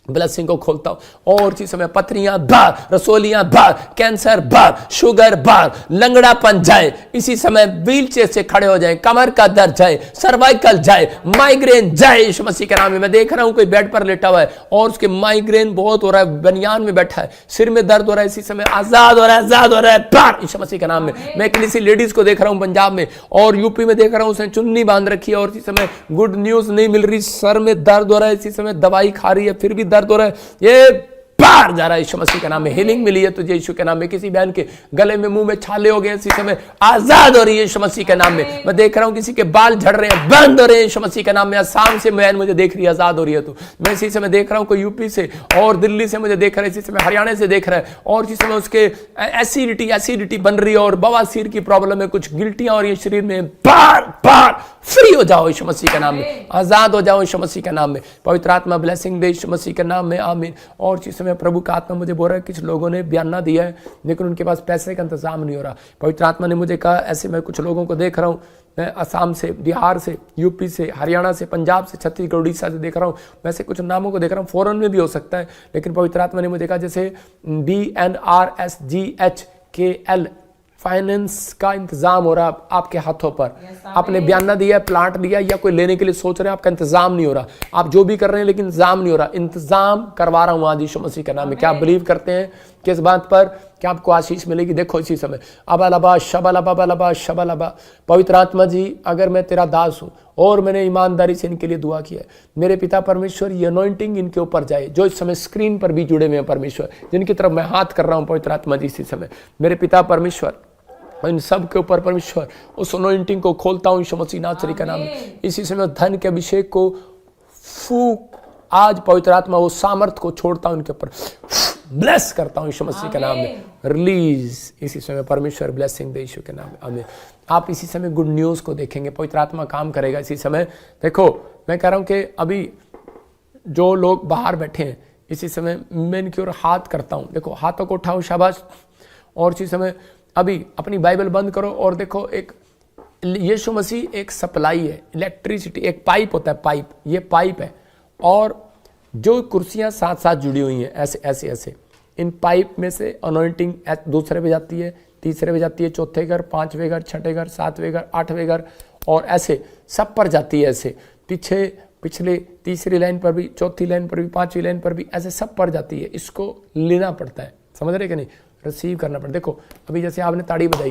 ब्लेसिंग को खोलता हूं। और इसी समय पथरियां बाहर, रसोलियां बाहर, कैंसर बाहर, शुगर बाहर, लंगड़ापन जाए, इसी समय व्हीलचेयर से खड़े हो जाए, कमर का दर्द जाए, सर्वाइकल जाए, माइग्रेन जाए यीशु मसीह के नाम में। मैं देख रहा हूं कोई बेड पर लेटा हुआ है और उसके माइग्रेन बहुत हो रहा है, बनियान में बैठा है, सिर में दर्द हो रहा है, इसी समय आजाद हो रहा है, आजाद हो रहा है बाहर यीशु मसीह के नाम में। मैं किसी लेडीज को देख रहा हूं पंजाब में और यूपी में देख रहा हूं, उसने चुन्नी बांध रखी है और इसी समय गुड न्यूज नहीं मिल रही, सर में दर्द हो रहा है, इसी समय दवाई खा रही है फिर भी दर्द हो रहा है, ये बाहर जा रहा है यीशु मसीह के नाम में। हीलिंग मिली है तुझे यीशु के नाम में। किसी बहन के गले में, मुंह में छाले हो गए, इसी समय आजाद हो रही है यीशु मसीह के नाम में। मैं देख रहा हूं किसी के बाल झड़ रहे हैं, बंद हो रहे हैं यीशु मसीह के नाम में। असम से बहन मुझे देख रही है, आजाद हो रही है तू। मैं इसी समय देख रहा हूं कोई यूपी से और दिल्ली से मुझे देख रहा है, इसी समय हरियाणा से देख रहा है और इसी समय उसके एसिडिटी बन रही है और बवासीर की प्रॉब्लम है, कुछ गिल्टियां हो रही है शरीर में। बार फ्री हो जाओ यीशु मसीह के नाम में, आजाद हो जाओ यीशु मसीह के नाम में। पवित्र आत्मा ब्लेसिंग दे यीशु मसीह के नाम में, आमीन। और इस समय प्रभु का आत्मा मुझे बोल रहा है कुछ लोगों ने बयाना दिया है लेकिन उनके पास पैसे का इंतजाम नहीं हो रहा। पवित्र आत्मा ने मुझे कहा, ऐसे मैं कुछ लोगों को देख रहा हूं, मैं असम से, बिहार से, यूपी से, हरियाणा से, पंजाब से, छत्तीसगढ़, उड़ीसा से देख रहा हूं। वैसे कुछ नामों को देख रहा हूं, फॉरेन में भी हो सकता है, लेकिन पवित्र आत्मा ने मुझे कहा जैसे BNRSGHKL फाइनेंस का इंतजाम हो रहा है आपके हाथों पर। आपने बयाना दिया, प्लाट लिया या कोई लेने के लिए सोच रहे हैं, आपका इंतजाम नहीं हो रहा। आप जो भी कर रहे हैं लेकिन इंतजाम नहीं हो रहा। इंतजाम करवा रहा हूं आज यीशु मसीह के नाम में। क्या आप बिलीव करते हैं किस बात पर कि आपको आशीष मिलेगी? देखो इसी समय अबालबा शबालबा शबालबा। पवित्र आत्मा जी, अगर मैं तेरा दास हूं और मैंने ईमानदारी से इनके लिए दुआ किया है, मेरे पिता परमेश्वर, ये अनॉइंटिंग इनके ऊपर जाए जो इस समय स्क्रीन पर भी जुड़े हुए हैं परमेश्वर, जिनकी तरफ मैं हाथ कर रहा हूं पवित्र आत्मा जी। इसी समय मेरे पिता परमेश्वर, इन सब के ऊपर परमेश्वर उस अनॉइंटिंग को खोलता हूं यीशु मसीह नासरी का नाम में। इसी समय धन के अभिषेक को फूक, आज पवित्र आत्मा वो सामर्थ को छोड़ता हूं इनके ऊपर, ब्लेस करता हूं यीशु मसीह के नाम में। रिलीज इसी समय परमेश्वर ब्लेसिंग दे यीशु के नाम में, आमीन। आप इसी समय गुड न्यूज को देखेंगे, पवित्र आत्मा काम करेगा इसी समय। देखो मैं कह रहा हूं कि अभी जो लोग बाहर बैठे हैं इसी समय मैं इनकी ओर हाथ करता हूं। देखो हाथों को उठाओ, शाबाश। और इसी समय अभी अपनी बाइबल बंद करो और देखो, एक यीशु मसीह एक सप्लाई है, इलेक्ट्रिसिटी, एक पाइप होता है, पाइप, ये पाइप है और जो कुर्सियां साथ साथ जुड़ी हुई हैं ऐसे ऐसे ऐसे, इन पाइप में से अनॉइंटिंग दूसरे पे जाती है, तीसरे पे जाती है, चौथे घर, पांचवें घर, छठे घर, सातवें घर, आठवें घर और ऐसे सब पर जाती है। ऐसे पीछे पिछले तीसरी लाइन पर भी, चौथी लाइन पर भी, पांचवी लाइन पर भी, ऐसे सब पर जाती है। इसको लेना पड़ता है, समझ रहे कि नहीं? रिसीव करना पड़ता है। देखो अभी जैसे आपने ताड़ी बजाई,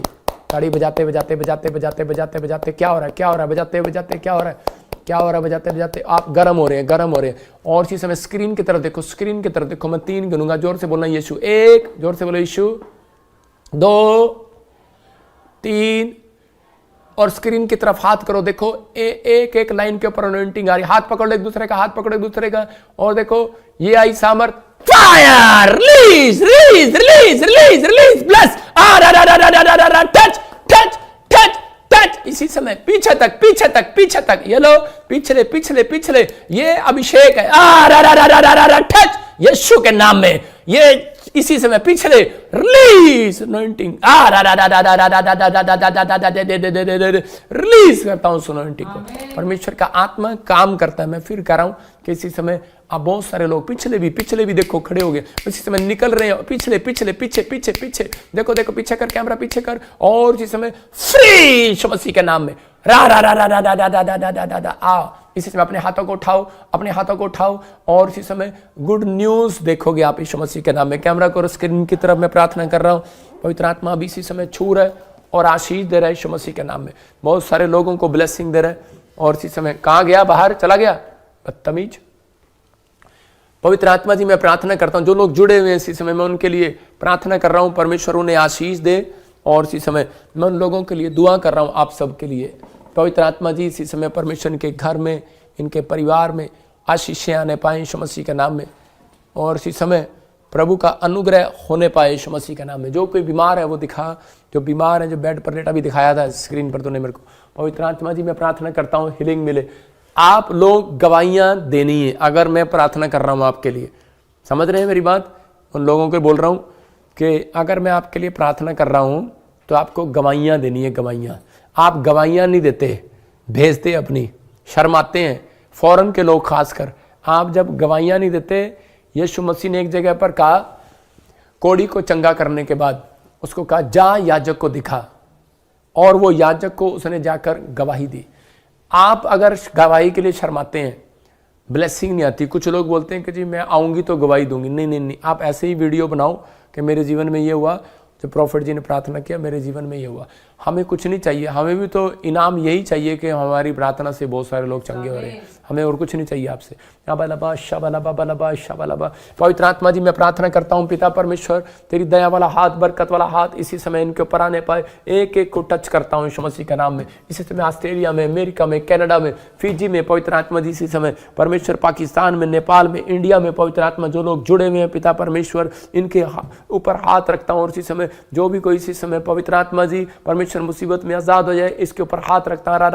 ताड़ी बजाते बजाते बजाते बजाते बजाते बजाते क्या हो रहा है, क्या हो रहा है, बजाते बजाते क्या हो रहा है, क्या हो रहा है, बजाते बजाते आप गर्म हो रहे हैं, गर्म हो रहे हैं। और इसी समय स्क्रीन की तरफ देखो, स्क्रीन की तरफ देखो। मैं 3 गिनूंगा, जोर से बोलना यीशु। 1, जोर से बोलो यीशु। 2, 3 और स्क्रीन की तरफ हाथ करो। देखो एक एक लाइन के ऊपर अनॉइंटिंग आ रही है। हाथ पकड़ लो एक दूसरे का, हाथ पकड़ो एक दूसरे का और देखो ये आई सामर्थ। Fire, release release release release release, bless, touch touch touch touch. इसी समय पीछे तक पीछे तक पीछे तक, ये लो पिछले पिछले पिछले, ये अभिषेक है। टच यीशु के नाम में, ये इसी समय पिछले रिलीज अनॉइंटिंग, रिलीज करता हूं अनॉइंटिंग को। परमेश्वर का आत्मा काम करता है। मैं फिर कह रहा हूं कि इसी समय अब बहुत सारे लोग पिछले भी देखो खड़े हो गए, इसी समय निकल रहे हैं पिछले पीछे पीछे पीछे। देखो देखो पीछे कर, कैमरा पीछे कर। और इसी समय फ्री यीशु मसीह के नाम में आओ। इसी समय अपने हाथों को उठाओ, अपने हाथों को उठाओ और इसी समय गुड न्यूज देखोगे आप यीशु मसीह के नाम में। कैमरा को स्क्रीन की तरफ मैं प्रार्थना कर रहा हूं। पवित्र आत्मा अभी इसी समय छू रहा है और आशीष दे रहा है यीशु मसीह के नाम में। बहुत सारे लोगों को ब्लेसिंग दे रहा है। और इसी समय कहां गया, बाहर चला गया बदतमीज। पवित्र आत्मा जी मैं प्रार्थना करता हूं, जो लोग जुड़े हुए हैं इसी समय मैं उनके लिए प्रार्थना कर रहा हूं, परमेश्वर उन्हें आशीष दे। और इसी समय मैं उन लोगों के लिए दुआ कर रहा हूं, आप सबके लिए। पवित्र आत्मा जी इसी समय परमेश्वर के घर में, इनके परिवार में आशीषें आने पाए यीशु मसीह के नाम में। और इसी समय प्रभु का अनुग्रह होने पाए यीशु मसीह के नाम में। जो कोई बीमार है वो दिखा, जो बीमार है, जो बेड पर लेटा भी दिखाया था स्क्रीन पर तूने मेरे को। पवित्र आत्मा जी मैं प्रार्थना करता हूँ हीलिंग मिले। आप लोग गवाहियां देनी है अगर मैं प्रार्थना कर रहा हूं आपके लिए, समझ रहे हैं मेरी बात? उन लोगों को बोल रहा हूं कि अगर मैं आपके लिए प्रार्थना कर रहा हूं तो आपको गवाहियां देनी है, गवाहियां। आप गवाहियां नहीं देते, भेजते अपनी, शर्माते हैं फौरन के लोग खासकर। आप जब गवाहियां नहीं देते, यीशु मसीह ने एक जगह पर कहा, कोढ़ी को चंगा करने के बाद उसको कहा जा याजक को दिखा, और वो याजक को उसने जाकर गवाही दी। आप अगर गवाही के लिए शर्माते हैं, ब्लेसिंग नहीं आती। कुछ लोग बोलते हैं कि जी मैं आऊंगी तो गवाही दूंगी। नहीं नहीं नहीं, आप ऐसे ही वीडियो बनाओ कि मेरे जीवन में ये हुआ, जो प्रॉफिट जी ने प्रार्थना किया मेरे जीवन में ये हुआ। हमें कुछ नहीं चाहिए, हमें भी तो इनाम यही चाहिए कि हमारी प्रार्थना से बहुत सारे लोग चंगे हो रहे हैं, हमें और कुछ नहीं चाहिए आपसे। पवित्र आत्मा जी मैं प्रार्थना करता हूँ पिता परमेश्वर, तेरी दया वाला हाथ, बरकत वाला हाथ इसी समय इनके ऊपर आने पाए। एक एक को टच करता हूँ यीशु मसीह के नाम में। इसी समय ऑस्ट्रेलिया में, अमेरिका में, कनाडा में, फिजी में पवित्र आत्मा जी इसी समय परमेश्वर, पाकिस्तान में, नेपाल में, इंडिया में पवित्र आत्मा जो लोग जुड़े हुए हैं पिता परमेश्वर, इनके ऊपर हाथ रखता हूँ। और इसी समय जो भी कोई इसी समय पवित्र आत्मा जी परमेश्वर मुसीबत में आजाद हो जाए, इसके ऊपर हाथ रखता हूँ।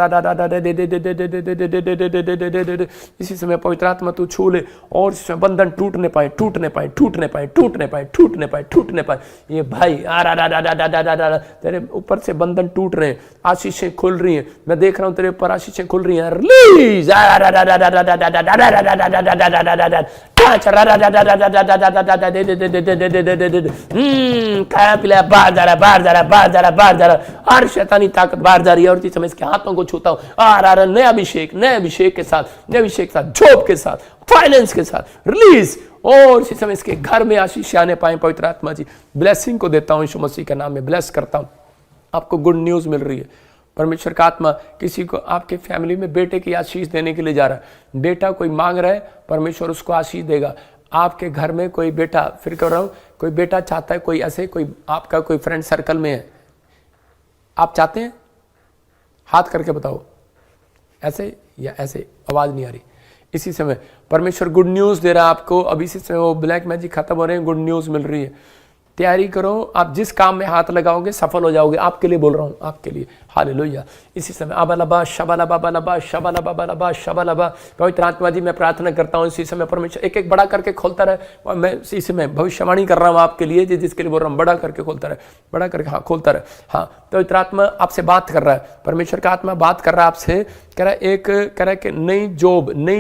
इसी समय पवित्र आत्मा तू छू ले और इस समय बंधन टूटने पाए, टूटने पाए, टूटने पाए, टूटने पाए, टूटने पाए, टूटने पाए। ये भाई तेरे ऊपर से बंधन टूट रहे हैं, आशीषें खुल रही हैं। मैं देख रहा हूँ तेरे ऊपर आशीषें खुल रही हैं। रिलीज खाया पिलाया बाहर जा रहा, बाहर जा रहा, बाहर जा रहा, बाहर जा रहा। हर शैतानी ताकत बाहर जा रही है। और इस समय इसके हाथों को छूता हूँ। नया अभिषेक, नए अभिषेक के साथ, नए अभिषेक के साथ, जॉब के साथ, फाइनेंस के साथ रिलीज। और इसी समय इसके घर में आशीष आने पाए पवित्र आत्मा जी। ब्लेसिंग को देता हूँ यीशु मसीह के नाम में, ब्लेस करता हूँ। आपको गुड न्यूज मिल रही है। परमेश्वर का आत्मा किसी को आपके फैमिली में बेटे की आशीष देने के लिए जा रहा है। बेटा कोई मांग रहा है, परमेश्वर उसको आशीष देगा। आपके घर में कोई बेटा, फिर कह रहा हूँ, कोई बेटा चाहता है, कोई ऐसे, कोई आपका कोई फ्रेंड सर्कल में है, आप चाहते हैं? हाथ करके बताओ, ऐसे या ऐसे। आवाज नहीं आ रही। इसी समय परमेश्वर गुड न्यूज दे रहा है आपको। अभी इसी समय वो ब्लैक मैजिक खत्म हो रहे हैं, गुड न्यूज मिल रही है। तैयारी करो, आप जिस काम में हाथ लगाओगे सफल हो जाओगे। आपके लिए बोल रहा हूँ, आपके लिए। हालेलुया। इसी समय अबलबा शबलबा बलबा शबलबा बलबा शबलबा। पवित्र आत्मा जी मैं प्रार्थना करता हूँ इसी समय परमेश्वर एक एक बड़ा करके खोलता रहे। मैं इसी समय भविष्यवाणी कर रहा हूँ आपके लिए, जिसके लिए बोल रहा हूँ, बड़ा करके खोलता रहे, बड़ा करके, हाँ खोलता रहे। हाँ, पवित्र आत्मा आपसे बात कर रहा है, परमेश्वर का आत्मा बात कर रहा है आपसे। कह रहा है कह रहा है कि नई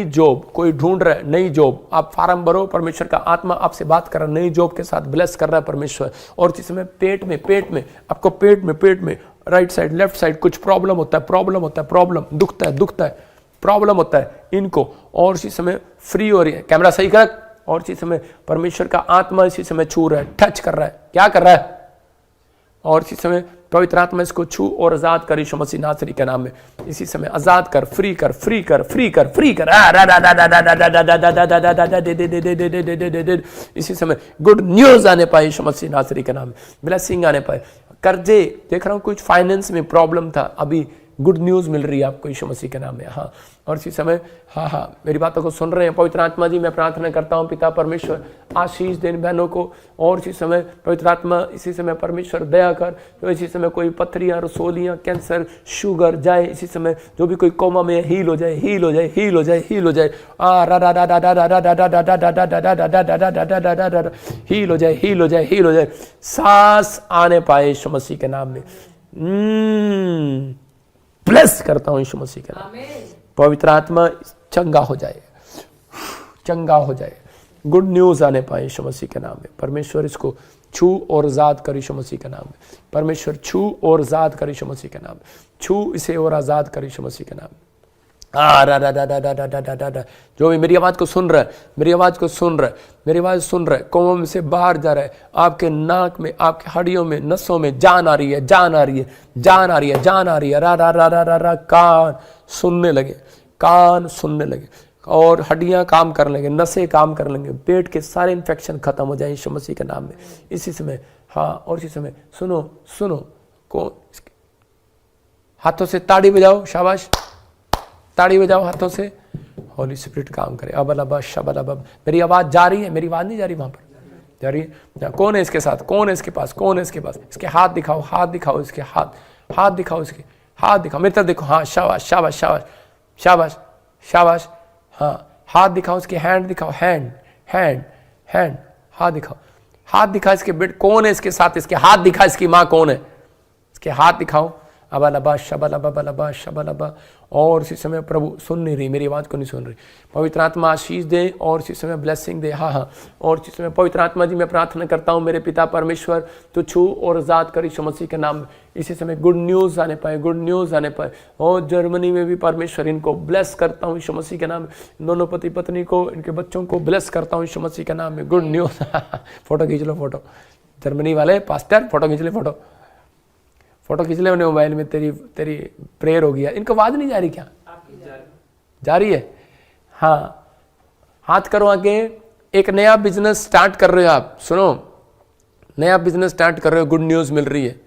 जॉब कोई ढूंढ रहा है, नई जॉब। आप फार्म भरो, परमेश्वर का आत्मा आपसे बात कर रहा है, नई जॉब के साथ ब्लेस कर रहा है परमेश्वर। और इस समय पेट में आपको पेट में राइट साइड, लेफ्ट साइड कुछ प्रॉब्लम होता है, दुखता है, प्रॉब्लम होता है इनको। और इसी समय फ्री हो रही है। कैमरा सही कर। और इसी समय परमेश्वर का आत्मा इसी समय छू रहा है, टच कर रहा है। क्या कर रहा है? और इसी समय पवित्र आत्मा इसको छू और आजाद कर यीशु मसीह नासरी के नाम में। इसी समय आजाद कर, फ्री कर। इसी समय गुड न्यूज आने पाए यीशु मसीह नासरी के नाम में, ब्लेसिंग आने पाए। कर्जे देख रहा हूं, कुछ फाइनेंस में प्रॉब्लम था, अभी गुड न्यूज मिल रही है आपको यीशु मसीह के नाम में। हाँ, और इसी समय हाँ मेरी बातों को सुन रहे हैं पवित्र आत्मा जी। मैं प्रार्थना करता हूँ पिता परमेश्वर आशीष देन बहनों को। और इसी समय पवित्र आत्मा इसी समय परमेश्वर दया कर। तो इसी समय कोई पथरियाँ, रसोलियाँ, कैंसर, शुगर जाए इसी समय, जो भी कोई कोमा में हील हो जाए, हील हो जाए, हील हो जाए, हील हो जाए। हील हो जाए, हील हो जाए, हील हो जाए। सांस आने पाए यीशु मसीह के नाम में। ब्लेस करता हूं यीशु मसीह के नाम। पवित्र आत्मा चंगा हो जाए, चंगा हो जाए। गुड न्यूज आने पाए यीशु मसीह के नाम में। परमेश्वर इसको छू और आजाद कर यीशु मसीह के नाम में। परमेश्वर छू और आजाद कर यीशु मसीह के नाम में। छू इसे और आजाद कर यीशु मसीह के नाम में। जो भी मेरी आवाज को सुन रहा है, मेरी आवाज को सुन रहा है, मेरी आवाज सुन रहा है, कोमों में से बाहर जा रहा है, आपके नाक में, आपके हड्डियों में, नसों में जान आ रही है, जान आ रही है, जान आ रही है, जान आ रही है। रा रा रा रा रा रा। कान सुनने लगे, कान सुनने लगे, और हड्डियां काम करने लगे, नसें काम करने लगे, पेट के सारे इन्फेक्शन खत्म हो जाए यीशु मसीह के नाम में। इसी समय हाँ, और इसी समय सुनो कौन, हाथों से ताड़ी बजाओ, शाबाश, ताड़ी बजाओ हाथों से। होली स्पिरिट काम करे। अबलबा शबलबा। मेरी आवाज जा रही है? मेरी आवाज नहीं जा रही? वहां पर जा रही है। कौन है इसके साथ? कौन है इसके पास? कौन है इसके पास? इसके हाथ दिखाओ, हाथ दिखाओ, इसके हाथ दिखाओ, इसके हाथ दिखाओ, मेरी तरफ देखो। हाँ, शाबाश शाबाश शाबाश शाबाश शाबाश। हाँ, हाथ दिखाओ, इसके हैंड दिखाओ, हैंड हैंड हैंड, हाथ दिखाओ, हाथ दिखा इसके बेट। कौन है इसके साथ? इसके हाथ दिखा। इसकी माँ कौन है? इसके हाथ दिखाओ। अबालबा शबलबा बलबा शबलबा। और इसी समय प्रभु सुन नहीं रही, मेरी आवाज़ को नहीं सुन रही, पवित्र आत्मा आशीष दे और इसी समय ब्लेसिंग दे। हाँ, और इसी समय पवित्र आत्मा जी मैं प्रार्थना करता हूँ मेरे पिता परमेश्वर, तू छू और आज़ाद कर यीशु मसीह के नाम में। इसी समय गुड न्यूज़ आने पाए, गुड न्यूज़ आने पाए। और जर्मनी में भी परमेश्वर इनको ब्लेस करता हूँ यीशु मसीह के नाम में। दोनों पति पत्नी को, इनके बच्चों को ब्लेस करता हूँ यीशु मसीह के नाम में। Good news. फोटो खींच लो, फोटो। जर्मनी वाले पास्टर फोटो खींच ले, फोटो खींच ले मोबाइल में। तेरी प्रेयर हो गया। इनको आवाज नहीं जा रही क्या? जा रही है। हाँ, हाथ करो आगे। एक नया बिजनेस स्टार्ट कर रहे हो आप, सुनो, नया बिजनेस स्टार्ट कर रहे हो, गुड न्यूज़ मिल रही है।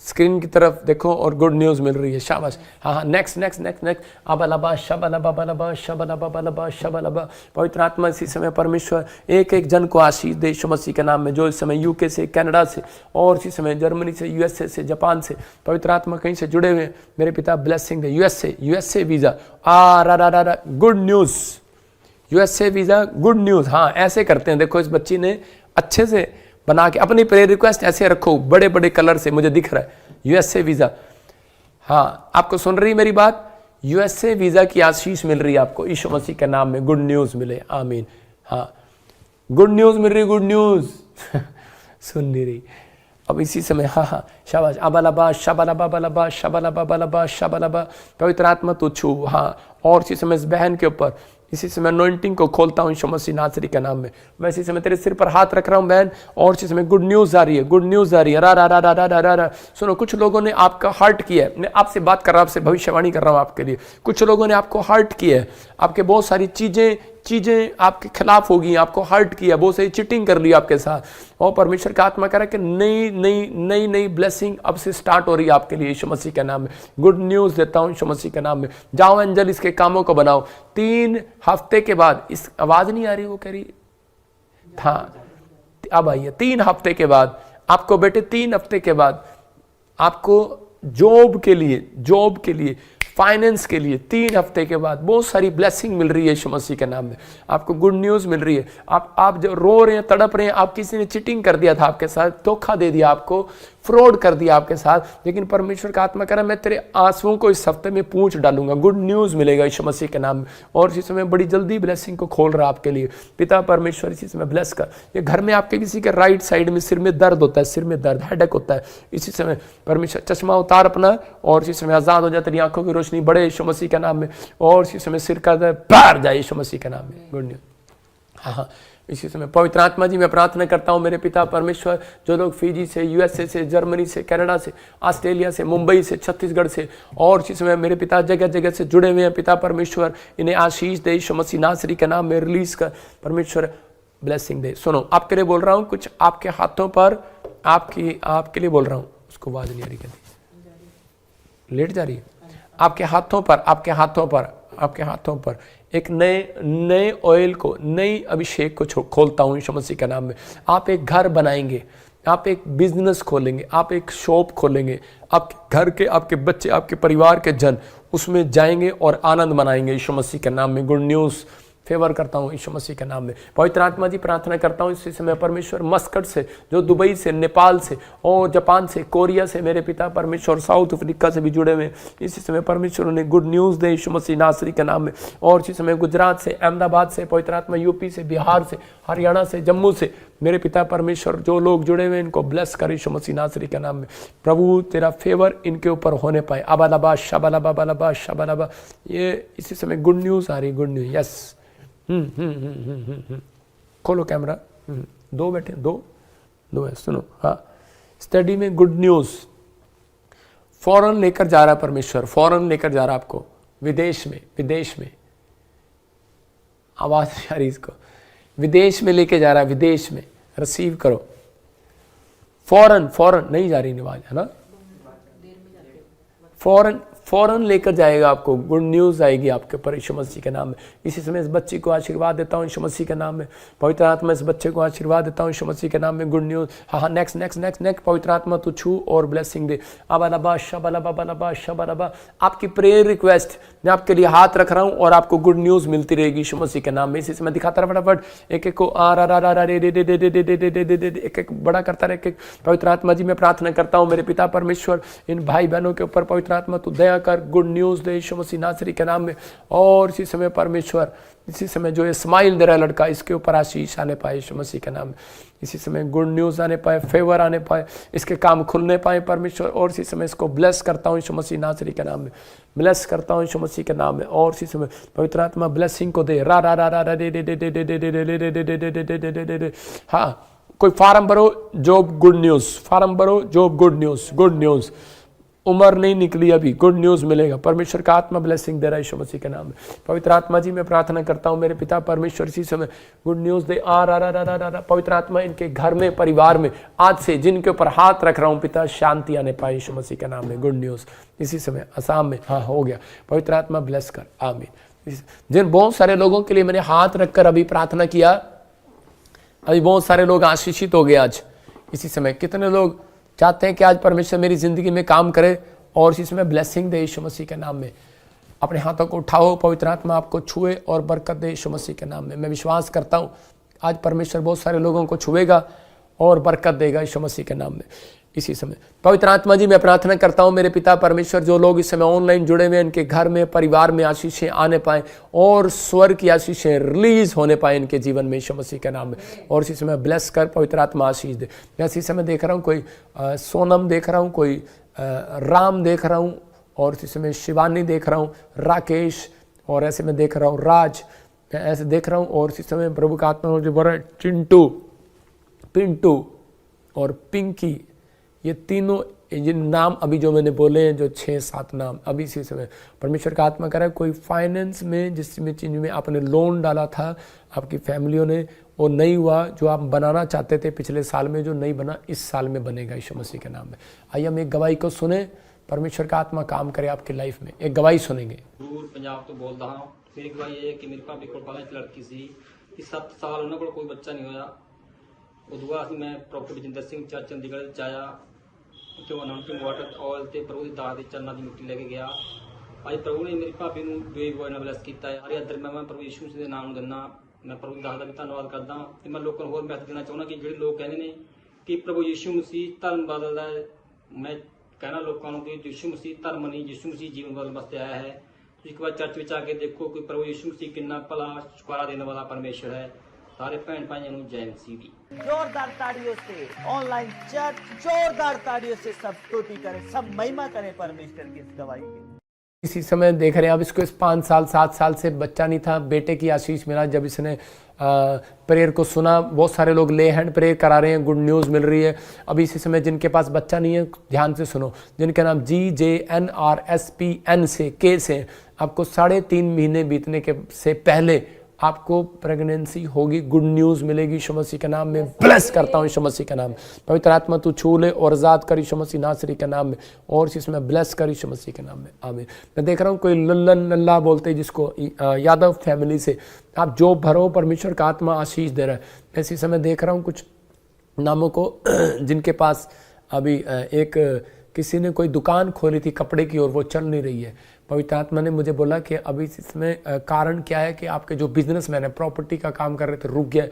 स्क्रीन की तरफ देखो और गुड न्यूज़ मिल रही है। शाबाश। हाँ, नेक्स्ट नेक्स्ट नेक्स्ट नेक्स्ट। अबलबा शबलबा बलबा शबलबा बलबा शबलबा। पवित्र आत्मा इसी समय परमेश्वर एक एक जन को आशीष दे यीशु मसीह के नाम में, जो इस समय यूके से, कनाडा से और इसी समय जर्मनी से, यूएसए से, जापान से पवित्र आत्मा कहीं से जुड़े हुए मेरे पिता ब्लेसिंग दे। USA visa good news, USA visa good news. हाँ, ऐसे करते हैं। देखो इस बच्ची ने अच्छे से बना के अपनी प्रेयर रिक्वेस्ट ऐसे रखो, बड़े बड़े कलर से मुझे दिख रहा है। USA visa. हाँ, आपको सुन रही मेरी बात? यूएसए वीज़ा की आशीष मिल रही है आपको यीशु मसीह के नाम में। गुड न्यूज़ मिले, आमीन। हाँ, गुड न्यूज़ मिल रही, गुड न्यूज़। सुन नहीं रही अब इसी समय। हाँ, शाबाश। अबलबा शबलबा बलबा शबलबा बलबा शबलबा। पवित्र आत्मा तो छू। हाँ, और इसी समय इस बहन के ऊपर इसी समय अनॉइंटिंग को खोलता हूँ यीशु मसीह नासरी के नाम में। मैं इसी समय तेरे सिर पर हाथ रख रहा हूँ बहन, और इसी समय गुड न्यूज़ आ रही है, गुड न्यूज़ आ रही है। रा रा रा रा रा रा रा। सुनो, कुछ लोगों ने आपका हर्ट किया है। मैं आपसे बात कर रहा हूँ, आपसे भविष्यवाणी कर रहा हूँ आपके लिए। कुछ लोगों ने आपको हर्ट किया है, आपके बहुत सारी चीज़ें आपके खिलाफ होगी, आपको हर्ट किया, बहुत सारी चिटिंग कर ली आपके साथ। और परमेश्वर का आत्मा कह रहा है कि नई नई नई नई ब्लेसिंग अब से स्टार्ट हो रही है आपके लिए यीशु मसीह के नाम में। गुड न्यूज़ देता हूँ यीशु मसीह के नाम में। जाओ एंजल, इसके कामों को बनाओ। 3 हफ्ते के बाद, इस आवाज़ नहीं आ रही, वो कह रही था अब आई है। 3 हफ्ते के बाद आपको बेटे, 3 हफ्ते के बाद आपको जॉब के लिए फाइनेंस के लिए 3 हफ्ते के बाद बहुत सारी ब्लेसिंग मिल रही है यीशु मसीह के नाम में। आपको गुड न्यूज़ मिल रही है। आप जो रो रहे हैं, तड़प रहे हैं, आप किसी ने चिटिंग कर दिया था आपके साथ, धोखा दे दिया आपको, फ्रॉड कर दिया आपके साथ, लेकिन परमेश्वर का आत्मा कह रहा है मैं तेरे आंसुओं को इस हफ्ते में पूंछ डालूंगा। गुड न्यूज़ मिलेगा यीशु मसीह के नाम में। और इसी समय बड़ी जल्दी ब्लेसिंग को खोल रहा है आपके लिए पिता परमेश्वर। इसी समय ब्लेस कर। ये घर में आपके किसी के राइट साइड में सिर में दर्द होता है, सिर में दर्द, हेडेक होता है, इसी समय परमेश्वर चश्मा उतार अपना, और इसी समय आज़ाद हो जाए, तेरी आंखों की रोशनी बढ़े यीशु मसीह के नाम में। और इसी समय सिर का दर्द बाहर जाए यीशु मसीह के नाम में। Good news. हाँ, इसी समय पवित्र आत्मा जी मैं प्रार्थना करता हूँ मेरे पिता परमेश्वर, जो लोग फीजी से, यूएसए से, जर्मनी से, कनाडा से, ऑस्ट्रेलिया से, मुंबई से, छत्तीसगढ़ से और इसी समय मेरे पिता जगह जगह से जुड़े हुए हैं, पिता परमेश्वर इन्हें आशीष दे यीशु मसीह नासरी के नाम में। रिलीज कर परमेश्वर, ब्लेसिंग दे। सुनो, आपके लिए बोल रहा हूँ, कुछ आपके हाथों पर, आपके लिए बोल रहा हूँ। उसको आवाज नहीं आ रही, कहती लेट जा रही है। आपके हाथों पर एक नए ऑयल को, नई अभिषेक को खोलता हूँ यीशु मसीह के नाम में। आप एक घर बनाएंगे, आप एक बिजनेस खोलेंगे, आप एक शॉप खोलेंगे, आपके घर के, आपके बच्चे, आपके परिवार के जन उसमें जाएंगे और आनंद मनाएंगे यीशु मसीह के नाम में। गुड न्यूज़ फेवर करता हूँ यीशु मसीह के नाम में। पवित्र आत्मा जी प्रार्थना करता हूँ इसी समय परमेश्वर, मस्कट से, जो दुबई से, नेपाल से और जापान से, कोरिया से मेरे पिता परमेश्वर, साउथ अफ्रीका से भी जुड़े हुए इसी समय परमेश्वर उन्हें गुड न्यूज़ दे यीशु मसीह नासरी के नाम में। और इसी समय गुजरात से, अहमदाबाद से, पवित्र आत्मा यूपी से, बिहार से, हरियाणा से, जम्मू से मेरे पिता परमेश्वर जो लोग जुड़े हुए इनको ब्लेस कर यीशु मसीह नासरी के नाम में। प्रभु तेरा फेवर इनके ऊपर होने पाए। अबालबा शबलबा बलबा शबलबा। ये इसी समय गुड न्यूज़ आ रही, गुड न्यूज़। यस। खोलो कैमरा। 2 बेटे, 2 है। सुनो, हाँ, स्टडी में गुड न्यूज़ फॉरेन लेकर जा रहा है परमेश्वर, फॉरेन लेकर जा रहा है आपको, विदेश में आवाज आ रही, इसको विदेश में लेके जा रहा है, विदेश में। रिसीव करो। फॉरेन नहीं जा रही आवाज, है ना? फौरन लेकर जाएगा आपको, गुड न्यूज़ आएगी आपके ऊपर यीशु मसीह के नाम में। इसी समय इस बच्ची को आशीर्वाद देता हूँ यीशु मसीह के नाम में। पवित्र आत्मा इस बच्चे को आशीर्वाद देता हूँ यीशु मसीह के नाम में। गुड न्यूज़, हाँ नेक्स्ट नेक्स्ट नेक्स्ट नेक्स्ट। पवित्र आत्मा तू छू और ब्लेसिंग दे। अबा शबा शबा। आपकी प्रेयर रिक्वेस्ट मैं आपके लिए हाथ रख रहा हूँ और आपको गुड न्यूज़ मिलती रहेगी यीशु मसीह के नाम में। इसी समय दिखाता रहा फटाफट, एक एक को एक एक बड़ा करता रहे, एक एक। पवित्र आत्मा जी मैं प्रार्थना करता हूँ मेरे पिता परमेश्वर, इन भाई बहनों के ऊपर पवित्र आत्मा तू दया कर, गुड न्यूज़ दे यीशु मसीह नासरी के नाम में। और इसी समय परमेश्वर, इसी समय जो ये स्माइल दे रहा है लड़का, इसके ऊपर आशीष आने पाए यीशु मसीह के नाम में। इसी समय गुड न्यूज़ आने पाए, फेवर आने पाए, इसके काम खुलने पाए परमेश्वर। और इसी समय इसको ब्लेस करता हूँ यीशु मसीह नासरी के नाम में, ब्लेस करता हूँ यीशु मसीह के नाम में। और इसी समय पवित्र आत्मा ब्लेसिंग को दे। रा रा रा रा दे दे दे दे दे दे दे दे दे दे दे दे दे। हाँ, कोई फार्म भरो, जॉब गुड न्यूज़, फार्म भरो, job good news, good news. उम्र नहीं निकली अभी, गुड न्यूज़ मिलेगा। परमेश्वर का आत्मा ब्लेसिंग दे रहा है यीशु मसीह के नाम में। पवित्र आत्मा जी मैं प्रार्थना करता हूँ मेरे पिता परमेश्वर, इसी समय गुड न्यूज़ दे। आ रा रा रा रा रा। पवित्र आत्मा इनके घर में, परिवार में आज से जिनके ऊपर हाथ रख रहा हूँ पिता, शांति आने पाए यीशु मसीह के नाम में। गुड न्यूज़ इसी समय असम में, हाँ हो गया। पवित्र आत्मा ब्लेस कर, आमीन। जिन बहुत सारे लोगों के लिए मैंने हाथ रखकर अभी प्रार्थना किया, अभी बहुत सारे लोग आशीषित हो गए आज इसी समय। कितने लोग चाहते हैं कि आज परमेश्वर मेरी जिंदगी में काम करे और इसी समय ब्लेसिंग दे यीशु मसीह के नाम में। अपने हाथों को उठाओ, पवित्र आत्मा आपको छुए और बरकत दे यीशु मसीह के नाम में। मैं विश्वास करता हूँ आज परमेश्वर बहुत सारे लोगों को छुएगा और बरकत देगा यीशु मसीह के नाम में। इसी समय पवित्र आत्मा जी मैं प्रार्थना करता हूँ मेरे पिता परमेश्वर, जो लोग इस समय ऑनलाइन जुड़े हुए हैं इनके घर में, परिवार में आशीषें आने पाए और स्वर्ग की आशीषें रिलीज होने पाए इनके जीवन में यीशु मसीह के नाम में। और इसी समय ब्लेस कर, पवित्र आत्मा आशीष दे। मैं इसी समय देख रहा हूँ कोई सोनम देख रहा हूँ, कोई राम देख रहा हूँ, और इसी समय शिवानी देख रहा हूँ, राकेश, और ऐसे मैं देख रहा हूँ राज, मैं ऐसे देख रहा हूँ। और इसी समय प्रभु का आत्मा जो बोल रहा है चिंटू, पिंटू और पिंकी, ये तीनों ये नाम अभी जो मैंने बोले हैं, जो 6-7 नाम अभी इसी समय परमेश्वर का आत्मा कर रहा है। कोई फाइनेंस में जिसमें चीज में आपने लोन डाला था, आपकी फैमिलियों ने, वो नहीं हुआ, जो आप बनाना चाहते थे पिछले साल में, जो नहीं बना इस साल में बनेगा यीशु मसीह के नाम में। आइए हम एक गवाही को सुने, परमेश्वर का आत्मा काम करे आपकी लाइफ में। एक गवाही सुनेंगे। दूर पंजाब तो बोल रहा हूँ। मेरी गवाही ये है कि मेरे भाभी को 5 लड़की सी, 7 साल उन्होंने को कोई बच्चा नहीं होया। उदुआ मैं प्रॉफिट बजिंदर सिंह चर्च चंडीगढ़ जाया, तो अनाउंसिंग वाटर ऑयल ते प्रभु दी दाह दी चरना दी मिट्टी लेके गया। अज प्रभु ने मेरी भाभी नूं बेबी बॉय नाल ब्लेस कीता है। हर अदर मैं प्रभु यीशु मसीह दे नाम नूं दिंदा। मैं प्रभु दी दाह दा भी धन्नवाद करदा ते मैं लोकां नूं होर मैसेज देना चाहुंदा कि जिहड़े लोग कहंदे ने कि प्रभु यीशु मसीह धर्म बदलदा है, मैं कहना लोकां नूं कि यीशु मसीह धर्म नहीं, यीशु मसीह जीवन बदलण वास्ते आया है। एक बार चर्च विच आके देखो कि प्रभु यीशु मसीह कितना भला छुटकारा देने वाला परमेश्वर है। सारे भैन भाइयों नूं जय मसीह दी। जोरदार ताड़ियों से ऑनलाइन चर्च जोरदार ताड़ियों से सब स्तुति करें, सब महिमा करें परमेश्वर की इस गवाही की। इसी समय देख रहे हैं अब इसको, इस 5 साल 7 साल से बच्चा नहीं था, बेटे की आशीष मिला जब इसने प्रेयर को सुना। बहुत सारे लोग ले हैंड प्रेयर करा रहे हैं, गुड न्यूज़ मिल रही है। अभी इसी समय जिनके पास बच्चा नहीं है ध्यान से सुनो, जिनके नाम GJNRSPN से के से, आपको 3.5 महीने बीतने के से पहले आपको प्रेगनेंसी होगी, गुड न्यूज़ मिलेगी यीशु मसीह के नाम में। ब्लेस करता हूँ यीशु मसीह के नाम। पवित्र आत्मा तू छू ले और आज़ाद कर यीशु मसीह नासरी के नाम में, और इसमें ब्लेस कर यीशु मसीह के नाम में, आमीन। मैं देख रहा हूँ कोई लल्लन लल्ला बोलते हैं जिसको, यादव फैमिली से आप जो भरो, परमेश्वर का आत्मा आशीष दे रहा है। मैं इसी समय देख रहा हूँ कुछ नामों को जिनके पास अभी एक किसी ने कोई दुकान खोली थी कपड़े की और वो चल नहीं रही है। पवित्र आत्मा ने मुझे बोला कि अभी इसमें कारण क्या है कि आपके जो बिजनेसमैन है, प्रॉपर्टी का काम कर रहे थे, रुक गया।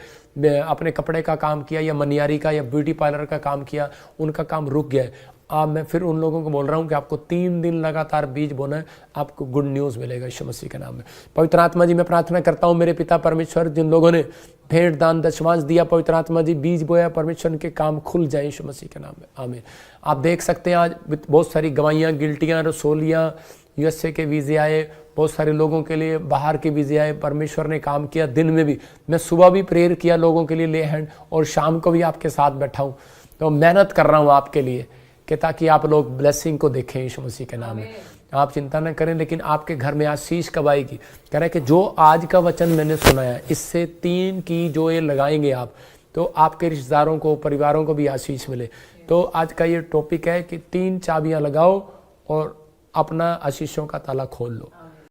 अपने कपड़े का काम किया या मनियारी का या ब्यूटी पार्लर का काम किया, उनका काम रुक गया है। मैं फिर उन लोगों को बोल रहा हूँ कि आपको 3 दिन लगातार बीज बोना है, आपको गुड न्यूज़ मिलेगा यीशु मसीह के नाम में। पवित्र आत्मा जी मैं प्रार्थना करता हूँ मेरे पिता परमेश्वर, जिन लोगों ने भेंट दान दशमांश दिया, पवित्र आत्मा जी बीज बोया, परमेश्वर के काम खुल जाए यीशु मसीह के नाम में, आमीन। आप देख सकते हैं आज बहुत सारी गवाहियाँ, गिल्टियाँ, रसोलियाँ, USA के वीज़े आए, बहुत सारे लोगों के लिए बाहर के वीज़े आए। परमेश्वर ने काम किया। दिन में भी मैं सुबह भी प्रेयर किया लोगों के लिए ले हैंड, और शाम को भी आपके साथ बैठा हूँ, तो मेहनत कर रहा हूँ आपके लिए कि ताकि आप लोग ब्लेसिंग को देखें यीशु मसीह के नाम में। आप चिंता न करें, लेकिन आपके घर में आशीष कब आएगी? कह रहे हैं कि जो आज का वचन मैंने सुनाया, इससे 3 की जो ये लगाएंगे आप, तो आपके रिश्तेदारों को, परिवारों को भी आशीष मिले। तो आज का ये टॉपिक है कि 3 चाबियां लगाओ और अपना आशीषों का ताला खोल लो।